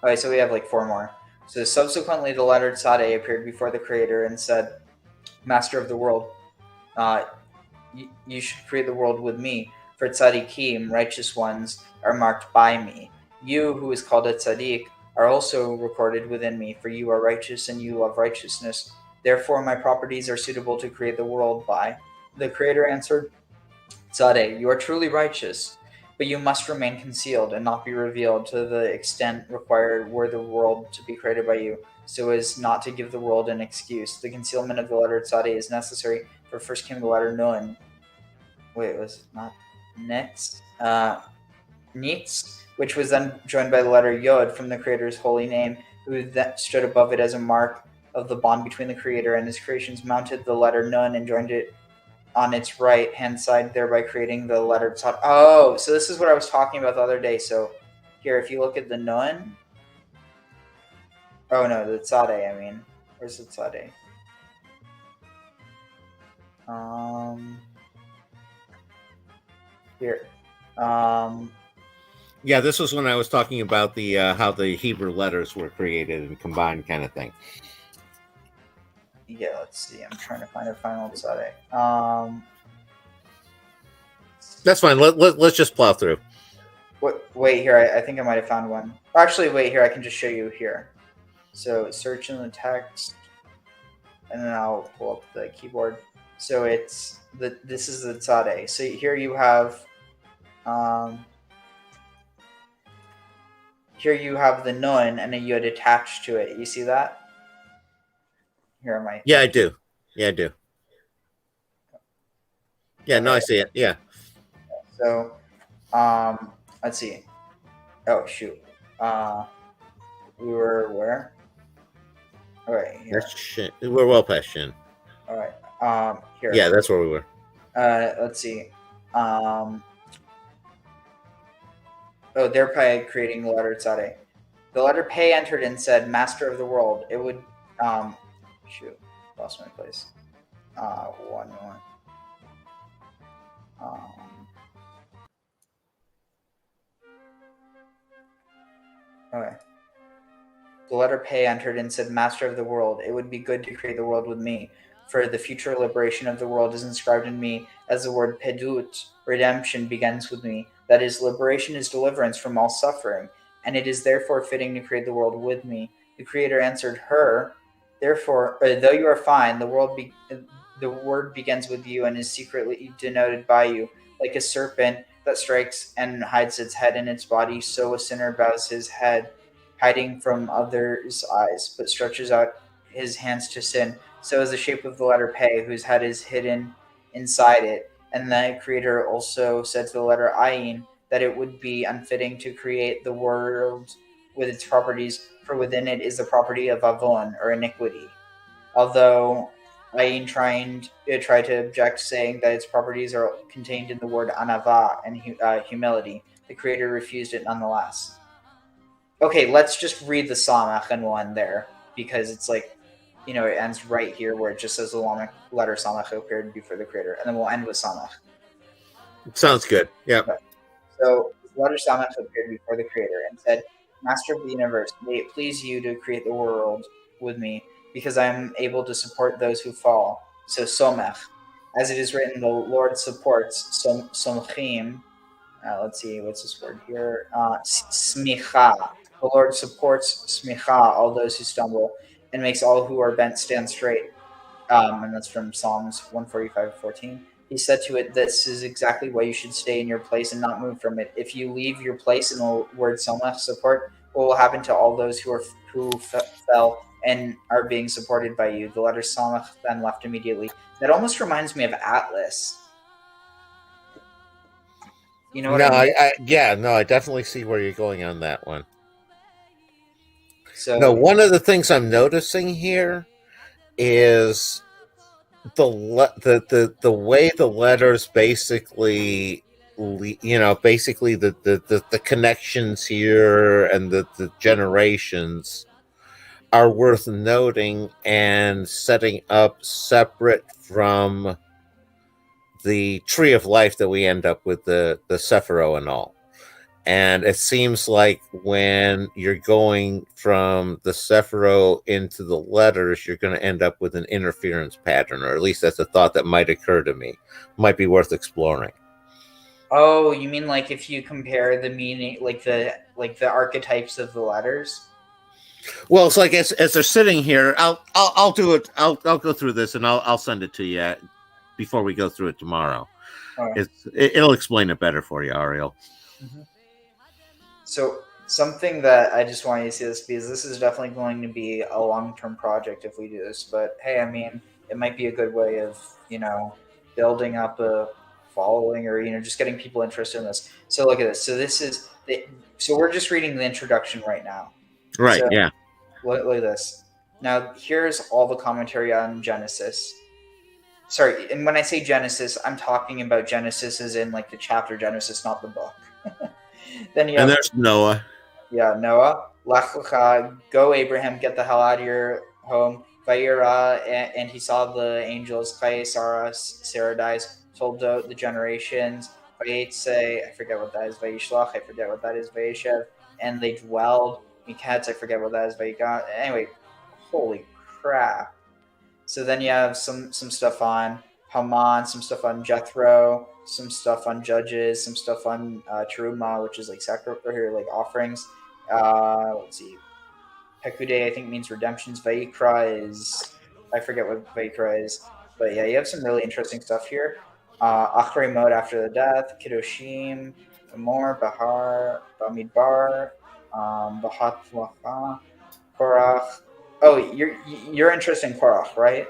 Okay, so we have like 4 more. So subsequently, the letter Tzadeh appeared before the Creator and said, "Master of the world, you should create the world with me. For tzaddikim, righteous ones, are marked by me. You, who is called a tzaddik, are also recorded within me. For you are righteous and you love righteousness. Therefore, my properties are suitable to create the world by." The Creator answered, "Tzadeh, you are truly righteous. But you must remain concealed and not be revealed to the extent required were the world to be created by you, so as not to give the world an excuse. The concealment of the letter Tzadeh is necessary, for first came the letter Nun." Wait, was it not Netz? Nitz, which was then joined by the letter Yod from the Creator's holy name, who then stood above it as a mark of the bond between the Creator and his creations, mounted the letter Nun and joined it on its right hand side, thereby creating the letter Tzad. Oh, so this is what I was talking about the other day. So here, if you look at the Nun, oh no, the Tzadeh, I mean, where's the Tzadeh? Here. Yeah, this was when I was talking about the how the Hebrew letters were created and combined kind of thing. Yeah, let's see. I'm trying to find a final Tzadeh. That's fine. Let's just plow through. Wait here. I think I might have found one. Actually, wait here. I can just show you here. So search in the text, and then I'll pull up the keyboard. So it's this is the Tzadeh. So here you have the Nun and a Yod attached to it. You see that? Here am I. Yeah, I do. Yeah, no, I see it. Yeah. So, let's see. Oh shoot. We were where? All right. Here. That's Shin. We're well past Shin. All right. Here. Yeah, that's where we were. Let's see. Oh, they're probably creating the letter Tzadeh. The letter Pei entered and said, "Master of the world." It would, shoot, lost my place. One more. Okay. The letter Pei entered and said, "Master of the world, it would be good to create the world with me. For the future liberation of the world is inscribed in me, as the word Pedut, redemption, begins with me. That is, liberation is deliverance from all suffering, and it is therefore fitting to create the world with me." The Creator answered her, Therefore, though you are fine, the word begins with you and is secretly denoted by you, like a serpent that strikes and hides its head in its body. So a sinner bows his head, hiding from others' eyes, but stretches out his hands to sin. So is the shape of the letter Pe, whose head is hidden inside it. And the Creator also said to the letter Ayin that it would be unfitting to create the world with its properties, for within it is the property of Avon, or iniquity. Although Ayin tried to object, saying that its properties are contained in the word anava and humility, the Creator refused it nonetheless. Okay, let's just read the Samach and we'll end there, because it's like, it ends right here where it just says the letter Samach appeared before the Creator, and then we'll end with Samach. Sounds good. Yep. So the letter Samach appeared before the Creator and said, Master of the universe, may it please you to create the world with me, because I am able to support those who fall. So Somech, as it is written, the Lord supports Somchim. Let's see, what's this word here? Smicha. The Lord supports Smicha, all those who stumble, and makes all who are bent stand straight. And that's from Psalms 145:14. He said to it, "This is exactly why you should stay in your place and not move from it. If you leave your place," in the word Somach, support, what will happen to all those who fell and are being supported by you? The letter Samach then left immediately. That almost reminds me of Atlas. You know what No, I mean? I definitely see where you're going on that one. So No, one of the things I'm noticing here is the way the letters basically, basically the connections here and the generations are worth noting and setting up separate from the tree of life that we end up with the Sephiroth and all. And it seems like when you're going from the Sephiroth into the letters, you're going to end up with an interference pattern, or at least that's a thought that might occur to me. Might be worth exploring. Oh, you mean like if you compare the meaning, like the archetypes of the letters? Well, it's like as they're sitting here, I'll do it. I'll go through this and I'll send it to you before we go through it tomorrow. Oh. It'll explain it better for you, Ariel. Mm-hmm. So something that I just want you to see this, because this is definitely going to be a long-term project if we do this. But hey, I mean, it might be a good way of building up a following, or just getting people interested in this. So look at this. So so we're just reading the introduction right now. Right. So, yeah. Look at this. Now here's all the commentary on Genesis. Sorry, and when I say Genesis, I'm talking about Genesis as in like the chapter Genesis, not the book. Then you have, and there's Noah. Yeah, Noah. Lech lecha, go Abraham, get the hell out of your home. Vayira, and he saw the angels. Chaye Sarah dies, told the generations. Vayetze, I forget what that is. Vayishlach, I forget what that is. Vayeshev, and they dwelled. Miketz, I forget what that is. Vayigan. Anyway, holy crap. So then you have some stuff on Haman, some stuff on Jethro, some stuff on Judges, some stuff on Teruma, which is like like offerings. Let's see. Pekude, I think, means redemptions. Vayikra is, I forget what Vayikra is, but yeah, you have some really interesting stuff here. Achrei Mod, after the death, Kiddushim, Amor, Bahar, Bamidbar, Bahat Lacha, Korach. Oh, you're interested in Korach, right?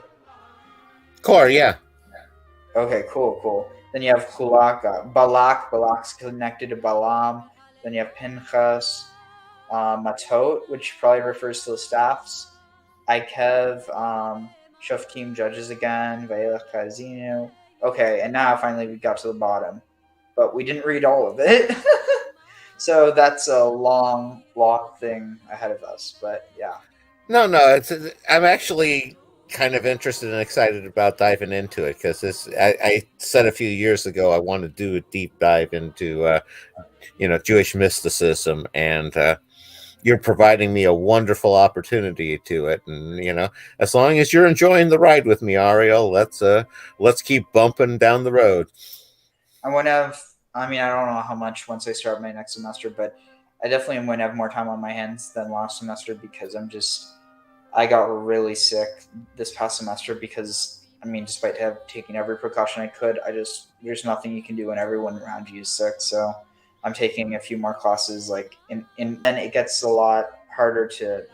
Core, yeah. Okay, cool. Then you have Kulak, Balak's connected to Balaam. Then you have Pinchas, Matot, which probably refers to the staffs. Ikev, Shoftim, judges again. Vaelach Kazinu. Okay, and now finally we got to the bottom, but we didn't read all of it. So that's a long thing ahead of us. But yeah. No, I'm actually kind of interested and excited about diving into it, because I said a few years ago I want to do a deep dive into Jewish mysticism, and you're providing me a wonderful opportunity to it. And as long as you're enjoying the ride with me, Ariel, let's keep bumping down the road. I want to have. I mean, I don't know how much once I start my next semester, but I definitely am going to have more time on my hands than last semester, because I'm just I got really sick this past semester because, I mean, despite taking every precaution I could, there's nothing you can do when everyone around you is sick. So I'm taking a few more classes, like, then it gets a lot harder to,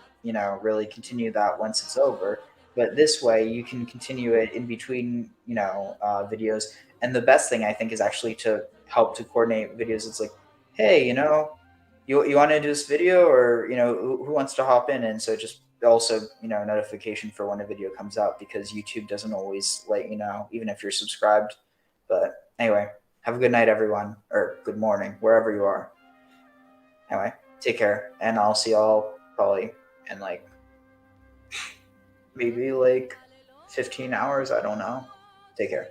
really continue that once it's over. But this way, you can continue it in between, videos. And the best thing I think is actually to help to coordinate videos. It's like, hey, you want to do this video, or who wants to hop in? And so just also notification for when a video comes out, because YouTube doesn't always let you know, even if you're subscribed. But anyway, have a good night, everyone, or good morning, wherever you are. Anyway, take care, and I'll see y'all probably in maybe 15 hours. I don't know. Take care.